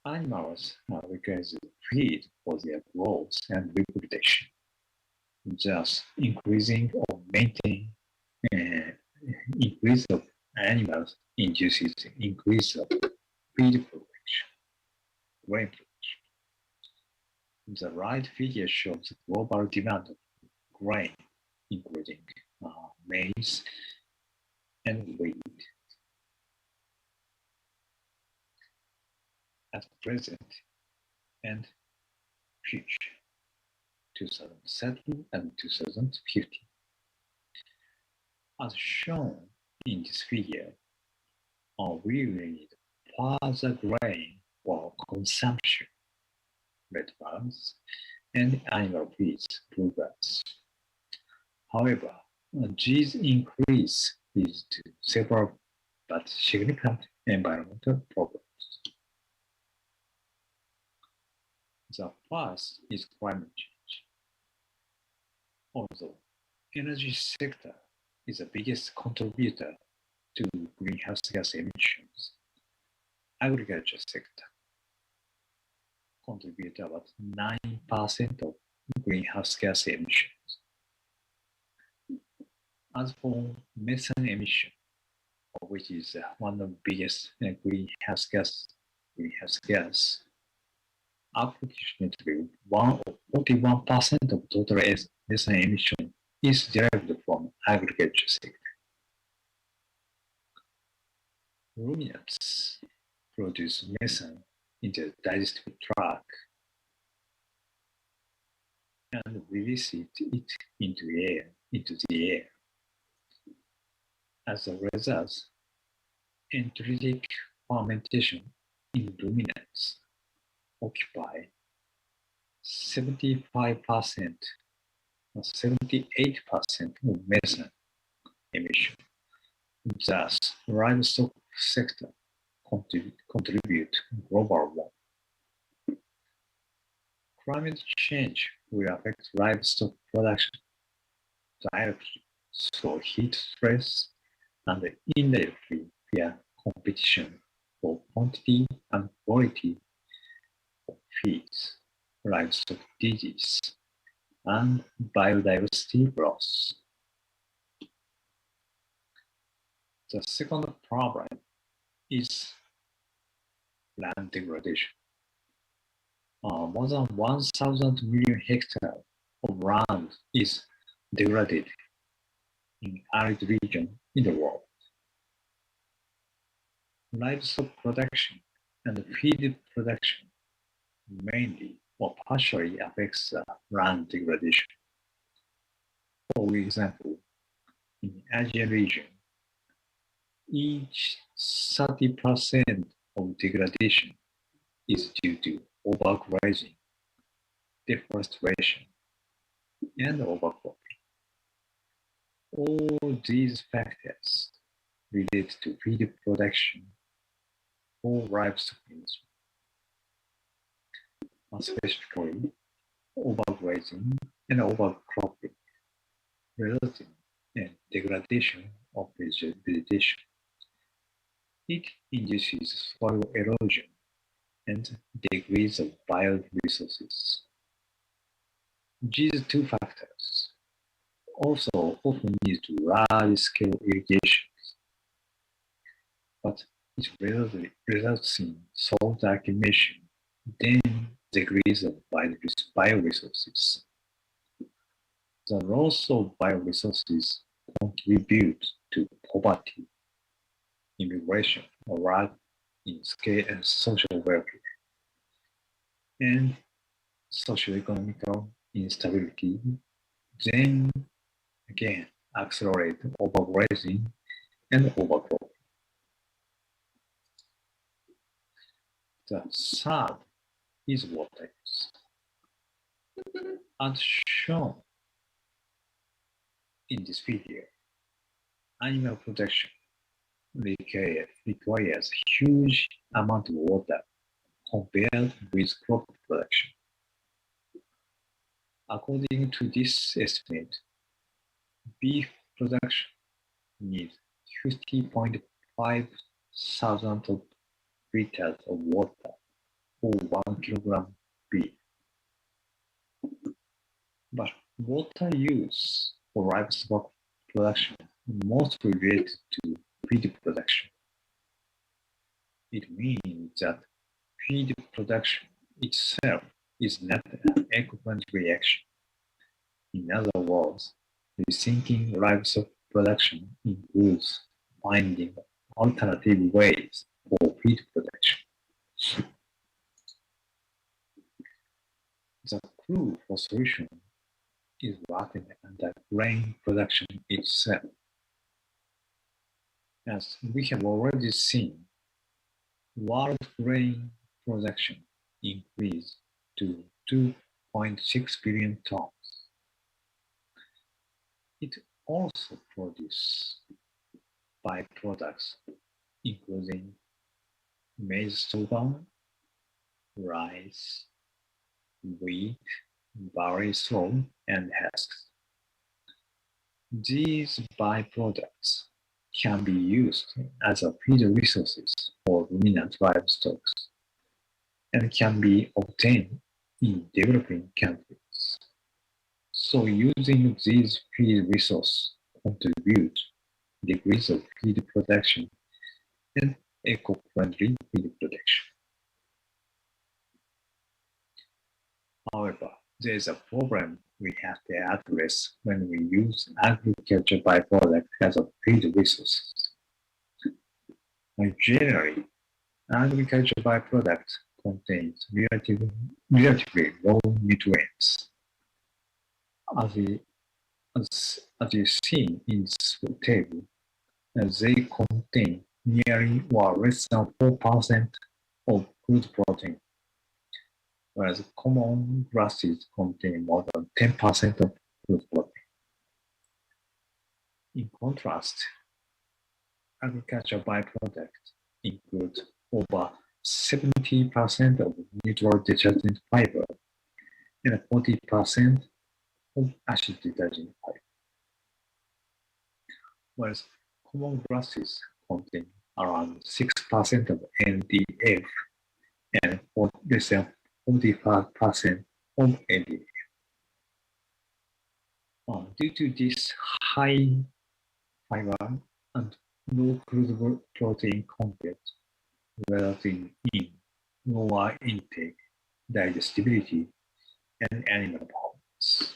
Animals require feed for their growth and reproduction, thus increasing or maintaining increase of animals induces increase of feed production, grain production. The right figure shows the global demand of grain, including maize and wheat. At present and future, 2030 and 2050. As shown in this figure, we will need further grain for consumption, red farms, and animal feeds programs. However, these increase leads to several but significant environmental problems. The first is climate change. Although energy sector is the biggest contributor to greenhouse gas emissions, agriculture sector contributes about 9% of greenhouse gas emissions. As for methane emission, which is one of the biggest greenhouse gas, approximately 41% of total methane emission is derived from agriculture sector. Ruminants produce methane in the digestive tract and release it into the air. As a result, enteric fermentation in ruminants occupy 75% or 78% of methane emission. Thus, livestock sector contribute global warming. Climate change will affect livestock production directly through heat stress and indirectly via competition for quantity and quality of feeds, livestock disease, and biodiversity loss. The second problem is land degradation. More than 1,000 million hectares of land is degraded in arid region in the world. Livestock production and feed production mainly or partially affects the land degradation. For example, in Asian region, each 30% of degradation is due to overgrazing, deforestation, and overcropping. All these factors relate to feed production for livestock industry. Specifically, overgrazing and overcropping resulting in degradation of vegetation. It induces soil erosion and decrease of bioresources. These two factors also often lead to large-scale irrigation, but it results in salt accumulation, then decrease of bioresources. The loss of bioresources contribute to poverty, immigration, or lack in scale and social welfare, and socioeconomic instability, then again accelerate overgrazing and overcropping. The third is water use. As shown in this video, animal production requires huge amount of water compared with crop production. According to this estimate, beef production needs 50.5 thousand liters of water for 1 kilogram beef. But water use for livestock production is mostly related to feed production. It means that feed production itself is not an eco-friendly action. In other words, rethinking livestock production includes finding alternative ways for feed production. The clue for solution is rooted in the grain production itself. As we have already seen, world grain production increased to 2.6 billion tons. It also produces byproducts including maize sorghum, rice, wheat, barley straw, and husks. These byproducts can be used as a feed resources for ruminant livestock and can be obtained in developing countries. So using these feed resources contribute decrease of feed production and eco-friendly feed production. However, there is a problem we have to address when we use agriculture byproduct as a feed resource. Generally, agriculture byproduct contains relatively low nutrients. As is seen in this table, they contain nearly or less than 4% of food protein. whereas common grasses contain more than 10% of food protein. In contrast, agricultural byproducts include over 70% of neutral detergent fiber and 40% of acid detergent fiber, whereas common grasses contain around 6% of NDF and less than 45% of NDF. Due to this high fiber and low crude protein content, resulting in lower intake, digestibility, and animal performance.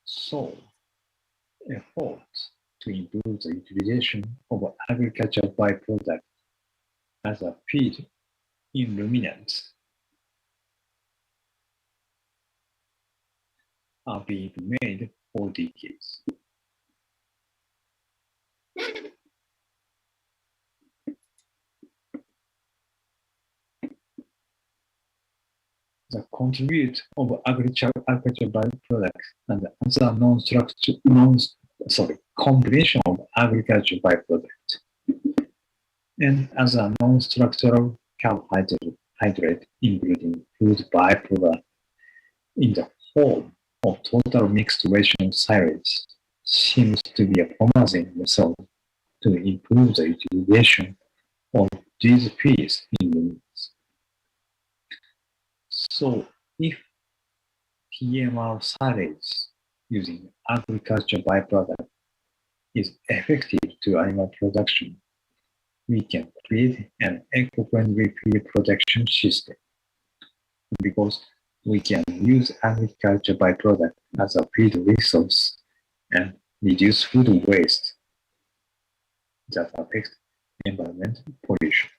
So, efforts to improve the utilization of agricultural byproducts as a feed in ruminants are being made for decades. The contribute of agricultural byproducts and other combination of agricultural byproducts and other non-structural carbohydrate, including food byproduct in the form of total mixed ration silage, seems to be a promising method to improve the utilization of these feeds in ruminants. So, if TMR silage using agricultural byproduct is effective to animal production, we can create an eco-friendly feed production system because we can use agriculture byproduct as a feed resource and reduce food waste that affects environmental pollution.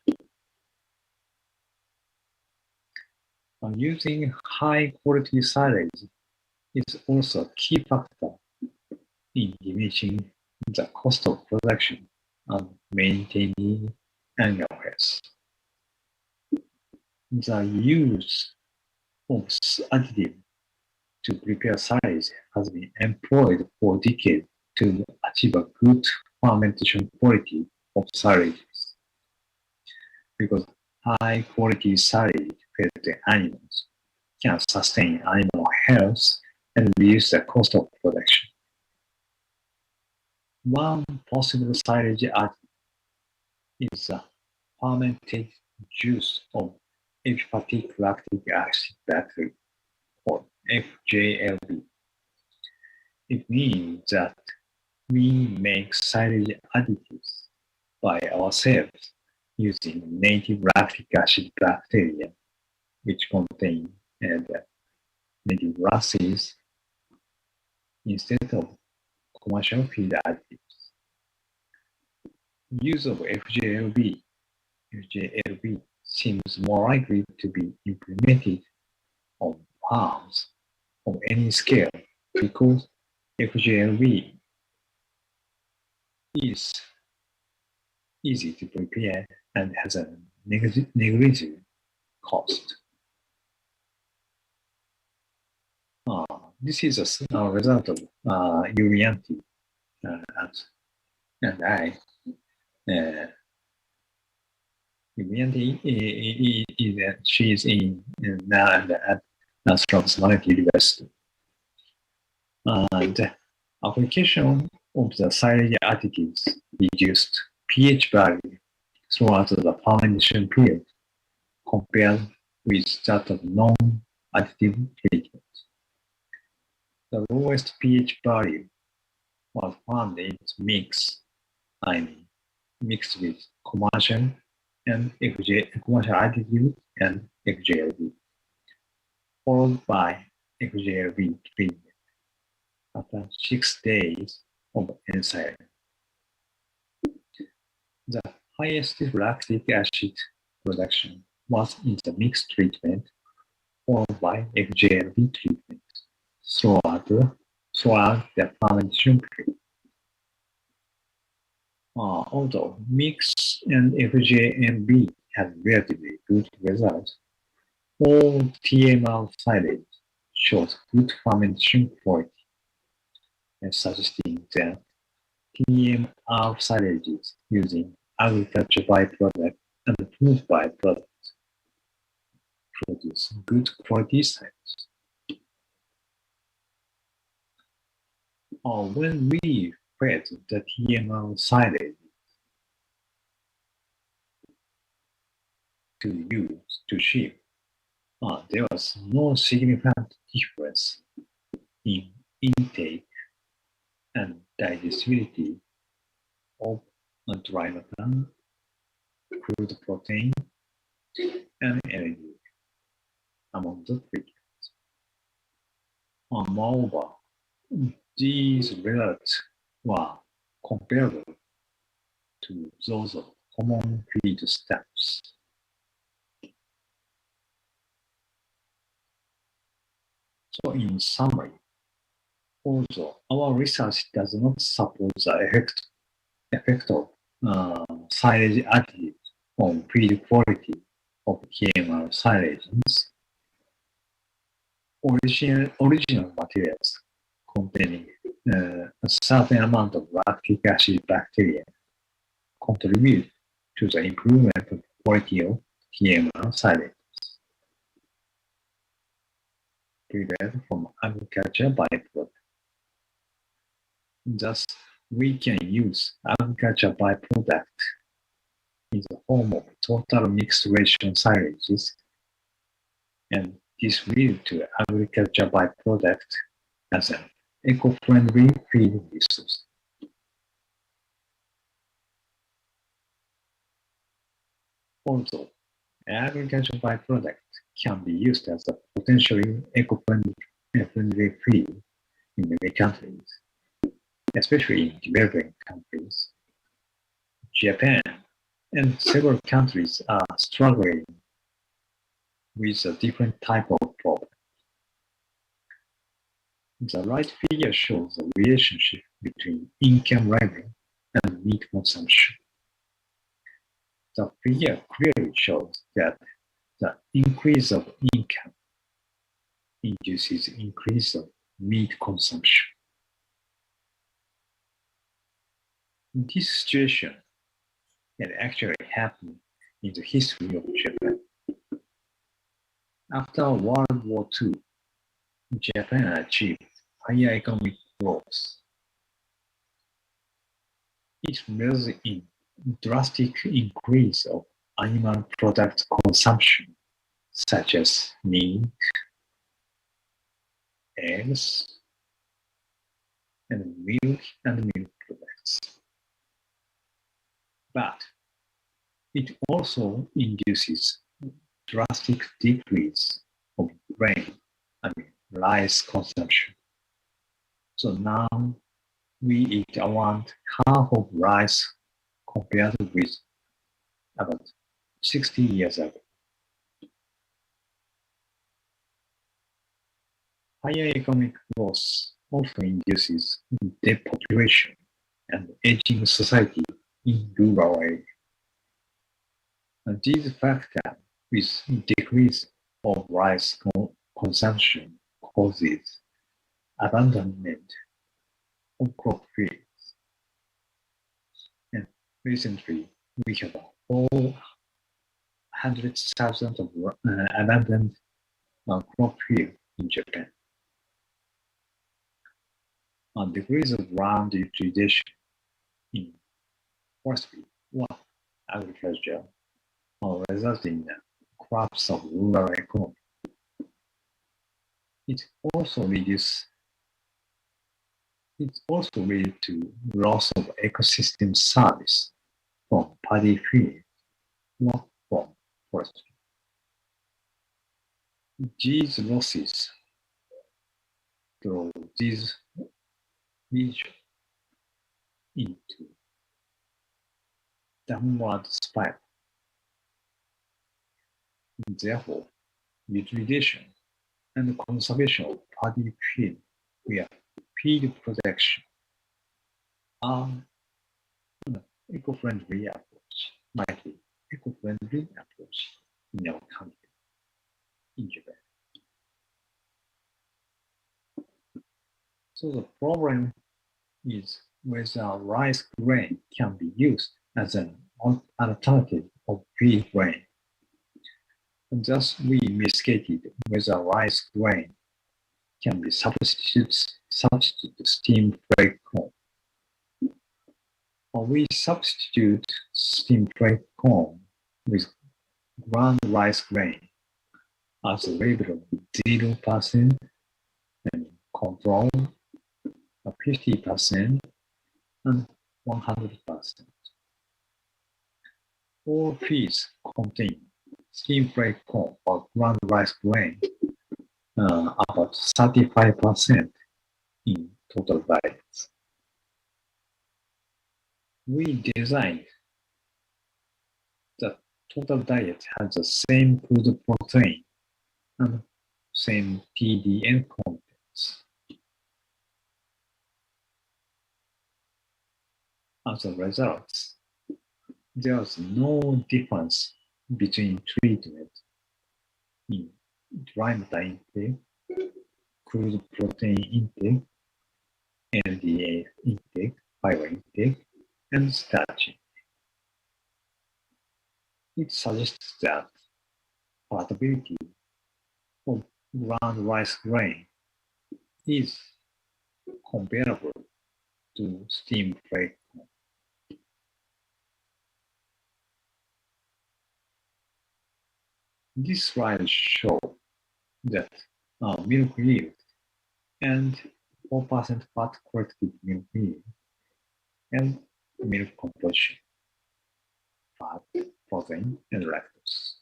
Using high quality silage is also a key factor in diminishing the cost of production and maintaining animal health. The use of additive to prepare silage has been employed for decades to achieve a good fermentation quality of silages. Because high quality silage fed to animals can sustain animal health and reduce the cost of production. One possible silage additive is the fermented juice of aliphatic lactic acid battery, or FJLB. It means that we make silage additives by ourselves using native lactic acid bacteria, which contain native grasses instead of commercial feed additives. Use of FJLB seems more likely to be implemented on farms of any scale because FJLB is easy to prepare and has a negligible cost. This is a result of Urianti and I. She is in now at Livestock University. The application of the silage additives reduced pH value throughout the fermentation period compared with that of non-additive treatment. The lowest pH value was found in mixed with commercial additive and FJLB, followed by FJLB treatment after 6 days of enzyme. The highest lactic acid production was in the mixed treatment, followed by FJLB treatment throughout the fermentation period. Although mix and FJLB had relatively good results, All TMR silage shows good fermentation quality, and suggesting that TMR silages using agriculture byproduct and food byproducts produce good quality silage. Or when we fed the TMR silage to use to ship, there was no significant difference in intake and digestibility of dry matter, crude protein, and energy among the three. Moreover, these results were comparable to those of common feed stuffs. So in summary, although our research does not support the effect of silage additives on feed quality of KMR silages, original materials containing a certain amount of lactic acid bacteria contribute to the improvement of quality of TMR silage prepared from agriculture byproduct. Thus, we can use agriculture byproduct in the form of total mixed ration silages, and this leads to agriculture byproduct as an eco-friendly feed resource. Also, agriculture byproduct can be used as a potentially eco-friendly feed in many countries, especially in developing countries. Japan and several countries are struggling with a different type of problem. The right figure shows the relationship between income level and meat consumption. The figure clearly shows that the increase of income induces increase of meat consumption. This situation had actually happened in the history of Japan. After World War II, Japan achieved higher economic growth. It resulted in drastic increase of animal product consumption, such as meat, eggs, and milk products. But it also induces drastic decrease of rice consumption. So now we eat around half of rice compared with about 60 years ago. Higher economic growth also induces depopulation and aging society in rural areas. And these factors with decrease of rice consumption causes abandonment of crop fields. And recently, we have 400,000 of abandoned crop fields in Japan. Degrees of land utilization in forestry or agriculture result in crops of rural economy. It also leads to loss of ecosystem service from paddy fields or from forestry. These losses throw these regions into downward spiral. Therefore, utilization and conservation of paddy field where feed production are eco-friendly approach, might be eco-friendly approach in our country. in Japan. So the problem is whether rice grain can be used as an alternative of wheat grain. And thus we investigated whether rice grain can be substituted steamed fried corn. Or we substitute steamed fried corn with ground rice grain as a level of 0% and control 50% and 100%. All feeds contain steamed fried corn or ground rice grain, about 35% in total diets. We designed the total diet has the same food protein and same TDN contents. As a result, there is no difference between treatment in dry matter intake, crude protein intake, LDA intake, fiber intake, and starch. It suggests that palatability of ground rice grain is comparable to steamed fried corn. This slide shows that milk yield and 4% fat qualitative milk yield and milk composition, fat, protein, and lactose.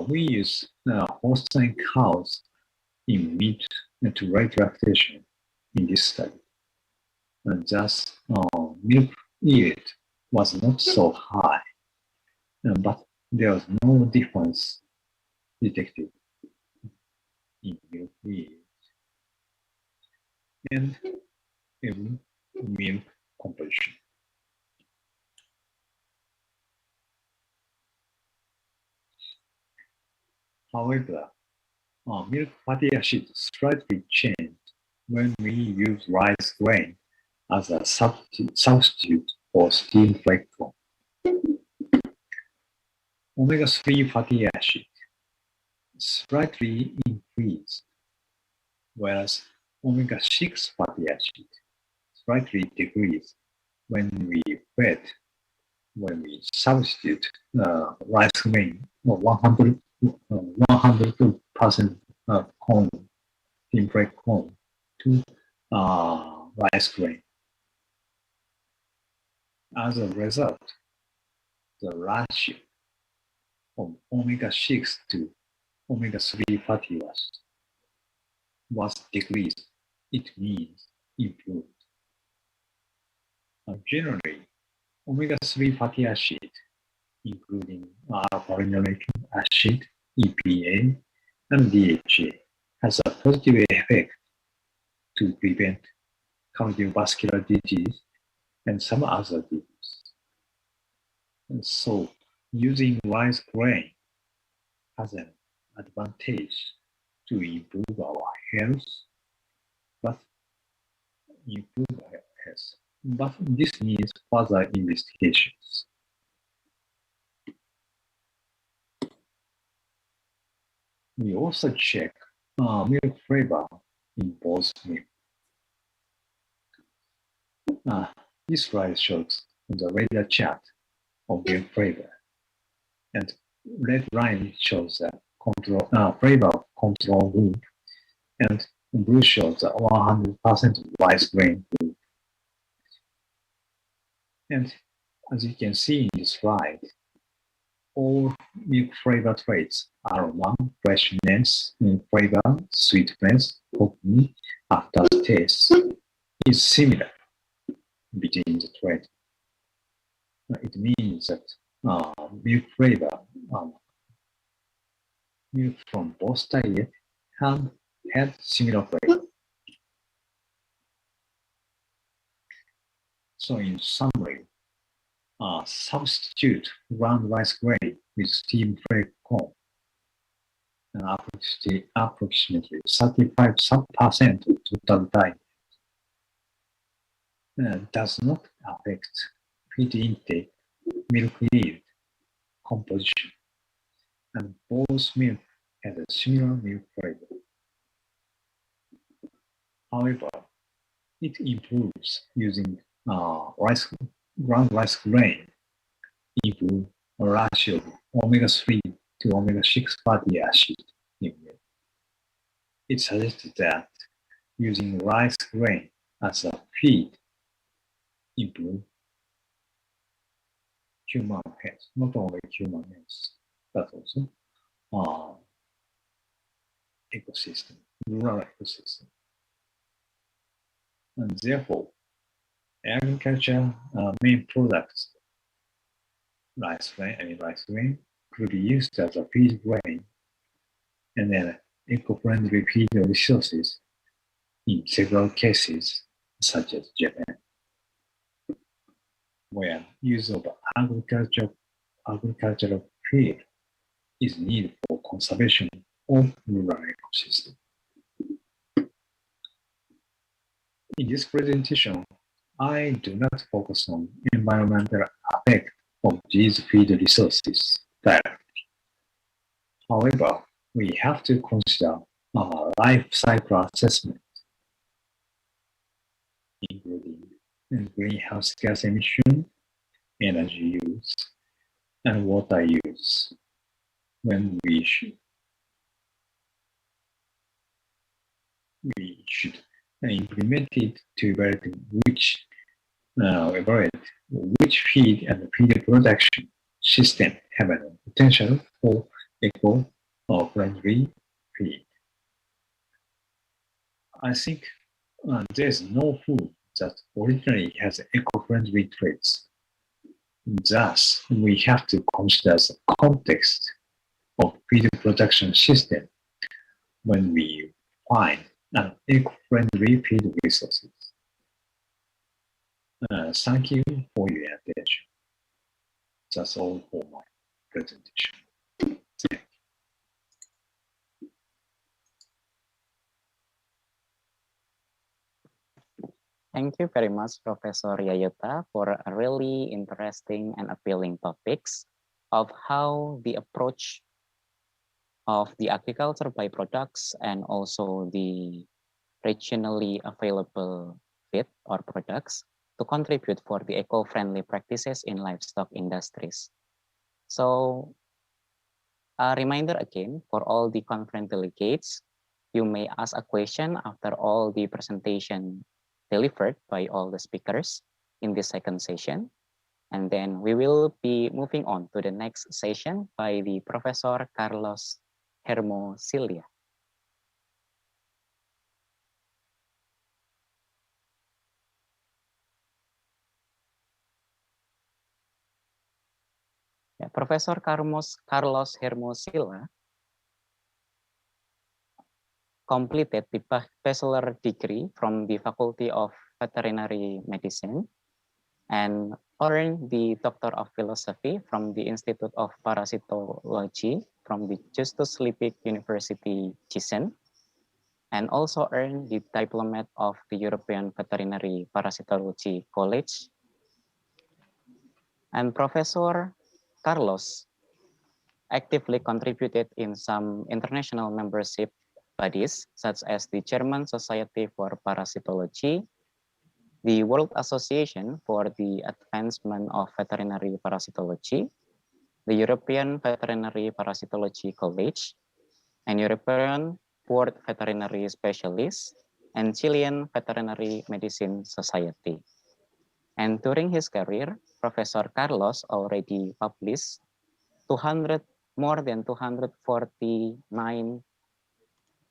We use Holstein cows in meat to rate lactation in this study. And thus, milk yield was not so high, but there was no difference detected in milk yield and in milk composition. However, milk fatty acid slightly changed when we use rice grain as a substitute for steamed fried corn. Omega-3 fatty acid slightly increased, whereas omega-6 fatty acid slightly decreased when we substitute rice grain or 100% corn, steamed fried corn to rice grain. As a result, the ratio of omega-6 to omega-3 fatty acid was decreased. It means improved. Generally, omega-3 fatty acid, including alpha-linolenic acid, EPA, and DHA, has a positive effect to prevent cardiovascular disease and some other diseases. And so, using rice grain has an advantage to improve our health, but this needs further investigations. We also check milk flavor in both milk. This slide shows the radar chart of milk flavor, and red line shows the flavor control group, and blue shows the 100% rice grain group. And as you can see in this slide, all milk flavor traits are freshness, flavor, sweetness, coconut, aftertaste is similar between the traits. It means that milk flavor, milk from both diets had similar flavor. So in summary, substitute ground rice grain with steam freight corn. Approximately 35% of total diet does not affect feed intake, milk yield, composition, and both milk has a similar milk flavor. However, it improves using ground rice grain, improve a ratio of omega-3 to omega-6 fatty acid in milk. It suggests that using rice grain as a feed improve human health, not only human health, but also ecosystem, rural ecosystem. And therefore, agriculture main products, rice grain, could be used as a feed grain and then eco-friendly feed resources in several cases, such as Japan, where use of agricultural feed is needed for conservation of rural ecosystem. In this presentation, I do not focus on environmental effect of these feed resources directly. However, we have to consider life cycle assessment, including greenhouse gas emission, energy use, and water use when we should implement it to evaluate which feed and feed production system have a potential for eco-friendly feed. I think there's no food that originally has eco-friendly traits. Thus, we have to consider the context of feed production system when we find an eco-friendly feed resources. Thank you for your attention. That's all for my presentation. Thank you very much, Professor Yayota, for a really interesting and appealing topics of how the approach of the agriculture byproducts and also the regionally available feed or products to contribute for the eco-friendly practices in livestock industries. So a reminder again for all the conference delegates, you may ask a question after all the presentation delivered by all the speakers in this second session. And then we will be moving on to the next session by the Professor Carlos Hermosilia. Professor Carlos Hermosilla completed the bachelor degree from the Faculty of Veterinary Medicine and earned the Doctor of Philosophy from the Institute of Parasitology from the Justus Liebig University, Gießen, and also earned the Diplomate of the European Veterinary Parasitology College. And Professor Carlos actively contributed in some international membership bodies, such as the German Society for Parasitology, the World Association for the Advancement of Veterinary Parasitology, the European Veterinary Parasitology College, and European Board Veterinary Specialists, and Chilean Veterinary Medicine Society. And during his career, Professor Carlos already published more than 249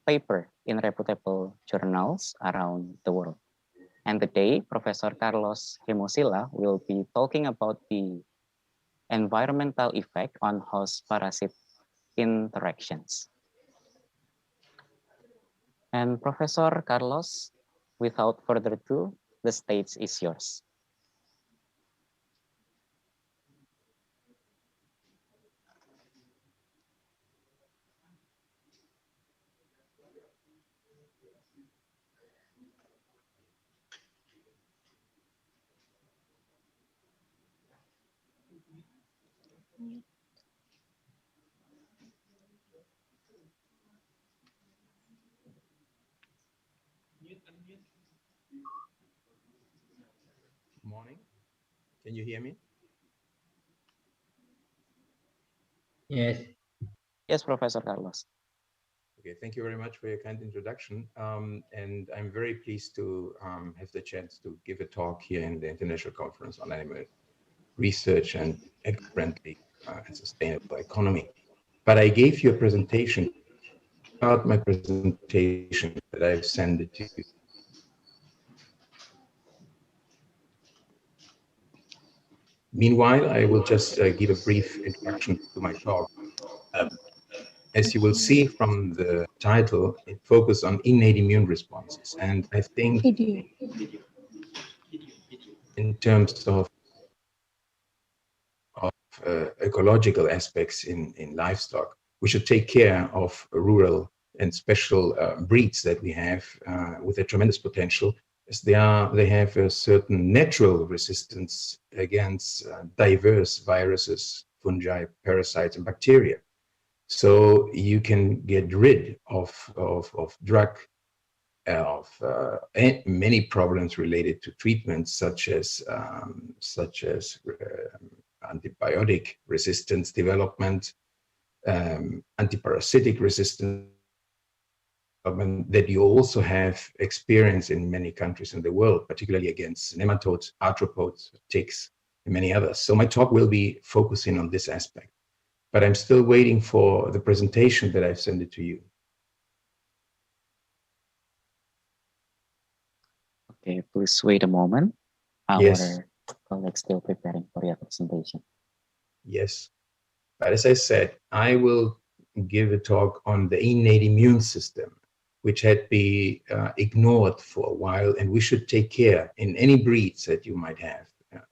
papers in reputable journals around the world. And today, Professor Carlos Hermosilla will be talking about the environmental effect on host-parasite interactions. And Professor Carlos, without further ado, the stage is yours. Morning. Can you hear me? Yes. Yes, Professor Carlos. Okay, thank you very much for your kind introduction. And I'm very pleased to have the chance to give a talk here in the International Conference on Animal Research and Eco-Friendly and Sustainable Economy. But I gave you a presentation about my presentation that I've sent it to you. Meanwhile, I will just give a brief introduction to my talk. As you will see from the title, it focuses on innate immune responses. And I think in terms of ecological aspects in livestock, we should take care of rural and special breeds that we have with a tremendous potential, as they have a certain natural resistance against diverse viruses, fungi, parasites, and bacteria. So you can get rid of many problems related to treatments, such as antibiotic resistance development, antiparasitic resistance development that you also have experience in many countries in the world, particularly against nematodes, arthropods, ticks, and many others. So my talk will be focusing on this aspect. But I'm still waiting for the presentation that I've sent it to you. Okay, please wait a moment. Our Yes. colleagues still preparing for your presentation. Yes. But as I said, I will give a talk on the innate immune system, which had been ignored for a while, and we should take care in any breeds that you might have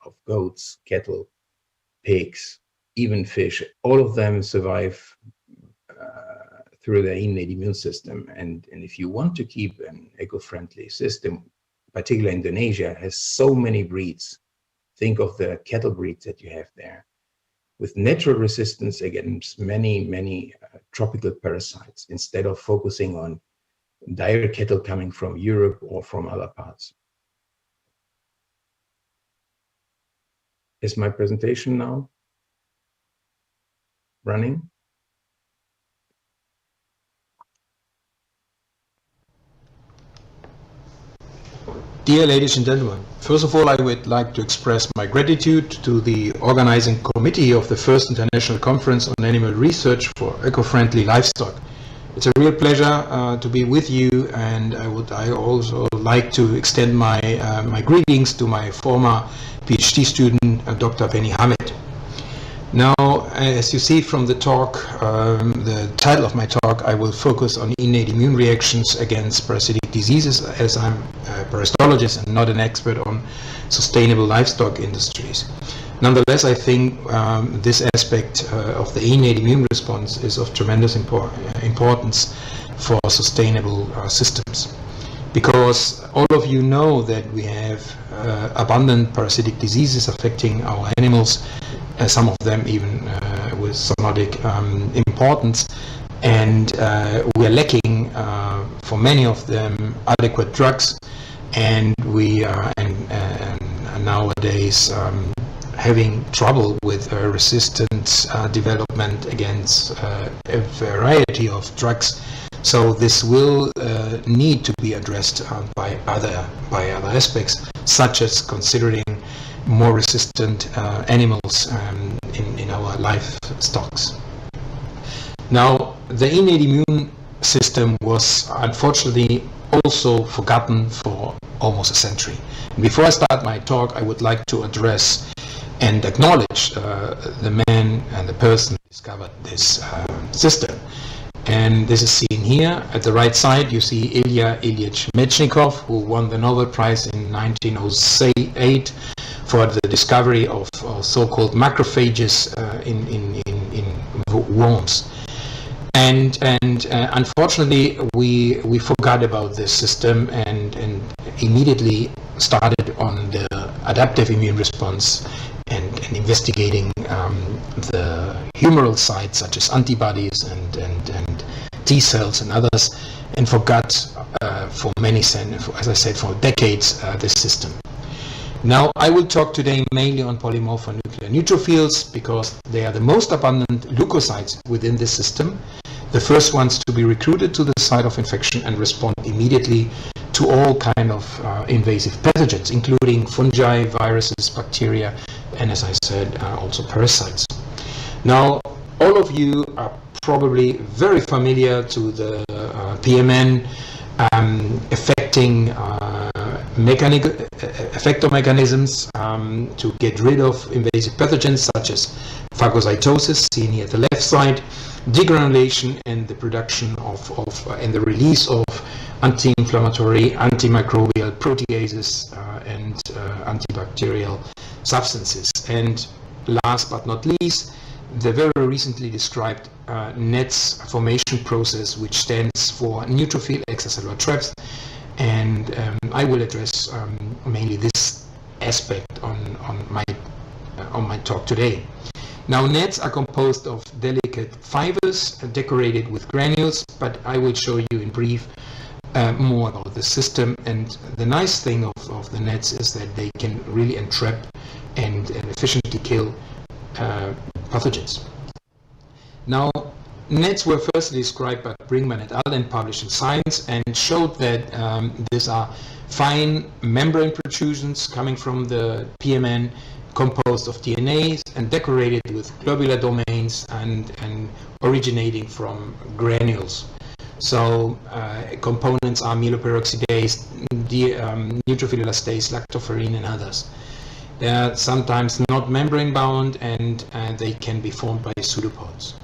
of goats, cattle, pigs, even fish. All of them survive through their innate immune system. And if you want to keep an eco-friendly system, particularly Indonesia has so many breeds. Think of the cattle breeds that you have there, with natural resistance against many tropical parasites, instead of focusing on dire cattle coming from Europe or from other parts. Is my presentation now running? Dear ladies and gentlemen, first of all, I would like to express my gratitude to the organizing committee of the first International Conference on Animal Research for Eco-Friendly Livestock. It's a real pleasure to be with you, and I also like to extend my greetings to my former PhD student, Dr. Benny Hamed. Now, as you see from the talk, the title of my talk, I will focus on innate immune reactions against parasitic diseases, as I'm a parasitologist and not an expert on sustainable livestock industries. Nonetheless, I think this aspect of the innate immune response is of tremendous importance for sustainable systems. Because all of you know that we have abundant parasitic diseases affecting our animals, some of them even with zoonotic importance, and we are lacking for many of them adequate drugs, and we are nowadays having trouble with resistance development against a variety of drugs. So this will need to be addressed by other aspects, such as considering more resistant animals in our livestocks. Now, the innate immune system was unfortunately also forgotten for almost a century. Before I start my talk, I would like to address and acknowledge the man and the person who discovered this system. And this is seen here. At the right side, you see Ilya Ilyich Mechnikov, who won the Nobel Prize in 1908 for the discovery of so-called macrophages in worms. And unfortunately, we forgot about this system and immediately started on the adaptive immune response and in investigating the humoral sites such as antibodies and T cells and others, and forgot for many, as I said, for decades this system. Now I will talk today mainly on polymorphonuclear neutrophils because they are the most abundant leukocytes within this system, the first ones to be recruited to the site of infection and respond immediately to all kind of invasive pathogens, including fungi, viruses, bacteria, and as I said, also parasites. Now, all of you are probably very familiar to the PMN affecting effector mechanisms to get rid of invasive pathogens such as phagocytosis, seen here at the left side, degranulation, and the production and the release of anti-inflammatory, antimicrobial proteases and antibacterial substances. And last but not least, the very recently described NETs formation process, which stands for neutrophil extracellular traps, and I will address mainly this aspect on my talk today. Now, nets are composed of delicate fibers decorated with granules, but I will show you in brief more about the system. And the nice thing of the nets is that they can really entrap and efficiently kill pathogens. Now, nets were first described by Brinkman et al. And published in Science, and showed that these are fine membrane protrusions coming from the PMN, composed of DNAs and decorated with globular domains and originating from granules. So components are myeloperoxidase, neutrophil elastase, lactoferrin, and others. They are sometimes not membrane bound, and they can be formed by pseudopods.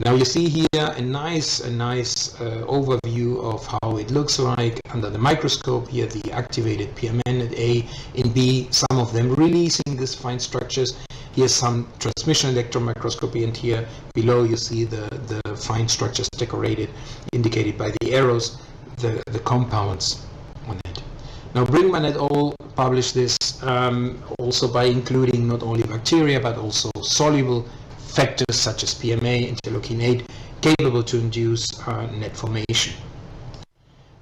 Now you see here a nice overview of how it looks like under the microscope. Here the activated PMN at A and B, some of them releasing these fine structures. Here's some transmission electron microscopy, and here below you see the fine structures decorated, indicated by the arrows, the compounds on it. Now Brinkman et al. Published this also by including not only bacteria but also soluble factors such as PMA, interleukin 8, capable to induce net formation.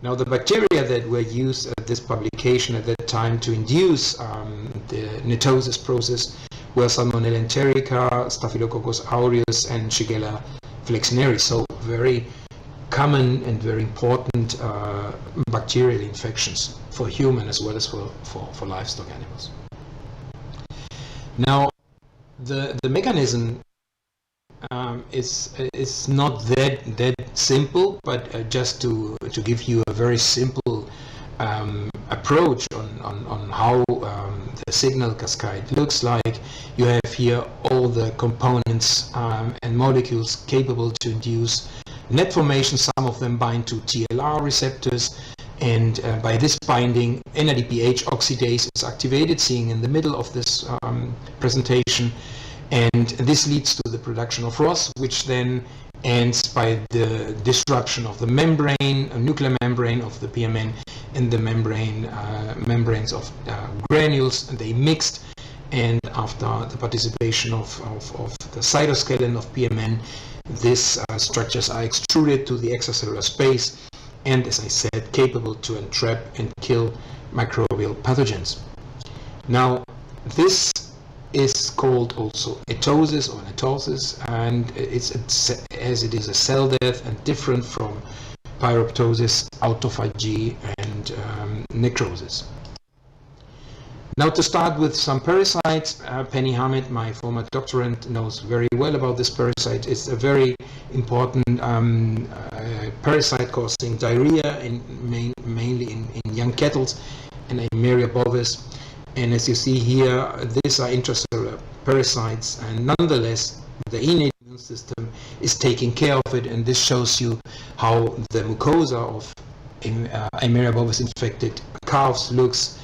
Now, the bacteria that were used at this publication at that time to induce the netosis process were Salmonella enterica, Staphylococcus aureus, and Shigella flexneri. So very common and very important bacterial infections for human as well as for livestock animals. Now, the mechanism is not that simple, but just to give you a very simple approach on how the signal cascade looks like, you have here all the components and molecules capable to induce net formation. Some of them bind to TLR receptors, and by this binding, NADPH oxidase is activated, seen in the middle of this presentation. And this leads to the production of ROS, which then ends by the disruption of the membrane, a nuclear membrane of the PMN, and the membranes of granules. And they mixed, and after the participation of the cytoskeleton of PMN, these structures are extruded to the extracellular space, and as I said, capable to entrap and kill microbial pathogens. Now, this is called also etosis or netosis, and as it is a cell death and different from pyroptosis, autophagy, and necrosis. Now, to start with some parasites, Penny Hamid, my former doctorand, knows very well about this parasite. It's a very important parasite causing diarrhea, mainly in young cattle, and Eimeria bovis. And as you see here, these are intracellular parasites, and nonetheless, the innate immune system is taking care of it, and this shows you how the mucosa of Eimeria bovis infected calves looks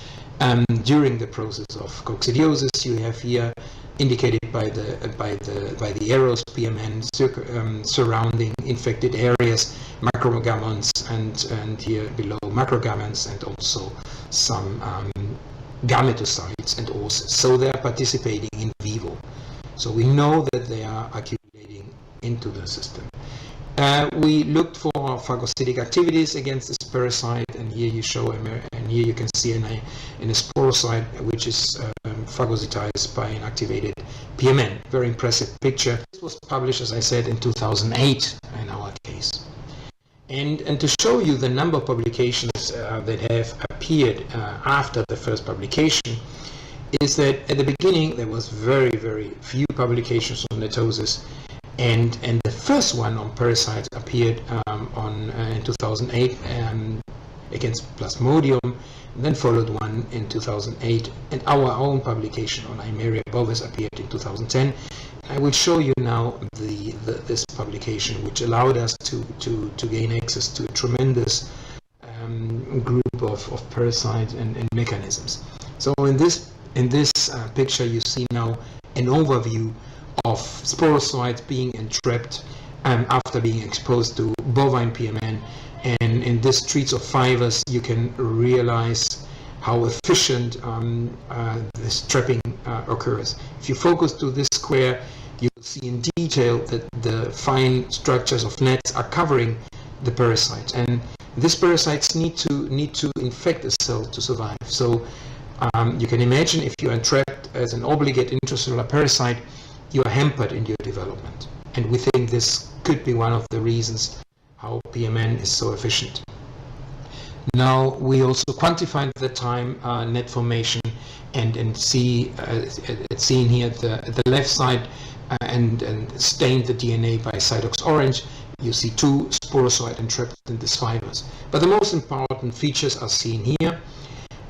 during the process of coccidiosis. You have here indicated by the arrows PMN surrounding infected areas, microgammons, and here below macrogammons, and also some gametocytes and oocysts. So they are participating in vivo. So we know that they are accumulating into the system. We looked for phagocytic activities against this parasite, and here you show, and here you can see in a sporocyte which is phagocytized by an activated PMN. Very impressive picture. This was published, as I said, in 2008 in our case. And to show you the number of publications that have appeared after the first publication, is that at the beginning there was very, very few publications on NETosis, and the first one on parasites appeared in 2008 against Plasmodium, and then followed one in 2008, and our own publication on Eimeria bovis appeared in 2010. I will show you now this publication, which allowed us to gain access to a tremendous group of parasites and mechanisms. So in this picture you see now an overview of sporocytes being entrapped after being exposed to bovine PMN, and in this treats of fibers you can realize how efficient this trapping occurs. If you focus to this square, you will see in detail that the fine structures of nets are covering the parasites, and these parasites need to infect the cell to survive. So you can imagine, if you are entrapped as an obligate intracellular parasite, you are hampered in your development, and we think this could be one of the reasons how PMN is so efficient. Now we also quantified at the time net formation, and see it's seen here at the left side, and stained the DNA by Cytox orange. You see two sporocytes entrapped in these fibers. But the most important features are seen here.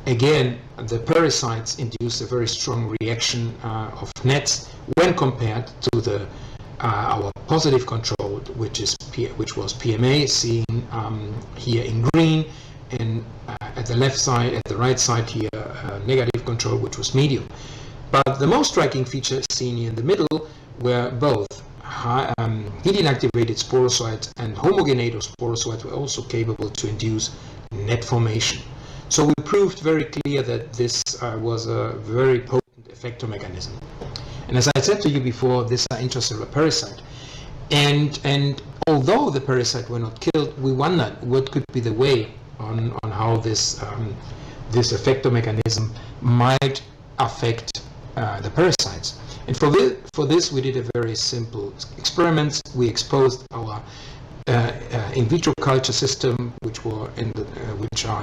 Again, the parasites induce a very strong reaction of nets when compared to the our positive control, which was PMA, seen here in green, and at the left side, at the right side here, negative control, which was medium. But the most striking feature seen here in the middle, where both heme-activated sporocytes and homogenator sporocytes were also capable to induce net formation. So we proved very clear that this was a very potent effector mechanism. And as I said to you before, these are intracellular parasites. And although the parasites were not killed, we wondered what could be the way on how this effector mechanism might affect the parasites. And for this we did a very simple experiment. We exposed our in vitro culture system, which are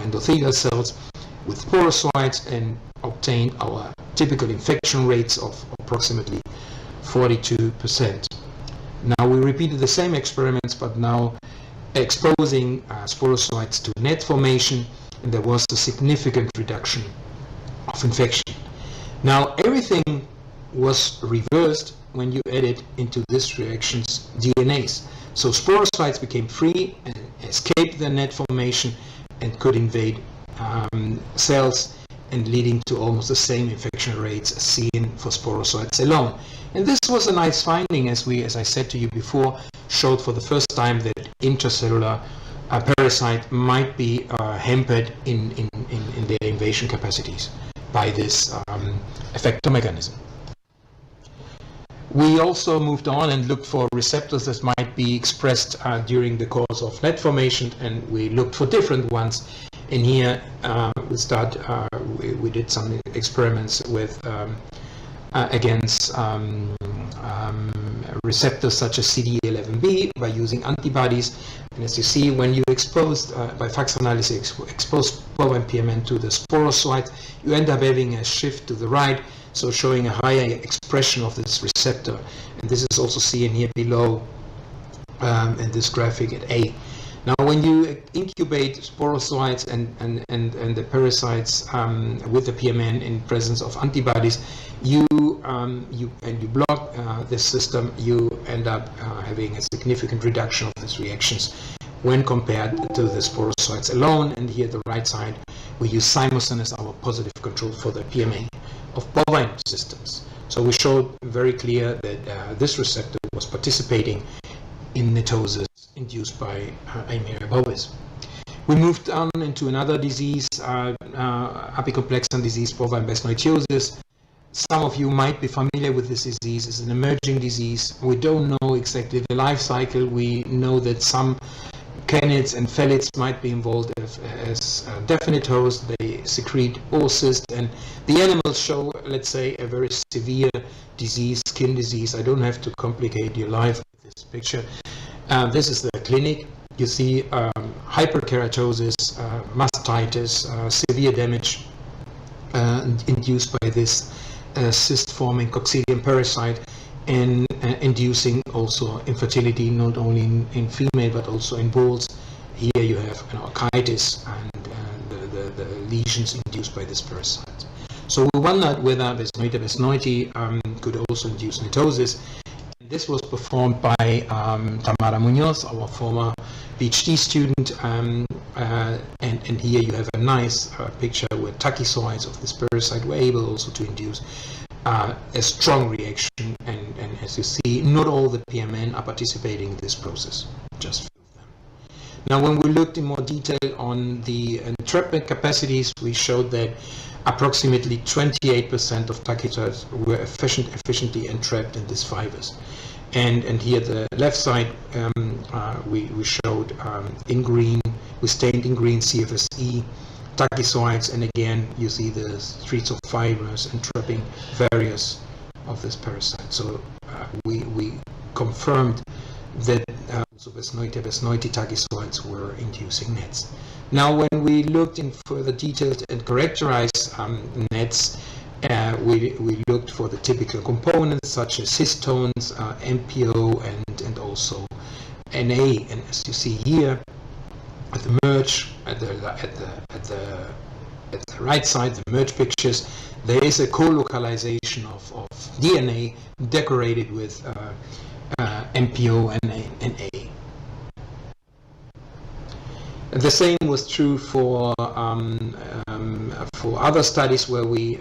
endothelial cells, with sporocytes, and obtained our typical infection rates of approximately 42%. Now we repeated the same experiments, but now exposing sporocytes to net formation, and there was a significant reduction of infection. Now everything was reversed when you added into these reactions DNAs. So sporocytes became free and escaped the net formation and could invade cells, and leading to almost the same infection rates as seen for sporocytes alone. And this was a nice finding, as I said to you before, showed for the first time that intracellular parasite might be hampered in their invasion capacities by this effector mechanism. We also moved on and looked for receptors that might be expressed during the course of net formation, and we looked for different ones. And here we did some experiments with against receptors such as CD11B by using antibodies. And as you see, when you exposed by FACS analysis expose bovine PMN to the sporocyte, you end up having a shift to the right, so showing a higher expression of this receptor. And this is also seen here below in this graphic at A. Now, when you incubate sporocytes and the parasites with the PMN in presence of antibodies, you block this system, you end up having a significant reduction of these reactions when compared to the sporocytes alone. And here at the right side, we use Simosin as our positive control for the PMA of bovine systems. So we showed very clear that this receptor was participating in NETosis induced by Eimeria bovis. We moved on into another disease, apicomplexan disease, bovine basnoichiosis, Some of you might be familiar with this disease. It's an emerging disease. We don't know exactly the life cycle. We know that some canids and felids might be involved as definite hosts. They secrete oocysts, and the animals show, let's say, a very severe disease, skin disease. I don't have to complicate your life with this picture. This is the clinic. You see hyperkeratosis, mastitis, severe damage induced by this cyst-forming coccidium parasite, and inducing also infertility, not only in female but also in bulls. Here you have an orchitis and the lesions induced by this parasite. So we wondered whether Besnoita besnoiti could also induce netosis. This was performed by Tamara Munoz, our former PhD student, and here you have a nice picture where tachyzoids of this parasite were able also to induce a strong reaction, and as you see, not all the PMN are participating in this process, just few of them. Now, when we looked in more detail on the entrapment capacities, we showed that approximately 28% of tachyzoids were efficiently entrapped in these fibers. And here the left side, we showed in green, we stained in green CFSE tachyzoids, and again you see the streets of fibers entrapping various of this parasite. So we confirmed that also Besnoita besnoiti tachyzoids were inducing nets. Now, when we looked in further details and characterized nets, we looked for the typical components such as histones, MPO, and also NA. And as you see here, at the merge at the right side, the merge pictures, there is a co-localization of DNA decorated with MPO and NA. And the same was true for other studies where we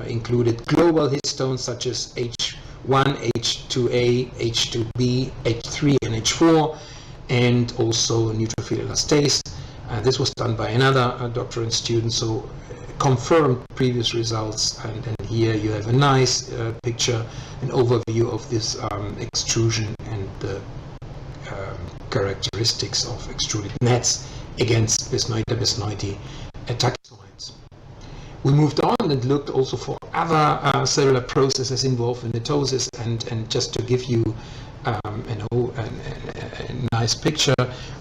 included global histones such as H1, H2A, H2B, H3, and H4, and also neutrophil elastase. This was done by another doctorate student, so confirmed previous results. And here you have a nice picture, an overview of this extrusion and the characteristics of extruded nets against Besnoita besnoiti tachyzoids. We moved on and looked also for other cellular processes involved in netosis, and just to give you a nice picture,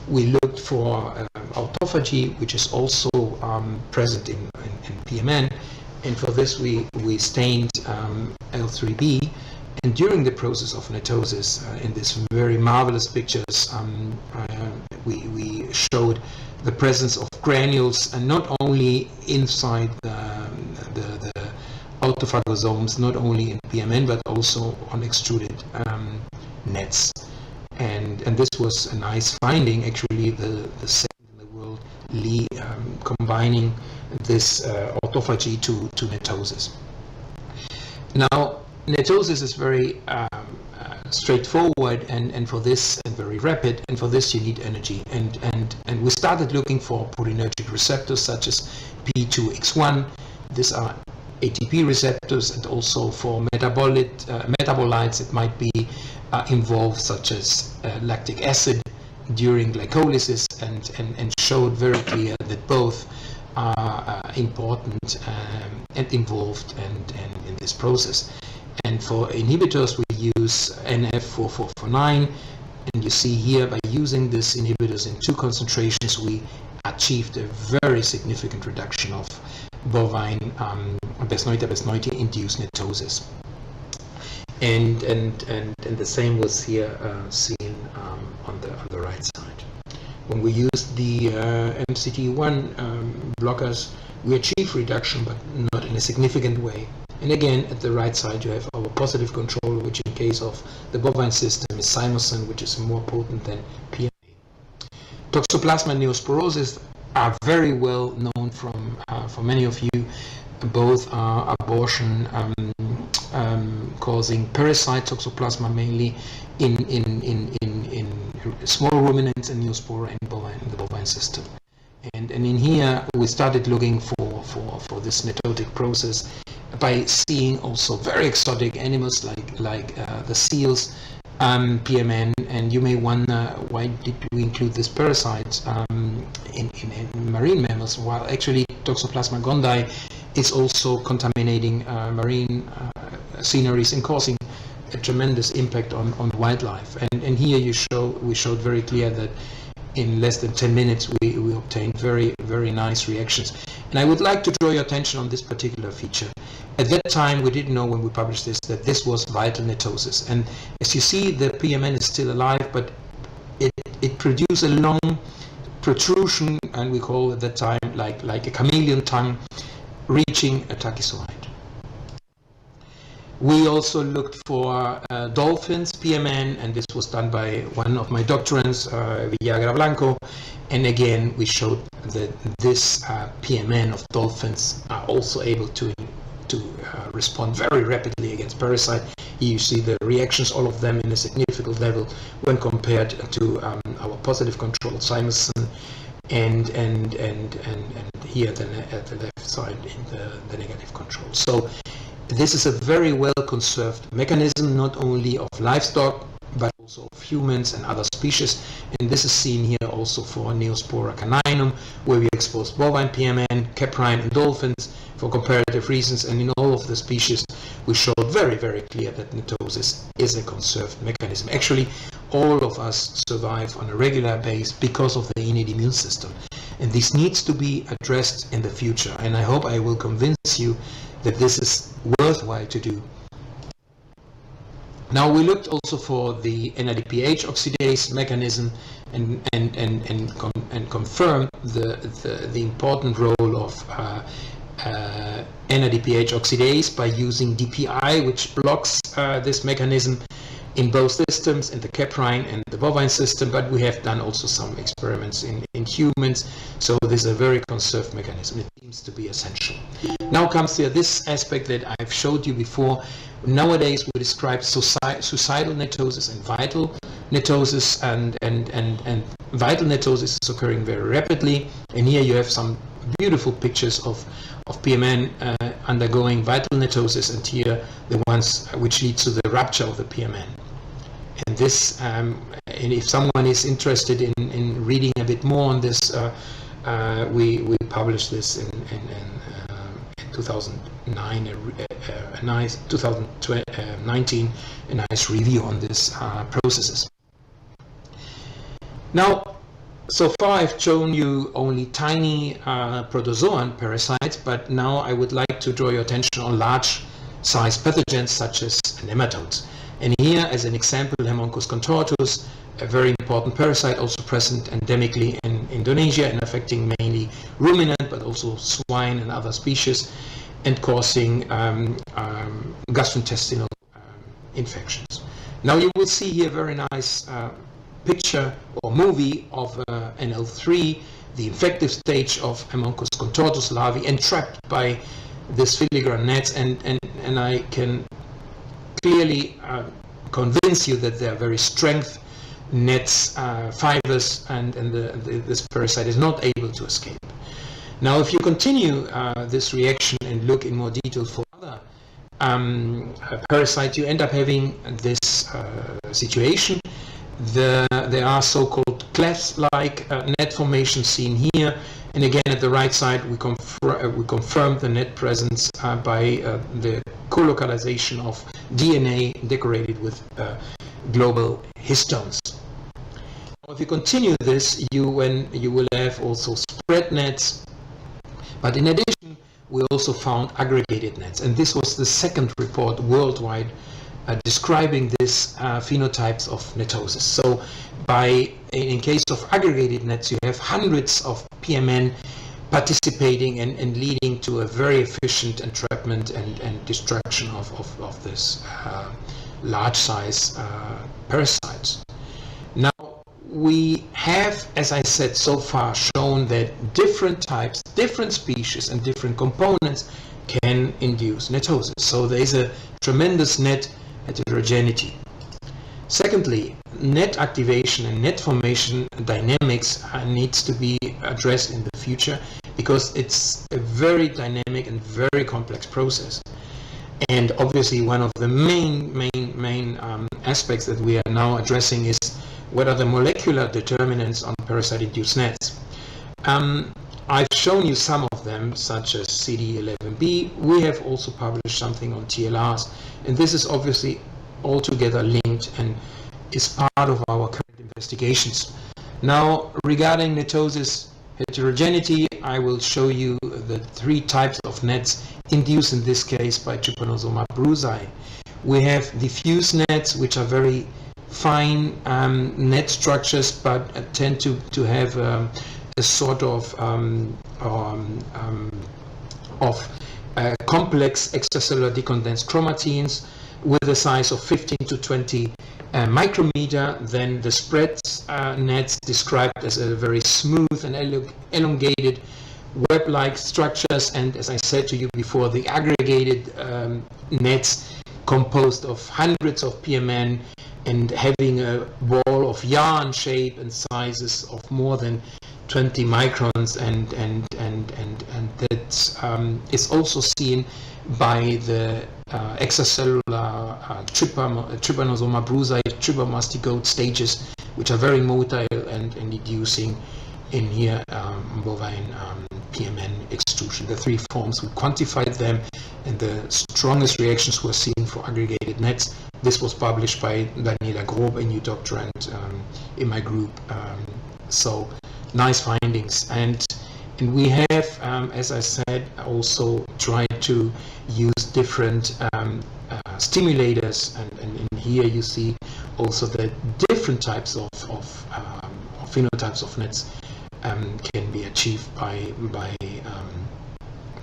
we looked for autophagy, which is also present in PMN, and for this we stained L3B, and during the process of netosis, in these very marvelous pictures, we showed the presence of granules, and not only inside the autophagosomes, not only in PMN, but also on extruded nets. And this was a nice finding, actually, the second in the world combining this autophagy to netosis. Now, netosis is very straightforward and for this, and very rapid, and for this you need energy. And we started looking for cholinergic receptors such as P2X1. These are ATP receptors, and also for metabolites that might be involved, such as lactic acid during glycolysis, and showed very clear that both are important and involved and in this process. And for inhibitors, we use NF4449, and you see here, by using these inhibitors in 2 concentrations, we achieved a very significant reduction of bovine Besnoita besnoiti induced netosis. And the same was here seen on the right side. When we used the MCT1 blockers, we achieved reduction, but not in a significant way. And again, at the right side, you have our positive control, which in case of the bovine system is Simosin, which is more potent than PMA. Toxoplasma and neosporosis are very well known for many of you. Both are abortion causing parasite toxoplasma, mainly in small ruminants, and neospora in the bovine system. And in here we started looking for this netotic process by seeing also very exotic animals like the seals, PMN, and you may wonder why did we include this parasite in marine mammals, while actually Toxoplasma gondii is also contaminating marine sceneries and causing a tremendous impact on wildlife. And here we showed very clear that in less than 10 minutes we obtained very, very nice reactions. And I would like to draw your attention on this particular feature. At that time, we didn't know when we published this that this was vital netosis. And as you see, the PMN is still alive, but it produced a long protrusion, and we call it at that time like a chameleon tongue, reaching a tachyzoid. We also looked for dolphins, PMN, and this was done by one of my doctorants, Villagra Blanco. And again, we showed that this PMN of dolphins are also able to respond very rapidly against parasite. Here you see the reactions, all of them in a significant level when compared to our positive control, Simonson, and here at the left side in the negative control. So this is a very well conserved mechanism, not only of livestock, but also of humans and other species. And this is seen here also for Neospora caninum, where we exposed bovine PMN, caprine, and dolphins for comparative reasons. And in all of the species, we showed very, very clear that netosis is a conserved mechanism. Actually, all of us survive on a regular basis because of the innate immune system. And this needs to be addressed in the future. And I hope I will convince you that this is worthwhile to do. Now we looked also for the NADPH oxidase mechanism and confirmed the important role of NADPH oxidase by using DPI, which blocks this mechanism in both systems, in the caprine and the bovine system, but we have done also some experiments in humans, so this is a very conserved mechanism. It seems to be essential. Now comes here this aspect that I've showed you before. Nowadays we describe suicidal netosis and vital netosis, and vital netosis is occurring very rapidly, and here you have some beautiful pictures of PMN undergoing vital netosis, and here the ones which lead to the rupture of the PMN. And this, and if someone is interested in reading a bit more on this, we published this in 2009, a nice 2019, a nice review on these processes. Now, so far I've shown you only tiny protozoan parasites, but now I would like to draw your attention on large-sized pathogens such as nematodes. And here, as an example, Haemonchus contortus, a very important parasite also present endemically in Indonesia and affecting mainly ruminant, but also swine and other species, and causing gastrointestinal infections. Now you will see here a very nice picture or movie of NL3, the infective stage of Haemonchus contortus larvae, entrapped by this filigran nets, and I can clearly convince you that they are very strength nets, fibers, and this parasite is not able to escape. Now, if you continue this reaction and look in more detail for other parasites, you end up having this situation. There are so-called clefts-like net formations seen here, and again at the right side we confirm the net presence by the co-localization of DNA decorated with global histones. If you continue this, you will have also spread nets, but in addition we also found aggregated nets, and this was the second report worldwide describing this phenotypes of netosis. So in case of aggregated nets, you have hundreds of PMN participating and leading to a very efficient entrapment and destruction of this large size parasites. Now we have, as I said so far, shown that different types, different species and different components can induce netosis. So there is a tremendous net heterogeneity. Secondly, net activation and net formation dynamics needs to be addressed in the future because it's a very dynamic and very complex process. And obviously one of the main aspects that we are now addressing is what are the molecular determinants on parasite-induced nets. I've shown you some of them, such as CD11B. We have also published something on TLRs, and this is obviously altogether linked and is part of our current investigations. Now, regarding netosis heterogeneity, I will show you the 3 types of nets induced in this case by Trypanosoma brucei. We have diffuse nets, which are very fine net structures, but tend to have a sort of complex extracellular decondensed chromatins with a size of 15 to 20 micrometer. Then the spread nets described as a very smooth and elongated web-like structures, and as I said to you before, the aggregated nets composed of hundreds of PMN and having a ball of yarn shape and sizes of more than 20 microns, and that is also seen by the extracellular Trypanosoma brucei, trypamastigote stages, which are very motile and inducing in here bovine PMN extrusion. The 3 forms, we quantified them, and the strongest reactions were seen for aggregated nets. This was published by Daniela Grob, a new doctorand in my group. So nice findings, and we have, as I said, also tried to use different stimulators, and in here you see also that different types of phenotypes of nets can be achieved by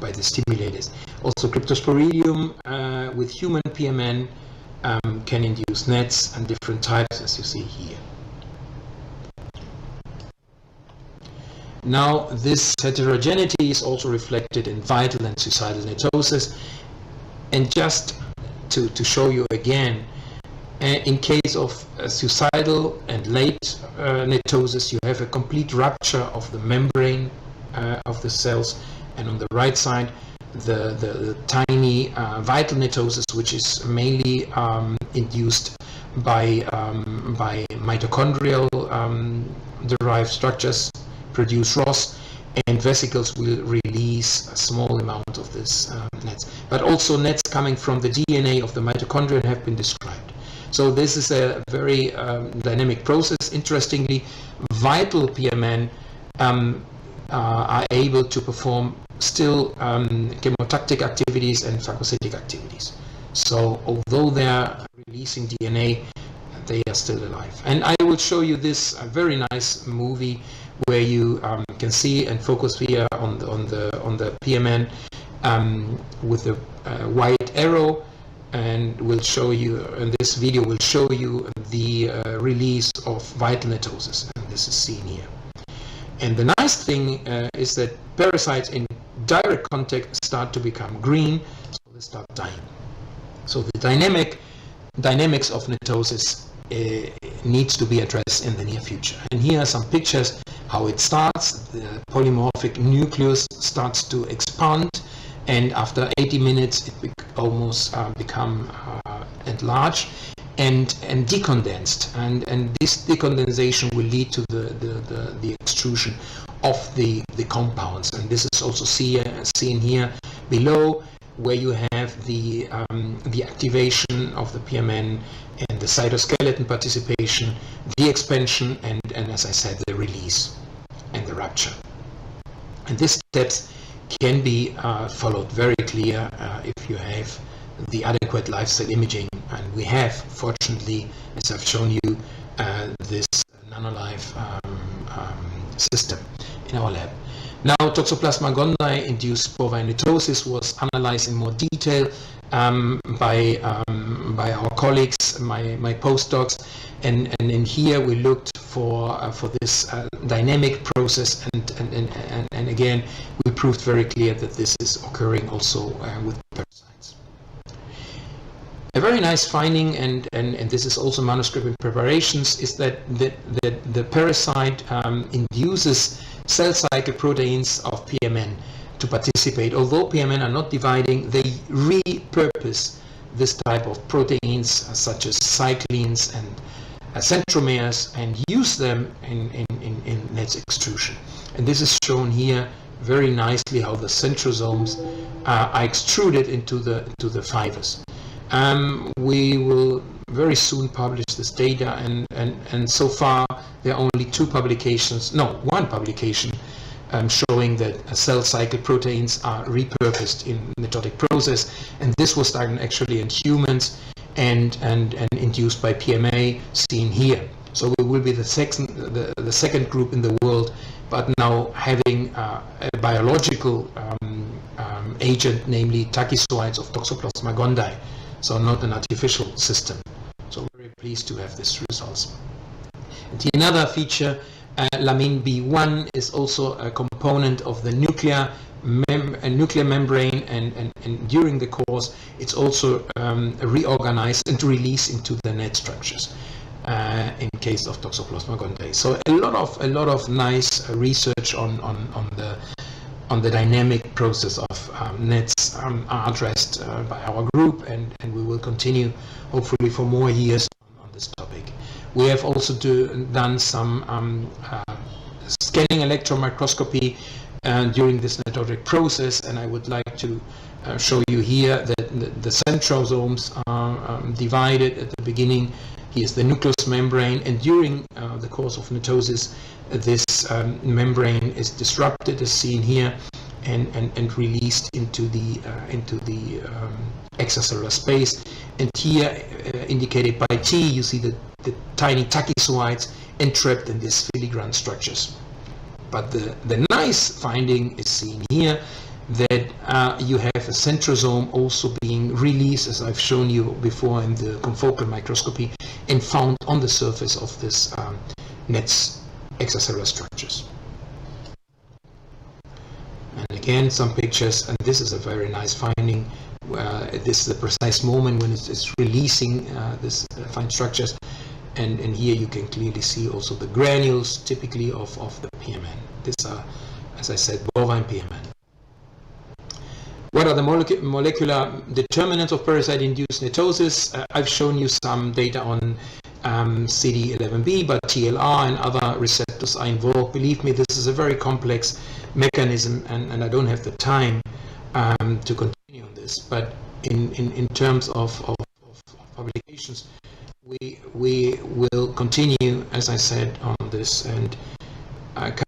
the stimulators. Also, Cryptosporidium with human PMN can induce nets and different types, as you see here. Now, this heterogeneity is also reflected in vital and suicidal netosis. And just to show you again, in case of suicidal and late netosis, you have a complete rupture of the membrane of the cells, and on the right side, the tiny vital netosis, which is mainly induced by mitochondrial derived structures, produce ROS, and vesicles will release a small amount of this nets. But also nets coming from the DNA of the mitochondria have been described. So this is a very dynamic process. Interestingly, vital PMN are able to perform still chemotactic activities and phagocytic activities. So although they are releasing DNA, they are still alive. And I will show you this very nice movie where you can see and focus here on the PMN with the white arrow, and will show you, and this video will show you the release of vital netosis, and this is seen here. And the nice thing is that parasites in direct contact start to become green, so they start dying. So the dynamics of netosis needs to be addressed in the near future. And here are some pictures how it starts. The polymorphic nucleus starts to expand, and after 80 minutes it almost become enlarged and decondensed, and this decondensation will lead to the extrusion of the compounds. And this is also seen here below, where you have the activation of the PMN and the cytoskeleton participation, the expansion, and as I said, the release and the rupture. And these steps can be followed very clear if you have the adequate lifestyle imaging, and we have, fortunately, as I've shown you, this NanoLife system in our lab. Now, Toxoplasma gondii induced bovine netosis was analyzed in more detail by our colleagues, my postdocs, and in here we looked for this dynamic process, and again we proved very clear that this is occurring also with parasites. A very nice finding, and this is also manuscript in preparations, is that the parasite induces cell cycle proteins of PMN to participate. Although PMN are not dividing, they repurpose this type of proteins such as cyclins and centromeres and use them in net extrusion. And this is shown here very nicely how the centrosomes are extruded into the fibers. We will very soon publish this data, and so far there are only one publication showing that cell cycle proteins are repurposed in mitotic process, and this was done actually in humans and induced by PMA, seen here. So we will be the second group in the world, but now having a biological agent, namely tachyzoids of Toxoplasma gondii, so not an artificial system. So we're very pleased to have these results. And another feature, lamin B1 is also a component of the nuclear membrane, and during the course it's also reorganized and released into the net structures in case of Toxoplasma gondii. So a lot of nice research on the dynamic process of nets are addressed by our group, and we will continue hopefully for more years on this topic. We have also done some scanning electron microscopy during this mitotic process, and I would like to show you here that the centrosomes are divided at the beginning. Here's the nucleus membrane, and during the course of mitosis, this membrane is disrupted, as seen here, and released into the extracellular space. And here, indicated by T, you see the tiny tachyzoids entrapped in these filigrane structures. But the nice finding is seen here, that you have a centrosome also being released, as I've shown you before in the confocal microscopy, and found on the surface of this net's extracellular structures. And again, some pictures, and this is a very nice finding. This is the precise moment when it's releasing this fine structures, and here you can clearly see also the granules, typically of the PMN. These are, as I said, bovine PMN. What are the molecular determinants of parasite-induced netosis? I've shown you some data on CD11B, but TLR and other receptors are involved. Believe me, this is a very complex mechanism, and I don't have the time to continue on this. But in terms of publications, we will continue, as I said, on this. And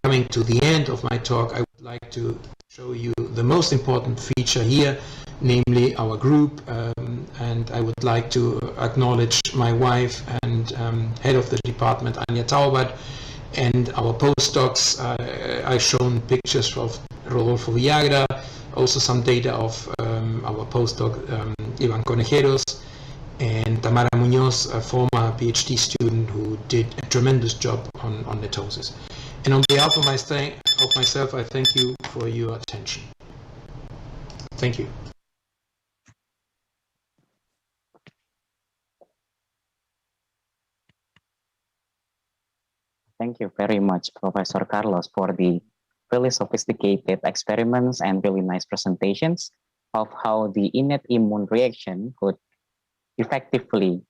coming to the end of my talk, I would like to show you the most important feature here, namely our group, and I would like to acknowledge my wife and head of the department, Anja Taubert, and our postdocs. I've shown pictures of Rodolfo Villagra, also some data of our postdoc Ivan Conejeros, and Tamara Munoz, a former PhD student who did a tremendous job on netosis. And on behalf of myself, I thank you for your attention. Thank you. Thank you very much, Professor Carlos, for the really sophisticated experiments and really nice presentations of how the innate immune reaction could effectively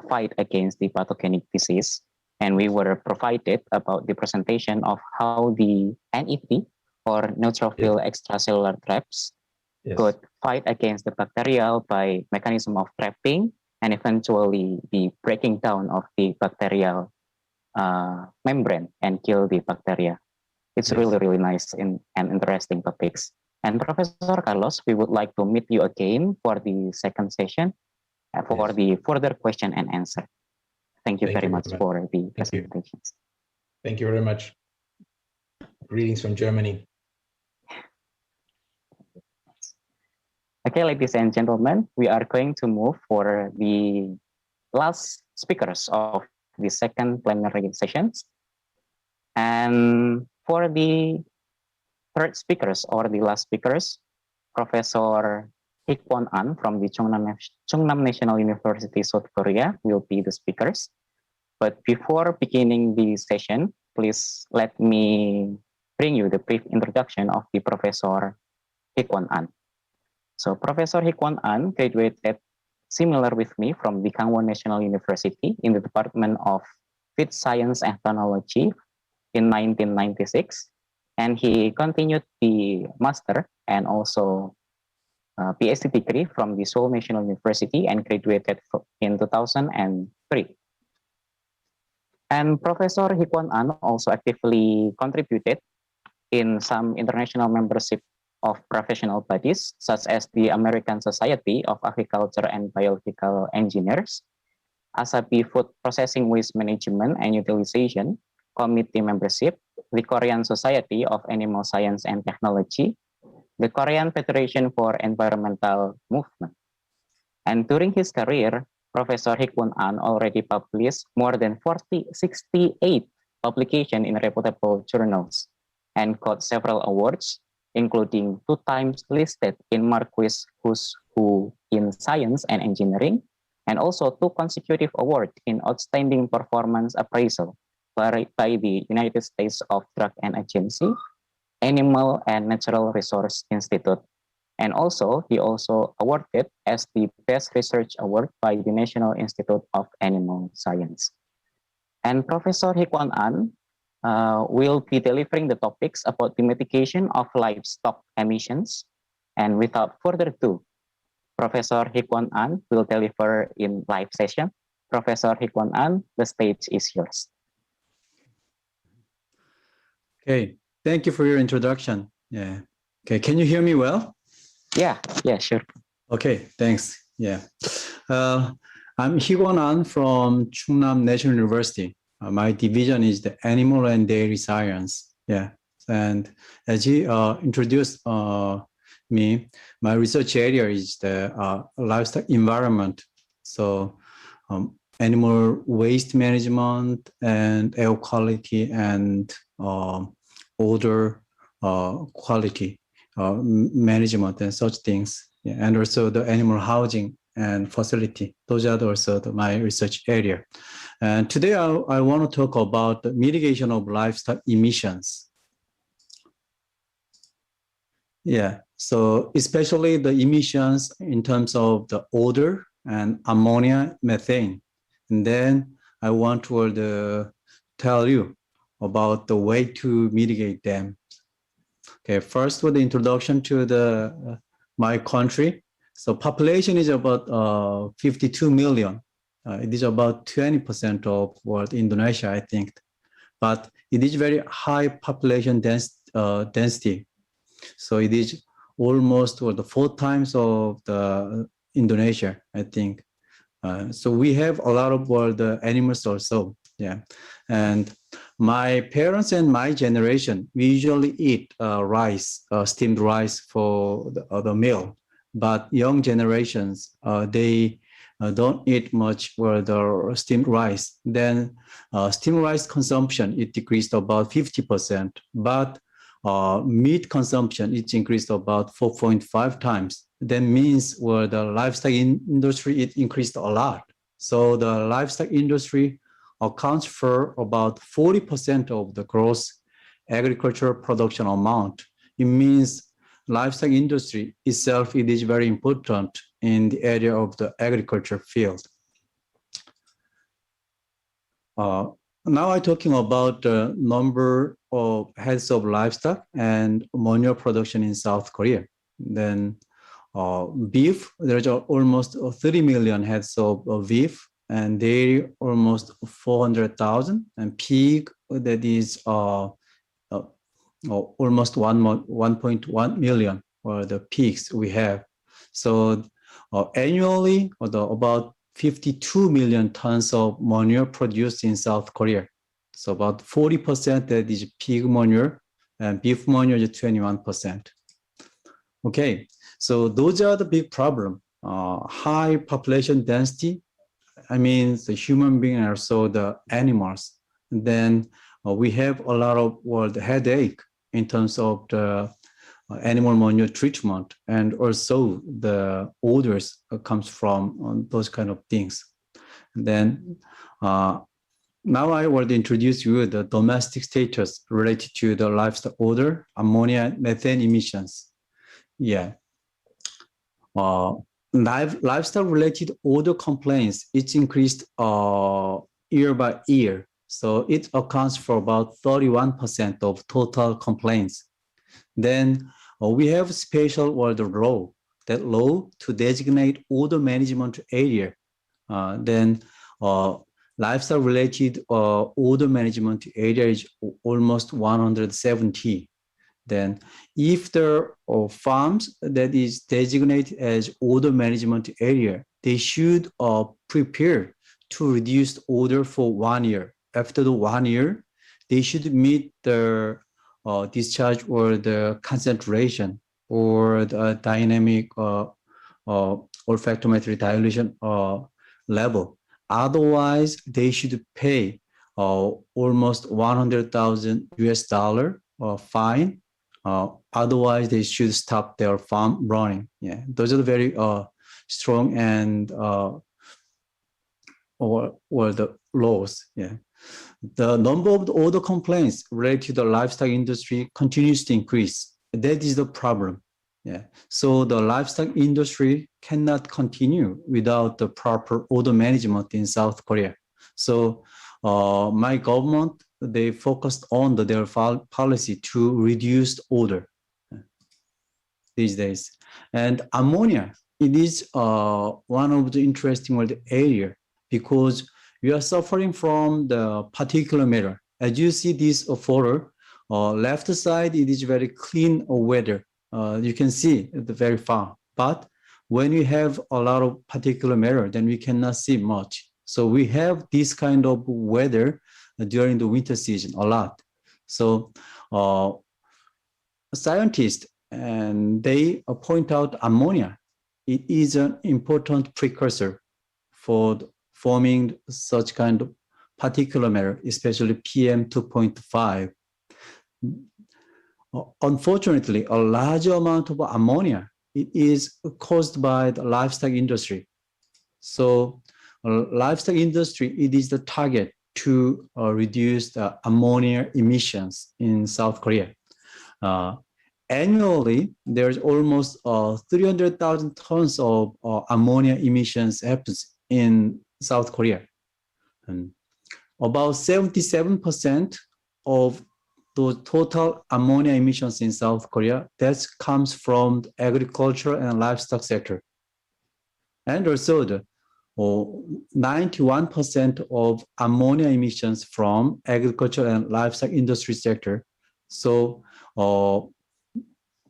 fight against the pathogenic disease. And we were provided about the presentation of how the NET, or neutrophil extracellular traps, could fight against the bacterial by mechanism of trapping and eventually the breaking down of the bacterial membrane and kill the bacteria. It's really nice and interesting topics. And Professor Carlos, we would like to meet you again for the second session for the further question and answer. Thank you very much for the presentations. Thank you very much. Greetings from Germany. Okay, ladies and gentlemen, we are going to move for the last speakers of the second plenary sessions. And for the third speakers or the last speakers, Professor Hik-Won An from the Chungnam National University, South Korea will be the speakers. But before beginning the session, please let me bring you the brief introduction of the Professor Hik-Won An. So Professor Hikwan An graduated similar with me from the Kangwon National University in the Department of Feed Science and Technology in 1996. And he continued the master and also PhD degree from the Seoul National University and graduated in 2003. And Professor Hikwan An also actively contributed in some international membership of professional bodies, such as the American Society of Agriculture and Biological Engineers, Asabi Food Processing Waste Management and Utilization Committee membership, the Korean Society of Animal Science and Technology, the Korean Federation for Environmental Movement. And during his career, Professor Hikwan An already published more than 68 publications in reputable journals and got several awards, including 2 times listed in Marquis Who's Who in Science and Engineering, and also 2 consecutive awards in Outstanding Performance Appraisal by the United States of Drug and Agency, Animal and Natural Resource Institute. And also, he also awarded as the Best Research Award by the National Institute of Animal Science. And Professor Hikwan An will be delivering the topics about the mitigation of livestock emissions. And without further ado, Professor Hikwan An will deliver in live session. Professor Hikwan An, the stage is yours. Okay, thank you for your introduction. Yeah. Okay, can you hear me well? Yeah, sure. Okay, thanks. Yeah. I'm Hikwan An from Chungnam National University. My division is the Animal and Dairy Science. Yeah. And as he introduced me, my research area is the livestock environment. So animal waste management and air quality and odor quality management and such things. Yeah, and also the animal housing and facility. Those are also my research area. And today I want to talk about the mitigation of livestock emissions. Yeah, so especially the emissions in terms of the odor and ammonia, methane. And then I want to tell you about the way to mitigate them. Okay, first with the introduction to my country. So population is about 52 million. It is about 20% of world Indonesia, I think. But it is very high population density. So it is almost 4 times of the Indonesia, I think. So we have a lot of animals also. Yeah, and my parents and my generation, we usually eat rice, steamed rice for the meal. But young generations, they don't eat much for the steamed rice. Then steamed rice consumption, it decreased about 50%. But meat consumption, it's increased about 4.5 times. That means the livestock industry, it increased a lot. So the livestock industry accounts for about 40% of the gross agricultural production amount. It means livestock industry itself, it is very important in the area of the agriculture field. Now I'm talking about the number of heads of livestock and manure production in South Korea. Then beef, there's almost 30 million heads of beef, and dairy almost 400,000, and pig, that is almost 1.1 million for the pigs we have. So annually, about 52 million tons of manure produced in South Korea. So about 40% that is pig manure, and beef manure is 21%. Okay, so those are the big problem. High population density, I mean the human being and also the animals. And then we have a lot of headache in terms of the animal manure treatment, and also the odors comes from those kind of things. And then now I will introduce you the domestic status related to the livestock odor, ammonia, methane emissions. Yeah. Livestock-related odor complaints, it's increased year by year. So it accounts for about 31% of total complaints. Then we have special word law, that law to designate odor management area. Then livestock-related odor management area is almost 170. Then if there are farms that is designated as odor management area, they should prepare to reduce odor for 1 year. After the 1 year, they should meet the discharge or the concentration or the dynamic olfactometry dilution level. Otherwise, they should pay almost 100,000 US dollar fine. Otherwise, they should stop their farm running. Yeah, those are the very strong and or the laws. Yeah, the number of the odor complaints related to the livestock industry continues to increase. That is the problem. Yeah, so the livestock industry cannot continue without the proper odor management in South Korea. So my government, they focused on their policy to reduce odor these days. And ammonia, it is one of the interesting area because we are suffering from the particulate matter. As you see this photo, left side, it is very clean weather. You can see it very far. But when you have a lot of particulate matter, then we cannot see much. So we have this kind of weather during the winter season a lot. So scientists, and they point out ammonia. It is an important precursor for forming such kind of particulate matter, especially PM 2.5. Unfortunately, a large amount of ammonia it is caused by the livestock industry. So livestock industry, it is the target to reduce the ammonia emissions in South Korea. Annually, there's almost 300,000 tons of ammonia emissions happens in South Korea. And about 77% of the total ammonia emissions in South Korea, that comes from the agriculture and livestock sector. And also the 91% of ammonia emissions from agriculture and livestock industry sector. So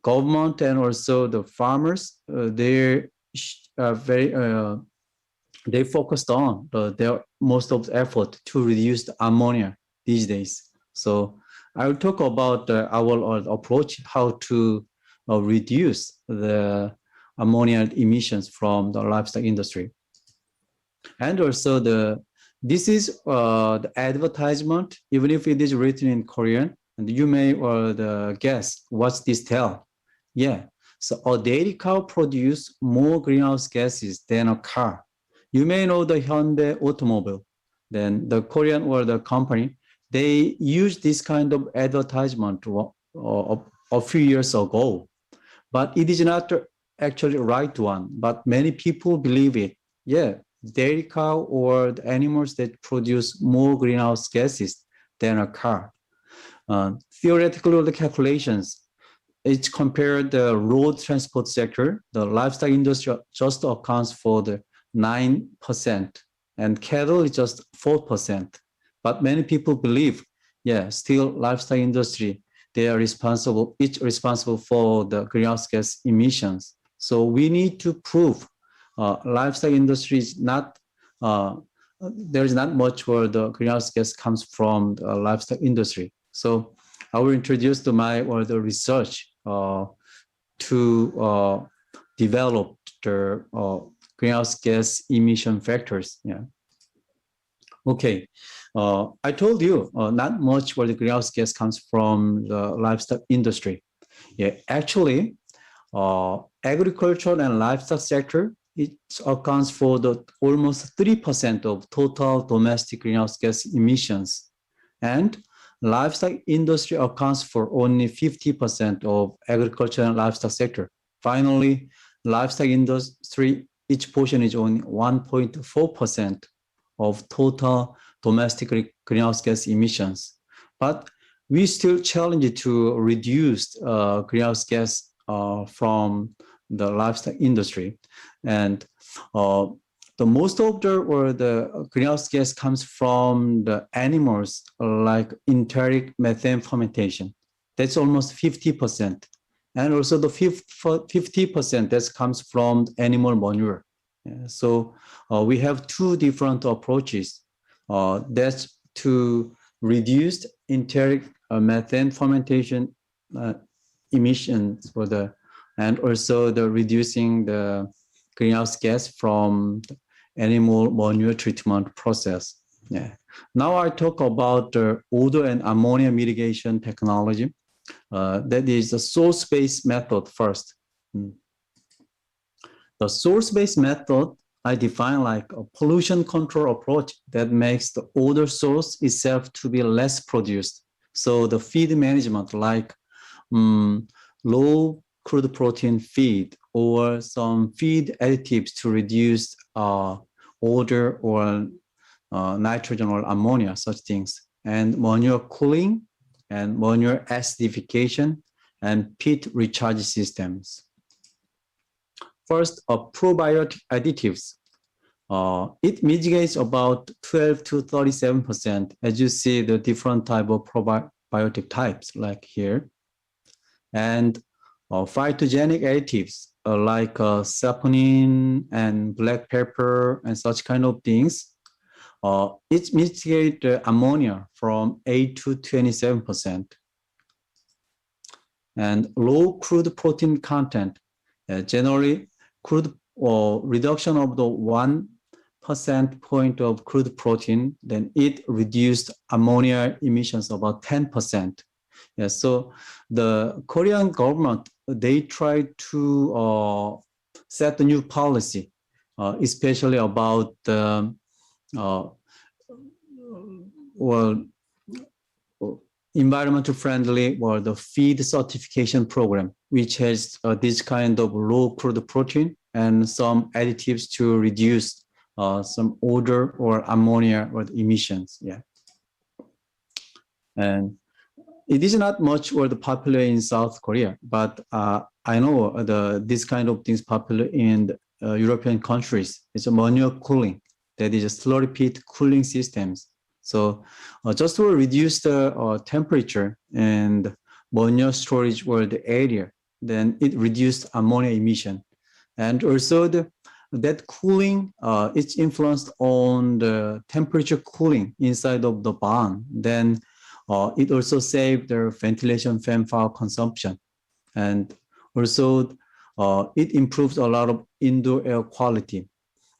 government and also the farmers, they focused on their most of the effort to reduce the ammonia these days. So I will talk about our approach, how to reduce the ammonia emissions from the livestock industry. And also this is the advertisement, even if it is written in Korean, and you may guess what's this tell. Yeah, so a dairy cow produces more greenhouse gases than a car. You may know the Hyundai automobile. Then the Korean or the company, they used this kind of advertisement a few years ago, but it is not actually the right one. But many people believe it. Yeah, dairy cow or the animals that produce more greenhouse gases than a car. Theoretical calculations, it's compared the road transport sector, the livestock industry just accounts for the 9%, and cattle is just 4%. But many people believe, yeah, still livestock industry, they are responsible, each responsible for the greenhouse gas emissions. So we need to prove livestock industry is not, there is not much where the greenhouse gas comes from the livestock industry. So I will introduce to my the research to develop the greenhouse gas emission factors. Yeah. Okay. I told you not much where the greenhouse gas comes from the livestock industry. Yeah, actually, agriculture and livestock sector, it accounts for the almost 3% of total domestic greenhouse gas emissions. And livestock industry accounts for only 50% of agriculture and livestock sector. Finally, livestock industry, each portion is only 1.4% of total domestic greenhouse gas emissions. But we still challenge to reduce greenhouse gas from the livestock industry. And the most of the greenhouse gas comes from the animals, like enteric methane fermentation. That's almost 50%. And also the 50% that comes from animal manure. Yeah, so we have two different approaches. That's to reduce enteric methane fermentation emissions and also the reducing the greenhouse gas from animal manure treatment process. Yeah. Now I talk about the odor and ammonia mitigation technology. That is the source-based method first. The source-based method I define like a pollution control approach that makes the odor source itself to be less produced. So the feed management like low crude protein feed or some feed additives to reduce odor or nitrogen or ammonia, such things, and manure cooling and manure acidification and pit recharge systems. First, probiotic additives. It mitigates about 12 to 37%, as you see the different type of probiotic types like here. And phytogenic additives like saponin and black pepper and such kind of things. It mitigates ammonia from 8 to 27%. And low crude protein content, generally crude reduction of the 1% point of crude protein, then it reduced ammonia emissions about 10%. Yeah, so the Korean government, they tried to set a new policy, especially about the environmental friendly or the feed certification program, which has this kind of low crude protein and some additives to reduce some odor or ammonia or emissions. Yeah, and it is not much or the popular in South Korea, but I know this kind of things popular in the, European countries. It's a manure cooling, that is a slurry pit cooling systems. So just to reduce the temperature and manure storage or the area, then it reduced ammonia emission. And also that cooling, it's influenced on the temperature cooling inside of the barn. Then it also saved the ventilation fan power consumption. And also it improves a lot of indoor air quality.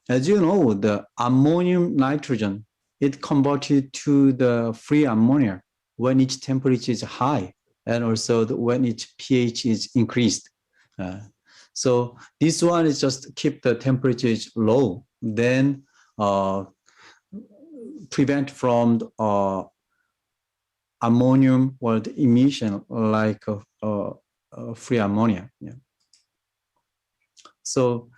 As you know, the ammonium nitrogen, it converted to the free ammonia when its temperature is high and also when its pH is increased. So this one is just keep the temperatures low, then prevent from ammonium or the emission like free ammonia. Yeah. So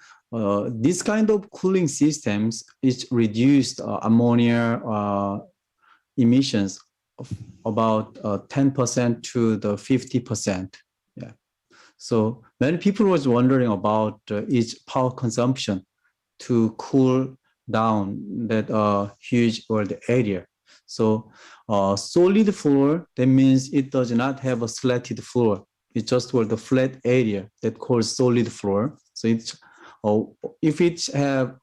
this kind of cooling systems is reduced ammonia emissions of about 10% to the 50%. Yeah. So many people was wondering about its power consumption to cool down that huge or the area. So solid floor, that means it does not have a slatted floor. It's just for the flat area that called solid floor. So it's if it have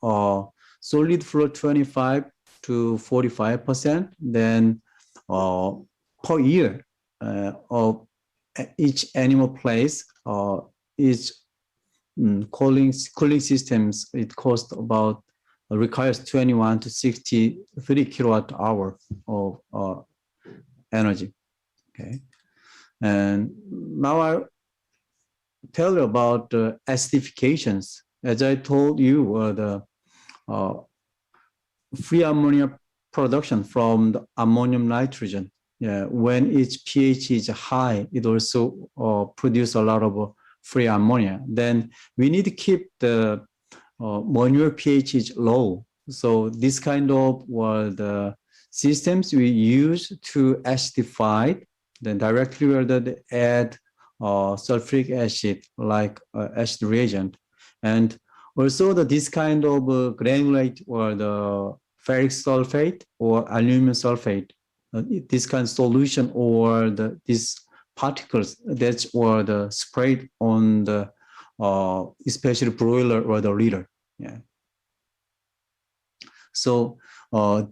solid floor 25 to 45%, then per year of each animal place is cooling systems. It costs about requires 21 to 63 kilowatt hour of energy. Okay, and now I tell you about the acidifications. As I told you, the free ammonia production from the ammonium nitrogen. Yeah, when its pH is high, it also produces a lot of free ammonia, then we need to keep the manure pH is low. So this kind of the systems we use to acidify, then directly rather add sulfuric acid like acid reagent. And also this kind of granulate or the ferric sulfate or aluminum sulfate, this kind of solution or these particles that were the sprayed on the especially broiler or the leader. Yeah. So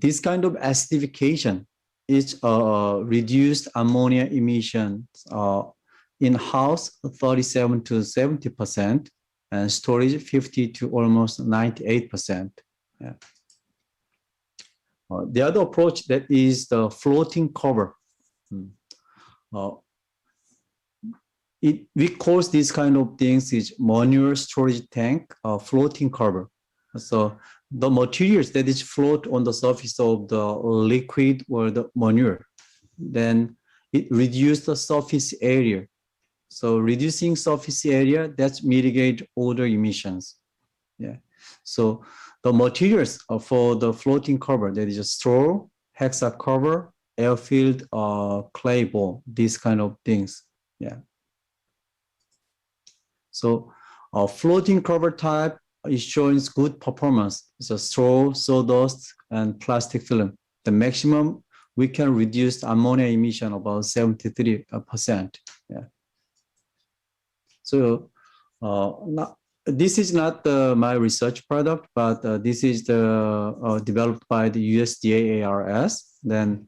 this kind of acidification is reduced ammonia emissions in house 37 to 70%, and storage 50 to almost 98%. Yeah. The other approach that is the floating cover. We call these kind of things is manure storage tank, floating cover. So the materials that is float on the surface of the liquid or the manure, then it reduces the surface area. So reducing surface area, that's mitigate odor emissions. Yeah. So the materials for the floating cover, that is a straw, hexa cover, air-filled clay ball, these kind of things. Yeah. So floating cover type is showing good performance. It's a straw, sawdust, and plastic film. The maximum we can reduce ammonia emission about 73%. Yeah. So this is not my research product, but this is developed by the USDA ARS. Then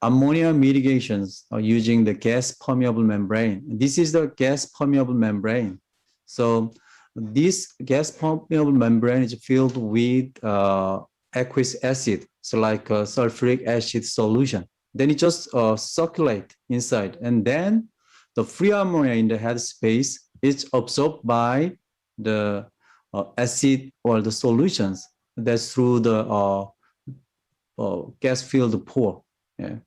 ammonia mitigations using the gas permeable membrane. This is the gas permeable membrane. So this gas permeable membrane is filled with aqueous acid, so like a sulfuric acid solution. Then it just circulate inside, and then the free ammonia in the head space is absorbed by the acid or the solutions. That's through the gas-filled pore. Yeah.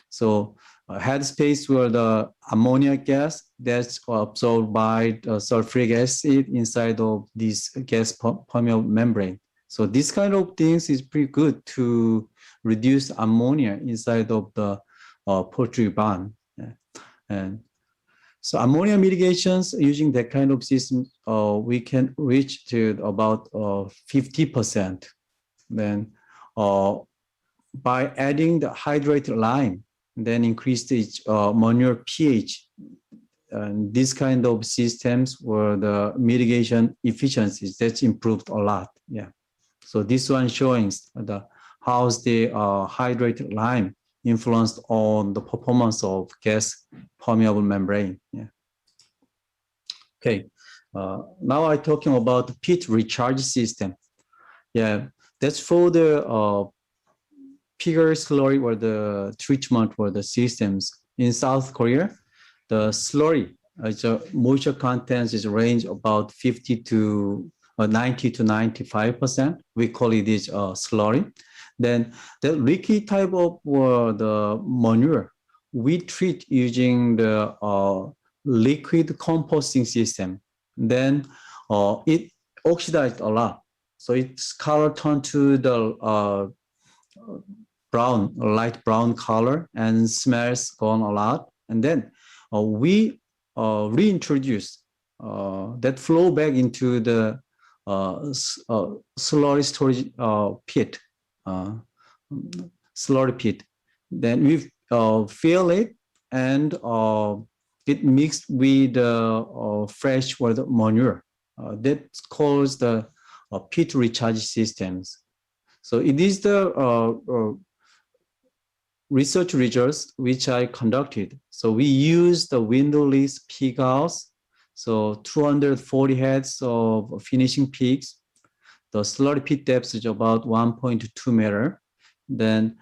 So head space where the ammonia gas that's absorbed by the sulfuric acid inside of this gas permeable membrane. So this kind of things is pretty good to reduce ammonia inside of the poultry barn. Yeah. And so ammonia mitigations using that kind of system, we can reach to about 50%. Then by adding the hydrated lime, then increase the manure pH. And these kind of systems where the mitigation efficiencies that's improved a lot. Yeah. So this one showing how the hydrated lime influenced on the performance of gas permeable membrane. Yeah. Okay. Now I'm talking about the pit recharge system. Yeah, that's for the pigger slurry or the treatment for the systems in South Korea. The slurry, moisture contents is range about 50 to 90 to 95%. We call it this slurry. Then the liquid type of the manure, we treat using the liquid composting system. Then it oxidized a lot. So its color turned to the brown, light brown color, and smells gone a lot. And then we reintroduce that flow back into the slurry storage pit, slurry pit. Then we fill it, and it mixed with fresh or the manure. That's called the pit recharge systems. So it is the research results which I conducted. So we used the windowless pig house, so 240 heads of finishing pigs. The slurry pit depth is about 1.2 meter. Then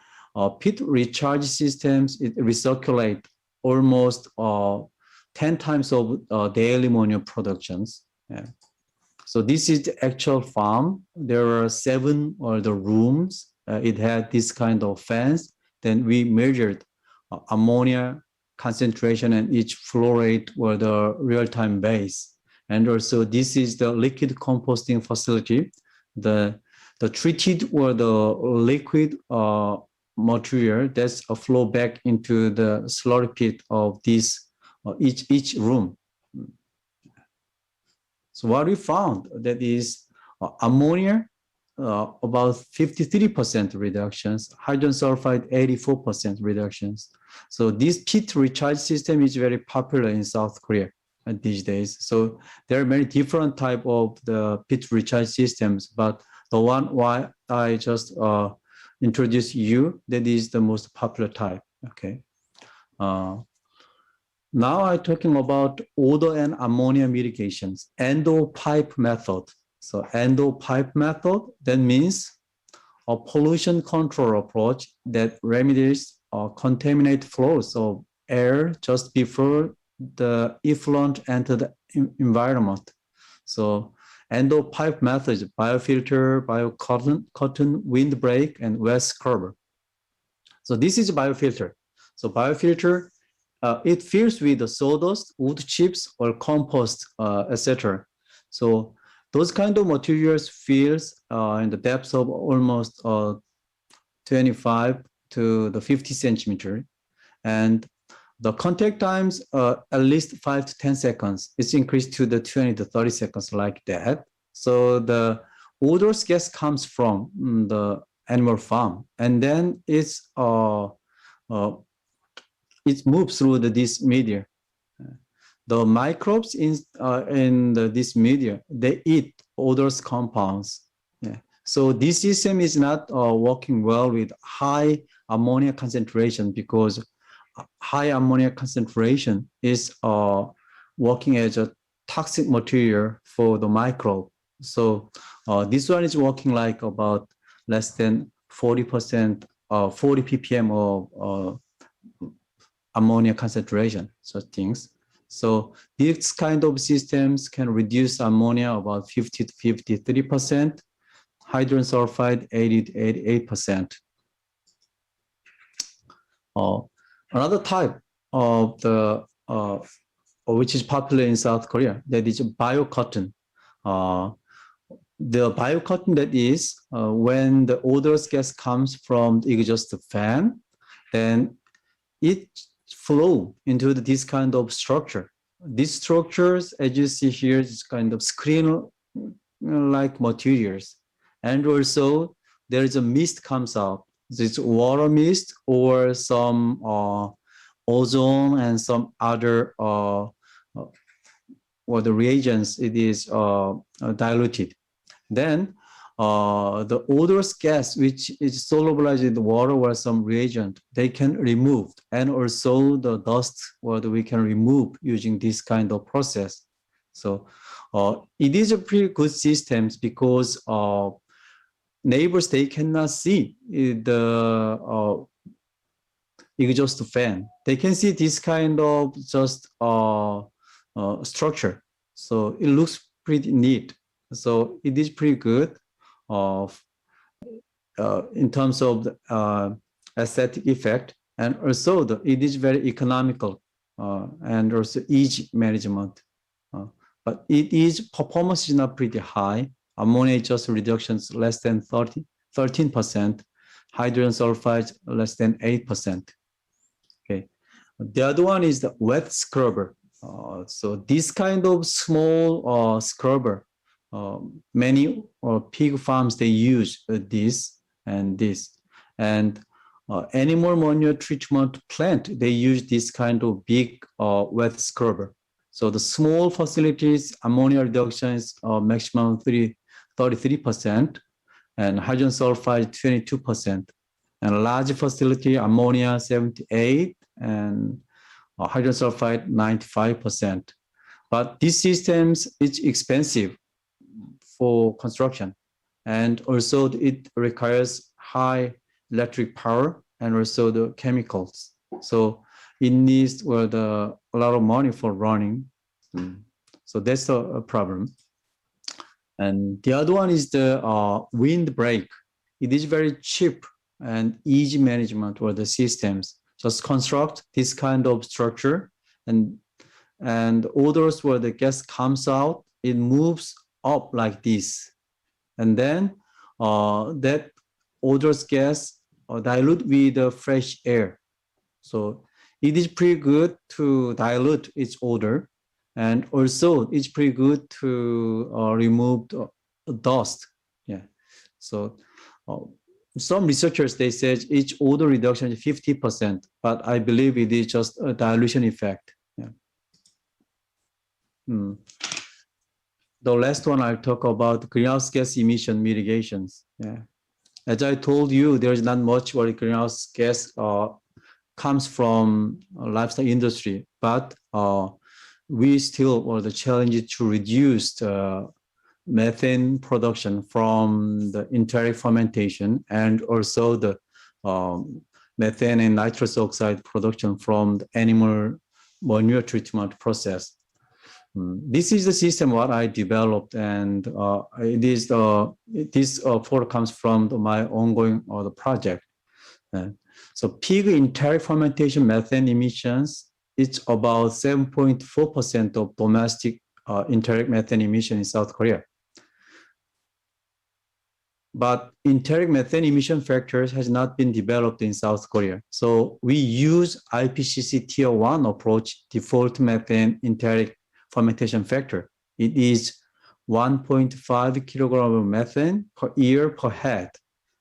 pit recharge systems, it recirculate almost 10 times of daily manure productions. Yeah. So this is the actual farm. There are 7 the rooms. It had this kind of fence. Then we measured ammonia concentration and each flow rate were the real-time base. And also this is the liquid composting facility. The treated or the liquid material that's a flow back into the slurry pit of this each room. So what we found that is ammonia about 53% reductions, hydrogen sulfide 84% reductions. So this pit recharge system is very popular in South Korea these days. So there are many different type of the pit recharge systems, but the one why I just introduced you, that is the most popular type. Okay. Now I'm talking about odor and ammonia mitigations, endo pipe method. So endo pipe method, that means a pollution control approach that remedies contaminate flows of air just before the effluent enter the environment. So endo pipe method is biofilter, biocotton, windbreak, and wet scrubber. So this is biofilter. So biofilter, it fills with the sawdust, wood chips, or compost, etc. So those kind of materials fills in the depth of almost 25 to the 50 centimeter, and the contact times at least 5 to 10 seconds. It's increased to the 20 to 30 seconds like that. So the odorous gas comes from the animal farm, and then it moves through this media. The microbes in this media, they eat odorous compounds. Yeah. So this system is not working well with high ammonia concentration, because high ammonia concentration is working as a toxic material for the microbe. So this one is working like about less than 40%, 40 ppm of ammonia concentration, such things. So these kind of systems can reduce ammonia about 50 to 53%, hydrogen sulfide 80 to 88%. Another type of the which is popular in South Korea, that is biocotton. The biocotton, that is when the odorous gas comes from the exhaust fan, then it flow into this kind of structure. These structures, as you see here, is kind of screen-like materials. And also there is a mist comes out. This water mist or some ozone and some other or the reagents, it is diluted. Then the odorous gas, which is solubilized in the water or some reagent, they can remove, and also the dust, what we can remove using this kind of process. So it is a pretty good systems, because neighbors, they cannot see the exhaust fan. They can see this kind of just structure. So it looks pretty neat. So it is pretty good in terms of the aesthetic effect, and also it is very economical and also easy management. But it is performance is not pretty high. Ammonia just reductions less than 13%, hydrogen sulfide less than 8%. Okay, the other one is the wet scrubber. So this kind of small scrubber, many pig farms, they use this and this, and animal manure treatment plant, they use this kind of big wet scrubber. So the small facilities, ammonia reduction is maximum 33%, and hydrogen sulfide 22%, and large facility ammonia 78, and hydrogen sulfide 95%. But these systems, it's expensive for construction, and also it requires high electric power and also the chemicals. So it needs a lot of money for running. So that's a problem. And the other one is the windbreak. It is very cheap and easy management for the systems. just construct this kind of structure, and odors where the gas comes out, it moves up like this, and then that odorous gas dilute with the fresh air. So it is pretty good to dilute its odor, and also it's pretty good to remove the dust. Yeah. So some researchers, they said each odor reduction is 50%, but I believe it is just a dilution effect. Yeah. The last one I'll talk about greenhouse gas emission mitigations. Yeah. As I told you, there's not much where greenhouse gas comes from livestock industry, but we still were the challenge to reduce the methane production from the enteric fermentation, and also the methane and nitrous oxide production from the animal manure treatment process. This is the system what I developed, and this photo comes from my ongoing the project. So pig enteric fermentation methane emissions, it's about 7.4% of domestic enteric methane emission in South Korea. But enteric methane emission factors has not been developed in South Korea. So we use IPCC Tier 1 approach, default methane enteric fermentation factor. It is 1.5 kilogram of methane per year per head.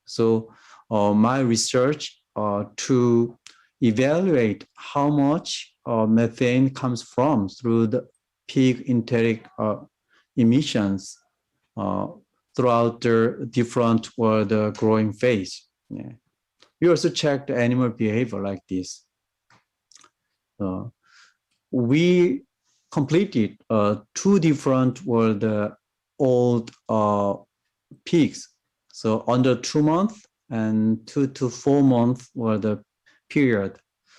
So my research to evaluate how much methane comes from through the pig enteric emissions throughout the different or the growing phase. Yeah. We also check the animal behavior like this. We completed two different were the old pigs. So under 2 months and 2 to 4 months were the period.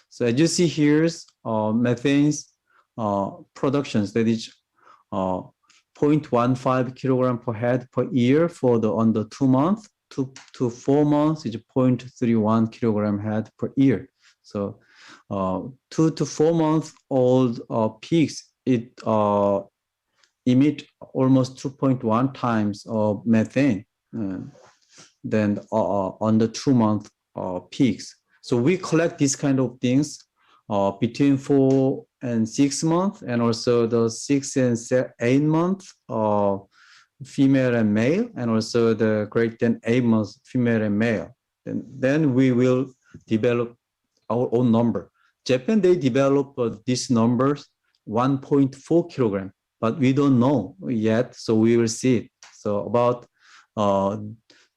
So as you see here, methane's productions, that is 0.15 kilogram per head per year for the under 2 months, 2 to 4 months is 0.31 kilogram head per year. So 2 to 4 months old pigs, it emit almost 2.1 times of methane than under 2 month pigs. So we collect these kind of things between 4 and 6 months, and also the 6 and 8 months female and male, and also the greater than 8 months female and male. And then we will develop our own number. Japan, they develop these numbers 1.4 kilogram, but we don't know yet, so we will see it. So about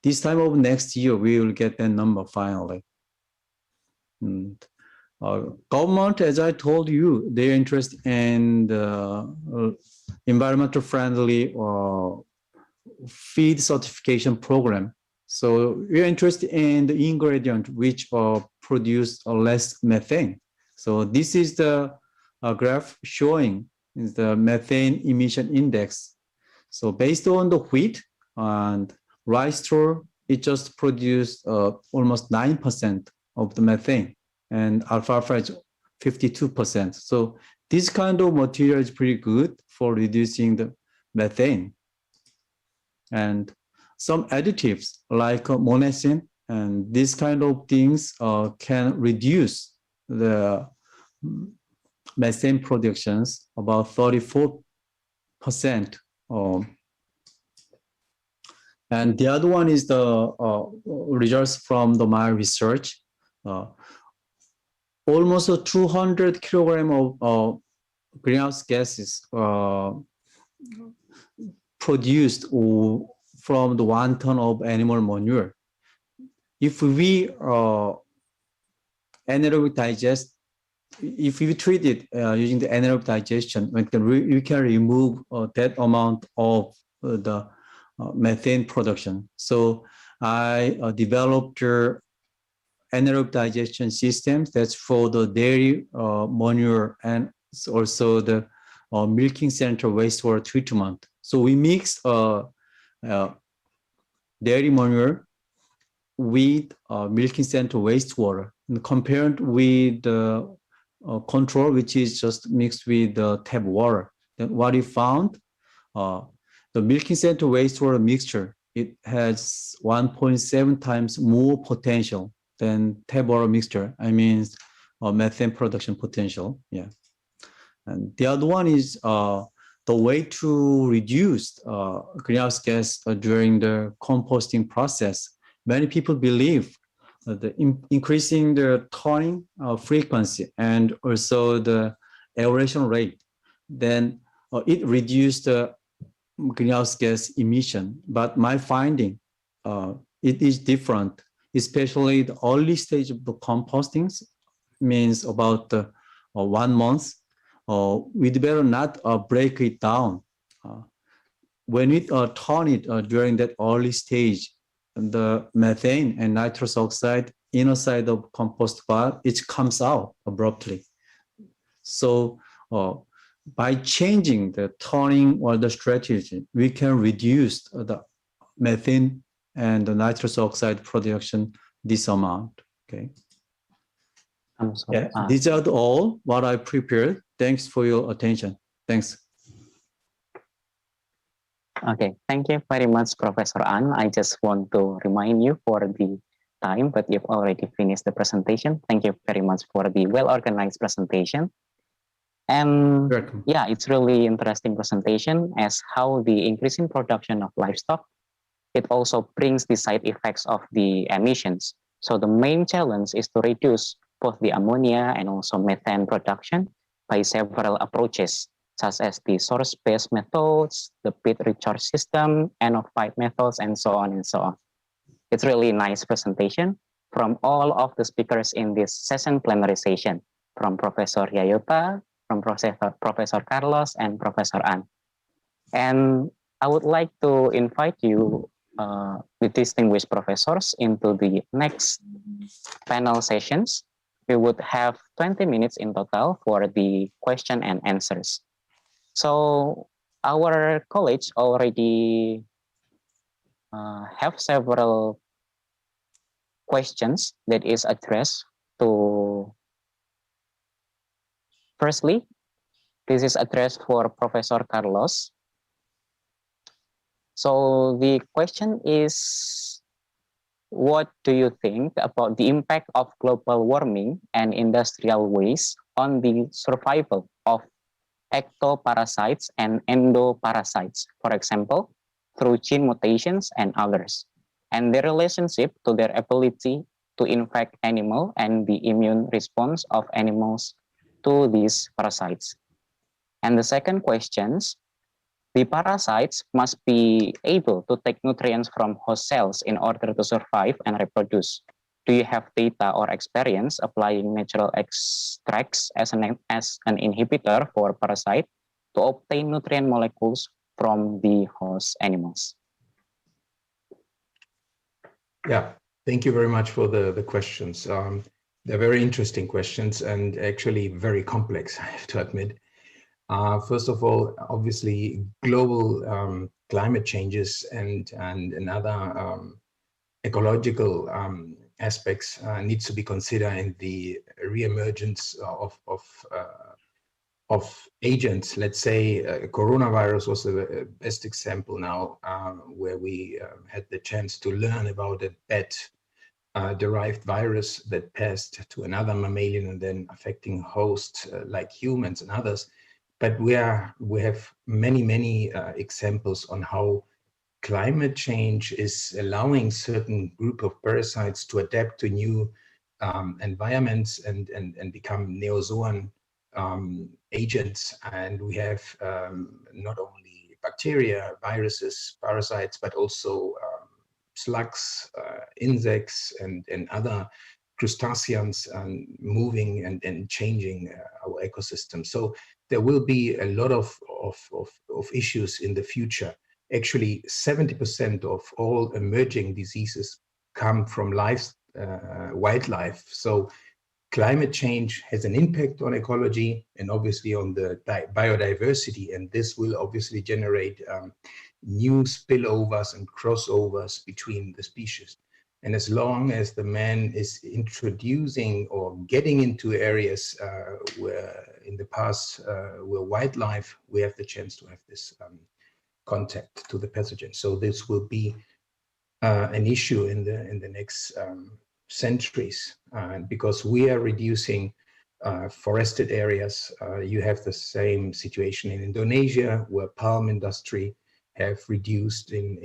this time of next year, we will get that number finally. Government, as I told you, they're interested in the environmental friendly feed certification program. So we're interested in the ingredient which produce less methane. So this is the graph showing is the methane emission index. So based on the wheat and rice straw, it just produced almost 9% of the methane, and alfalfa is 52%. So this kind of material is pretty good for reducing the methane. And some additives like monacin and these kind of things can reduce the methane productions about 34%. And the other one is the results from my research. Almost 200 kilogram of greenhouse gases produced from the 1 ton of animal manure. If we anaerobic digest, if we treat it using the anaerobic digestion, we can remove that amount of the methane production. So I developed anaerobic digestion systems that's for the dairy manure and also the milking center wastewater treatment. So we mix dairy manure with milking center wastewater. compared with the control, which is just mixed with the tap water. Then what we found, the milking center wastewater mixture, it has 1.7 times more potential than tap water mixture. I mean, methane production potential. Yeah. And the other one is the way to reduce greenhouse gas during the composting process. Many people believe the increasing the turning frequency and also the aeration rate, then it reduced the greenhouse gas emission. But my finding, it is different, especially the early stage of the composting means about 1 month. We'd better not break it down. When we turn it during that early stage, the methane and nitrous oxide inner side of compost pile, it comes out abruptly. So by changing the turning or the strategy, we can reduce the methane and the nitrous oxide production this amount. Okay. Yeah, these are all what I prepared. Thanks for your attention. Thanks. Okay, thank you very much, Professor An. I just want to remind you for the time, but you've already finished the presentation. Thank you very much for the well-organized presentation. And yeah, it's really interesting presentation as how the increasing production of livestock, it also brings the side effects of the emissions. So the main challenge is to reduce both the ammonia and also methane production by several approaches, such as the source-based methods, the pit recharge system, end-of-pipe methods, and so on and so on. It's really nice presentation from all of the speakers in this session plenary session, from Professor Yayota, from Professor Carlos, and Professor An. And I would like to invite you, the distinguished professors, into the next panel sessions. We would have 20 minutes in total for the question and answers. So our college already have several questions that is addressed to, firstly, this is addressed for Professor Carlos. So the question is, what do you think about the impact of global warming and industrial waste on the survival of ectoparasites and endoparasites, for example, through gene mutations and others, and their relationship to their ability to infect animal and the immune response of animals to these parasites? And the second question, the parasites must be able to take nutrients from host cells in order to survive and reproduce. Do you have data or experience applying natural extracts as an inhibitor for parasite to obtain nutrient molecules from the host animals? Yeah, thank you very much for the questions. They're very interesting questions and actually very complex, I have to admit. First of all, obviously, global climate changes and other ecological aspects needs to be considered in the reemergence of agents. Let's say coronavirus was the best example now, where we had the chance to learn about a bat-derived virus that passed to another mammalian and then affecting hosts like humans and others. But we have many examples on how climate change is allowing certain group of parasites to adapt to new environments and become neozoan agents. And we have not only bacteria, viruses, parasites, but also slugs, insects, and other crustaceans moving and changing our ecosystem. So there will be a lot of issues in the future. Actually, 70% of all emerging diseases come from wildlife. So climate change has an impact on ecology and obviously on the biodiversity, and this will obviously generate new spillovers and crossovers between the species. And as long as the man is introducing or getting into areas where in the past were wildlife, we have the chance to have this contact to the pathogen. So this will be an issue in the next centuries, because we are reducing forested areas. You have the same situation in Indonesia, where palm industry have reduced in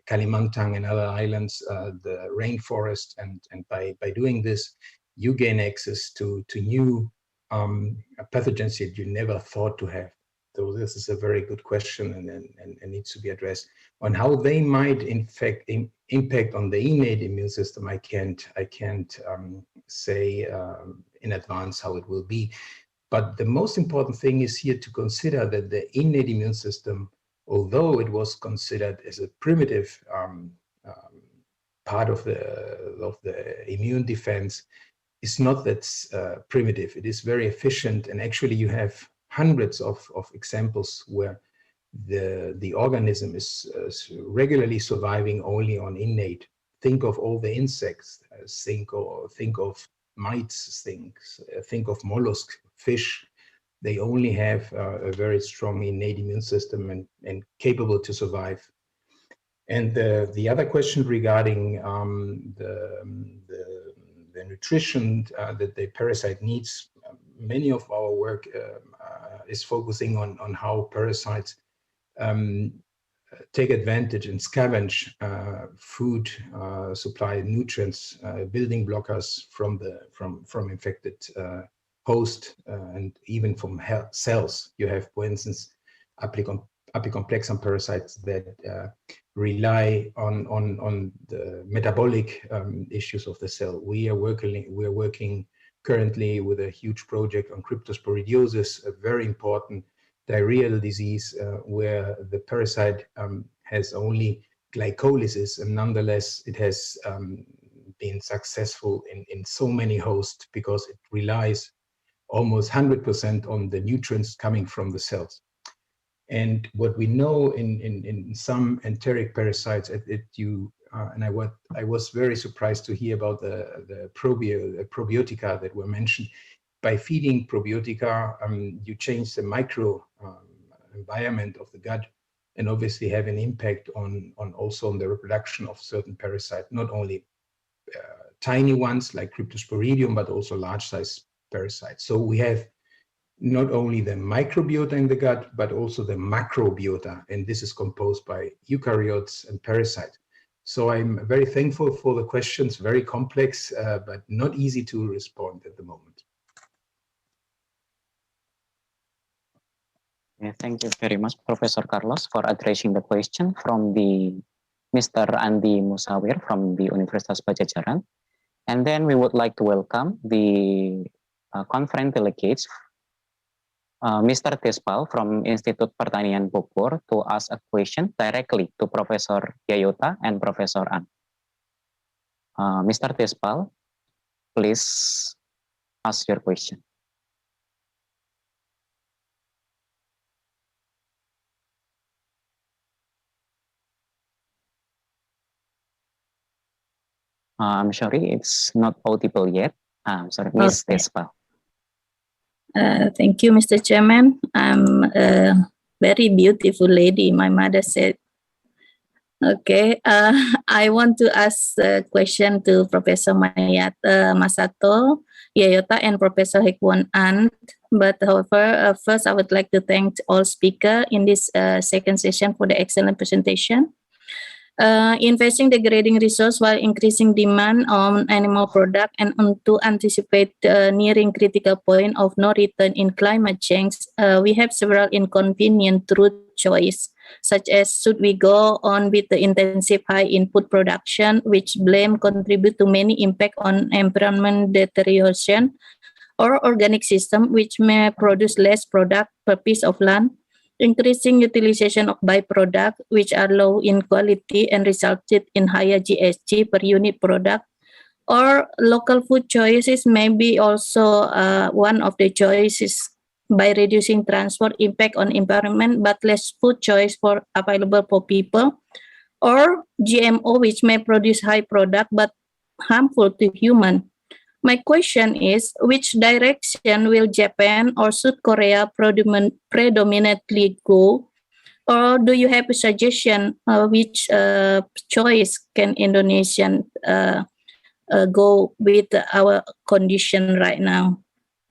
Kalimantan and other islands the rainforest, and by doing this, you gain access to new pathogens that you never thought to have. So this is a very good question, and needs to be addressed. On how they might in fact impact on the innate immune system, I can't say in advance how it will be. But the most important thing is here to consider that the innate immune system, although it was considered as a primitive part of the immune defense, is not that primitive. It is very efficient, and actually you have hundreds of examples where the organism is regularly surviving only on innate. Think of all the insects, think of mites, think of mollusks, fish. They only have a very strong innate immune system and capable to survive. And the other question regarding the nutrition that the parasite needs, many of our work is focusing on how parasites take advantage and scavenge food supply, nutrients, building blockers from infected host, and even from cells. You have, for instance, apicomplexan parasites that rely on the metabolic issues of the cell. We are working currently with a huge project on cryptosporidiosis, a very important diarrheal disease where the parasite has only glycolysis, and nonetheless it has been successful in so many hosts because it relies almost 100% on the nutrients coming from the cells. And what we know in some enteric parasites, I was very surprised to hear about the probiotica that were mentioned. By feeding probiotica, you change the micro environment of the gut, and obviously have an impact on the reproduction of certain parasites, not only tiny ones like Cryptosporidium, but also large size parasites. So we have not only the microbiota in the gut, but also the macrobiota, and this is composed by eukaryotes and parasites. So I'm very thankful for the questions, very complex, but not easy to respond at the moment. Yeah, thank you very much, Professor Carlos, for addressing the question from the Mr. Andi Musawir from the Universitas Pajajaran. And then we would like to welcome the conference delegates, Mr. Tespal from Institut Pertanian Bogor, to ask a question directly to Professor Yayota and Professor An. Mr. Tespal, please ask your question. I'm sorry, it's not audible yet. I'm sorry, Ms. Tespal. Thank you, Mr. Chairman. I'm a very beautiful lady, my mother said. Okay, I want to ask a question to Professor Masato Yayota and Professor Hekwan An. But however, first I would like to thank all speakers in this second session for the excellent presentation. Investing degrading resource while increasing demand on animal product and to anticipate nearing critical point of no return in climate change, we have several inconvenient route choice, such as should we go on with the intensive high input production, which blame contribute to many impact on environment deterioration, or organic system, which may produce less product per piece of land, increasing utilization of byproduct, which are low in quality and resulted in higher GHG per unit product, or local food choices may be also one of the choices by reducing transport impact on environment, but less food choice for available for people, or GMO which may produce high product but harmful to human. My question is, which direction will Japan or South Korea predominantly go? Or do you have a suggestion which choice can Indonesian go with our condition right now?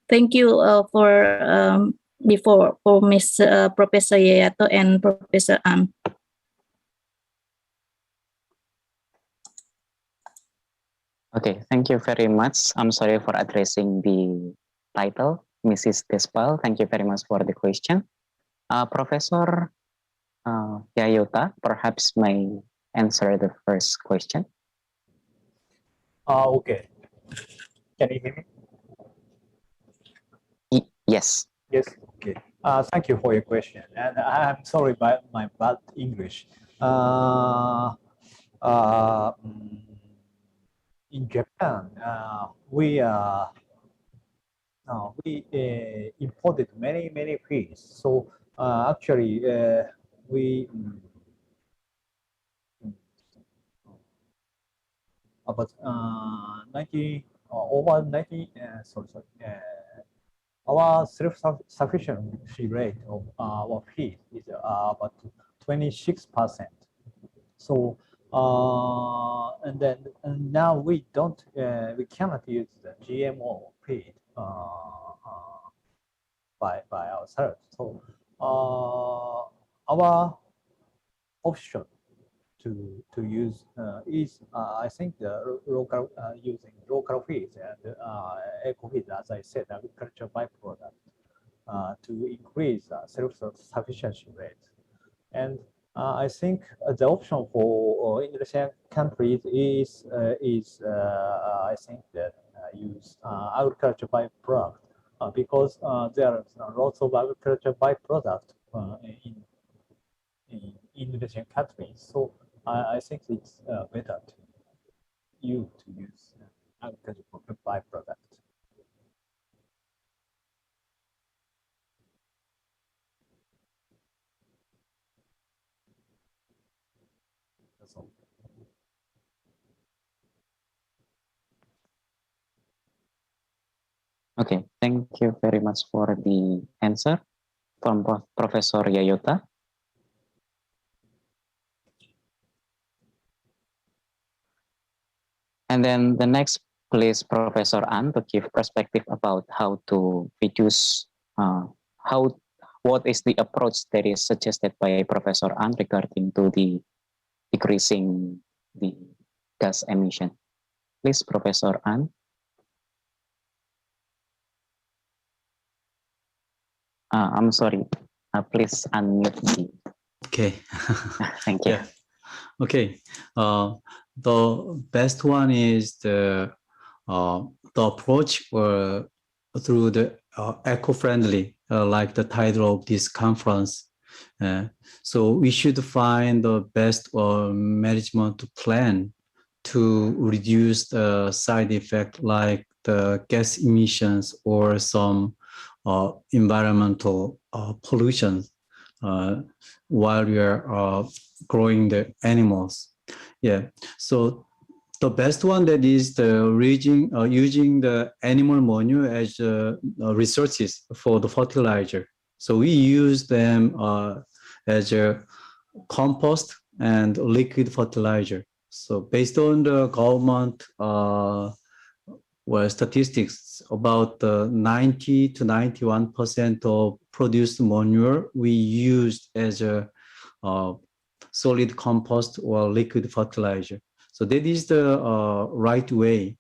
Thank you for Ms. Professor Yayato and Professor An. Okay, thank you very much. I'm sorry for addressing the title, Mrs. Despal. Thank you very much for the question. Professor Yayota, perhaps may answer the first question. Okay. Can you hear me? Yes. Yes. Okay. Thank you for your question. And I'm sorry about my bad English. In Japan, we imported many fish. So actually, we about 90 over 90. Our self-sufficiency rate of our feed is about 26%. So and now we cannot use the GMO feed by ourselves. So our option to use is I think the local using local feeds and eco feed, as I said, agriculture byproduct to increase self-sufficiency rate. And I think the option for Indonesian countries is I think that use agriculture byproduct because there are lots of agriculture byproduct in Indonesian countries. So I think it's better to use agricultural byproduct. That's all. Okay, thank you very much for the answer from Professor Yayota. And then the next, please, Professor An, to give perspective about how to reduce, what is the approach that is suggested by Professor An regarding to the decreasing the gas emission. Please, Professor An. I'm sorry, please unmute me. Okay. Thank you. Yeah. Okay. The best one is the approach through the eco-friendly, like the title of this conference. So we should find the best management plan to reduce the side effect like the gas emissions or some environmental pollution while we are growing the animals. Yeah, so the best one that is the using the animal manure as resources for the fertilizer. So we use them as a compost and liquid fertilizer. So based on the government statistics, about 90 to 91% of produced manure we used as a solid compost or liquid fertilizer. So that is the right way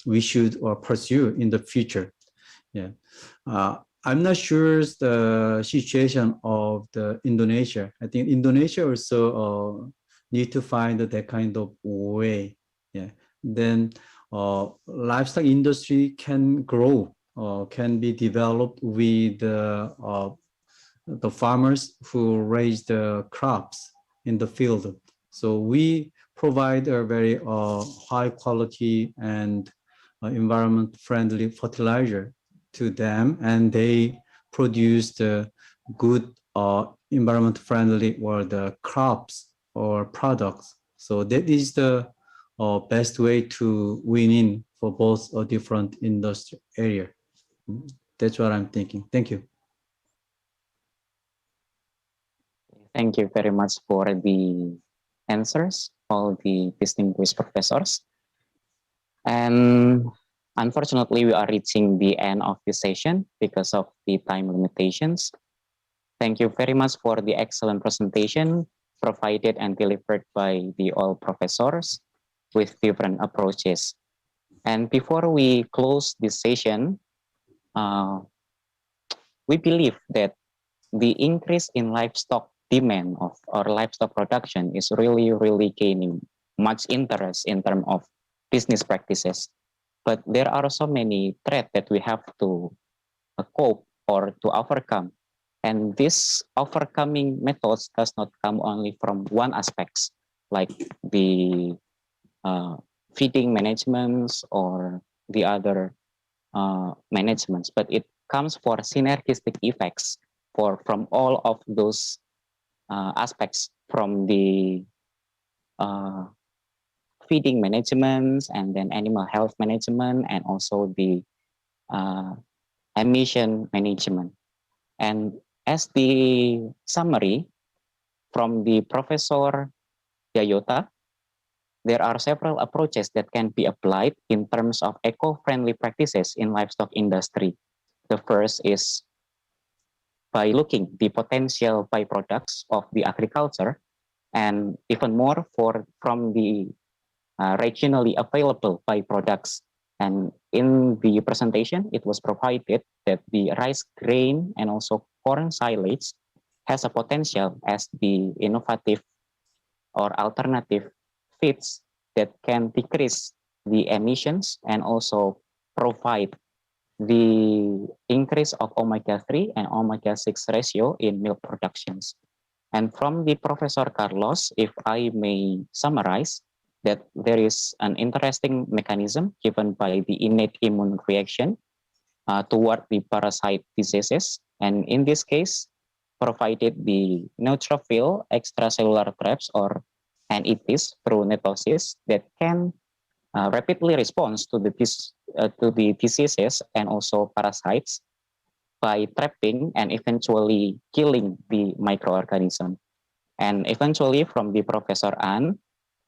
we should pursue in the future. Yeah, I'm not sure the situation of the Indonesia. I think Indonesia also need to find that kind of way. Yeah, then livestock industry can grow, can be developed with the farmers who raise the crops in the field. So we provide a very high quality and environment friendly fertilizer to them, and they produce the good environment friendly or the crops or products. So that is the best way to win in for both a different industry area. That's what I'm thinking. Thank you. Thank you very much for the answers, all the distinguished professors. And unfortunately, we are reaching the end of this session because of the time limitations. Thank you very much for the excellent presentation provided and delivered by the all professors with different approaches. And before we close this session, we believe that the increase in livestock demand of or livestock production is really gaining much interest in terms of business practices. But there are so many threats that we have to cope or to overcome. And this overcoming methods does not come only from one aspect, like the feeding managements or the other managements, but it comes for synergistic effects from all of those aspects, from the feeding management and then animal health management and also the emission management. And as the summary from the Professor Yayota, there are several approaches that can be applied in terms of eco-friendly practices in livestock industry. The first is by looking the potential byproducts of the agriculture, and even more from the regionally available byproducts. And in the presentation, it was provided that the rice grain and also corn silage has a potential as the innovative or alternative feeds that can decrease the emissions and also provide the increase of omega-3 and omega-6 ratio in milk productions. And from the Professor Carlos, if I may summarize, that there is an interesting mechanism given by the innate immune reaction toward the parasite diseases. And in this case, provided the neutrophil extracellular traps or NETs through netosis that can rapidly respond to the diseases and also parasites by trapping and eventually killing the microorganism. And eventually, from the Professor An,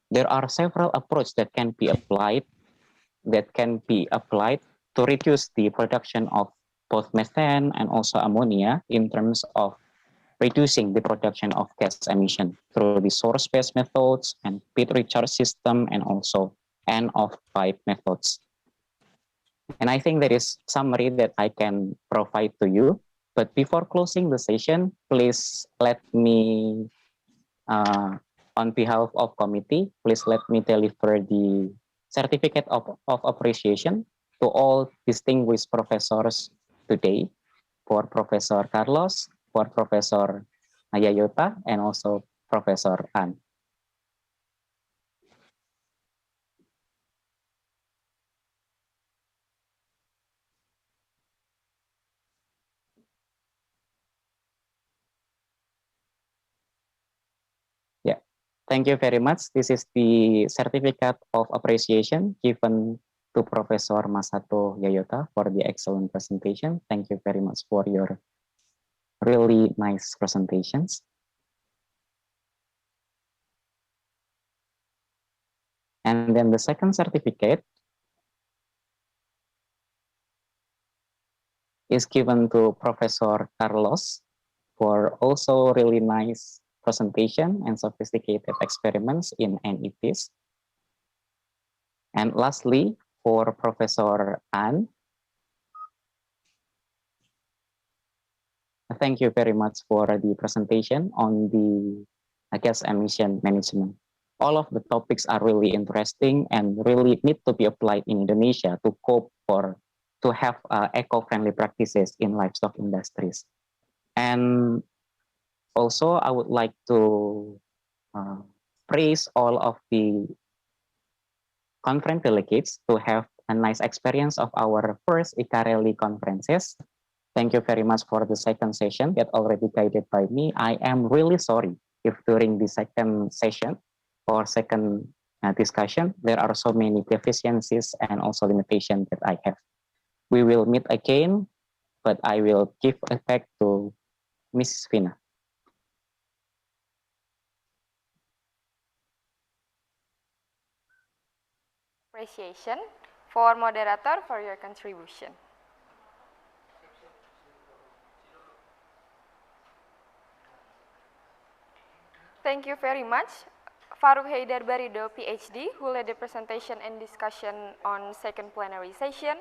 there are several approaches that can be applied to reduce the production of both methane and also ammonia in terms of reducing the production of gas emission through the source-based methods and pit recharge system and also end-of-pipe methods. And I think there is summary that I can provide to you. But before closing the session, please let me, on behalf of committee, please let me deliver the certificate of appreciation to all distinguished professors today, for Professor Carlos, for Professor Yayota, and also Professor An. Yeah, thank you very much. This is the certificate of appreciation given to Professor Masato Yayota for the excellent presentation. Thank you very much for your really nice presentations. And then the second certificate is given to Professor Carlos for also really nice presentation and sophisticated experiments in NETs. And lastly, for Professor An, thank you very much for the presentation on the gas emission management. All of the topics are really interesting and really need to be applied in Indonesia to cope or to have eco-friendly practices in livestock industries. And also, I would like to praise all of the conference delegates to have a nice experience of our first Icareli conferences. Thank you very much for the second session that already guided by me. I am really sorry if during the second session or second discussion, there are so many deficiencies and also limitations that I have. We will meet again, but I will give it back to Mrs. Vina. Appreciation for moderator for your contribution. Thank you very much, Faruk Haidar Barido, PhD, who led the presentation and discussion on second plenary session.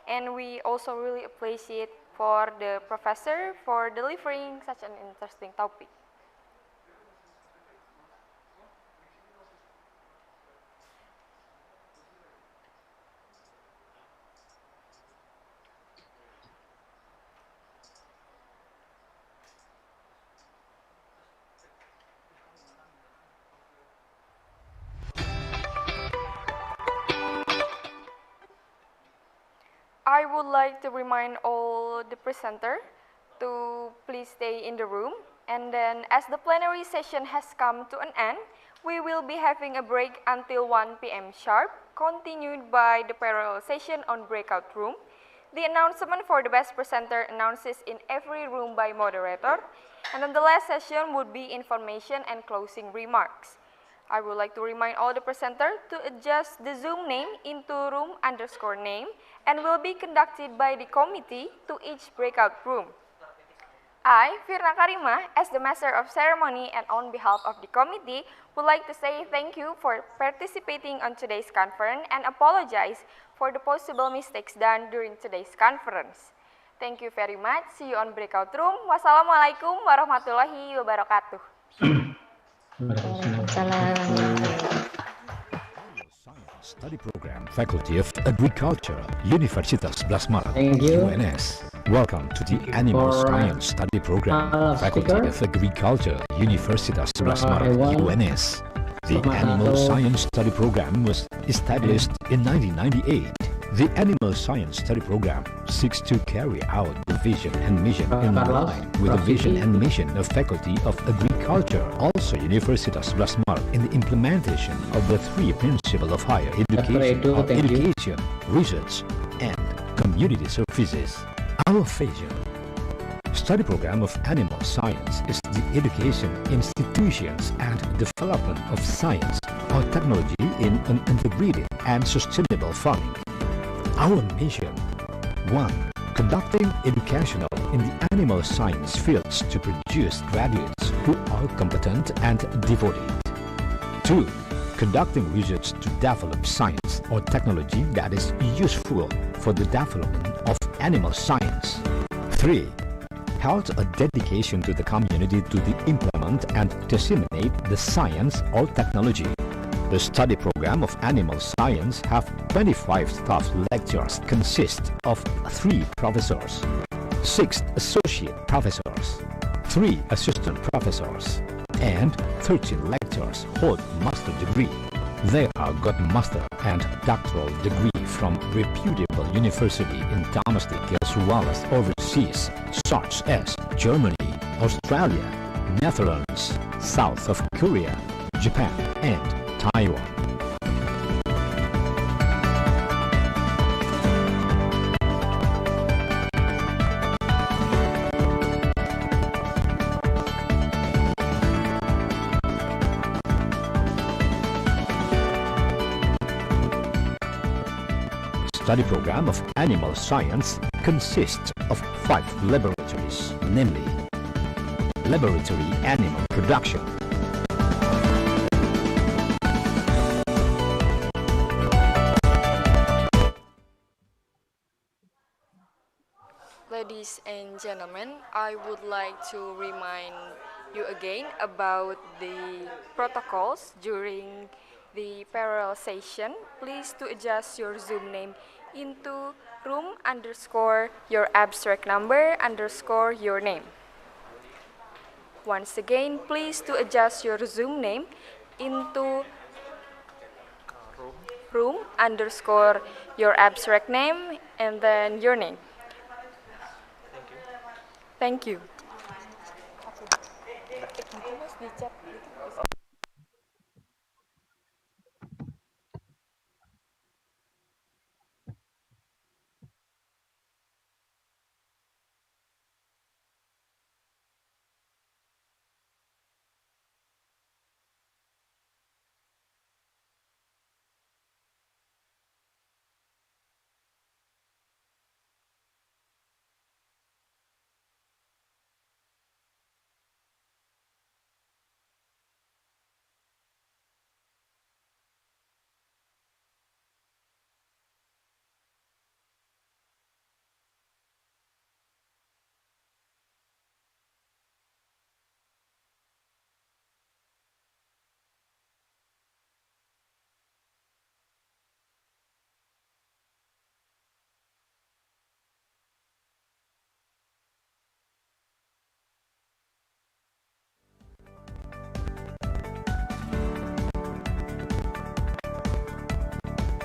And we also really appreciate for the professor for delivering such an interesting topic. I would like to remind all the presenter to please stay in the room, and then as the plenary session has come to an end, we will be having a break until 1 p.m. sharp, continued by the parallel session on breakout room. The announcement for the best presenter announces in every room by moderator, and then the last session would be information and closing remarks. I would like to remind all the presenters to adjust the Zoom name into room_name and will be conducted by the committee to each breakout room. I, Firna Karima, as the Master of Ceremony and on behalf of the committee, would like to say thank you for participating on today's conference and apologize for the possible mistakes done during today's conference. Thank you very much. See you on breakout room. Wassalamualaikum warahmatullahi wabarakatuh. Study Program, Faculty of Agriculture, Universitas 11 Maret, UNS. Welcome to the Animal Science Study Program, Faculty of Agriculture, Universitas 11 Maret, UNS. The Animal Science Study Program was established in 1998. The Animal Science Study Program seeks to carry out the vision and mission in line with the vision and mission of Faculty of Agriculture, also Universitas 11 Maret, in the implementation of the three principles of higher education, of education, research, and community services. Our vision. Study program of animal science is the education institutions and development of science or technology in an integrated and sustainable farming. Our mission: 1. Conducting educational in the animal science fields to produce graduates who are competent and devoted. 2. Conducting research to develop science or technology that is useful for the development of animal science. 3. Held a dedication to the community to implement and disseminate the science or technology. The study program of animal science have 25 staff lecturers consist of 3 professors, 6 associate professors, 3 assistant professors, and 13 lecturers hold master degree. They are got master and doctoral degree from reputable university in domestic as well as overseas, such as Germany, Australia, Netherlands, South of Korea, Japan, and Taiwan. Study program of animal science consists of 5 laboratories, namely Laboratory Animal Production, Ladies and gentlemen, I would like to remind you again about the protocols during the parallel session. Please to adjust your Zoom name into room_your abstract number _ your name. Once again, please to adjust your Zoom name into room_your abstract name and then your name. Thank you.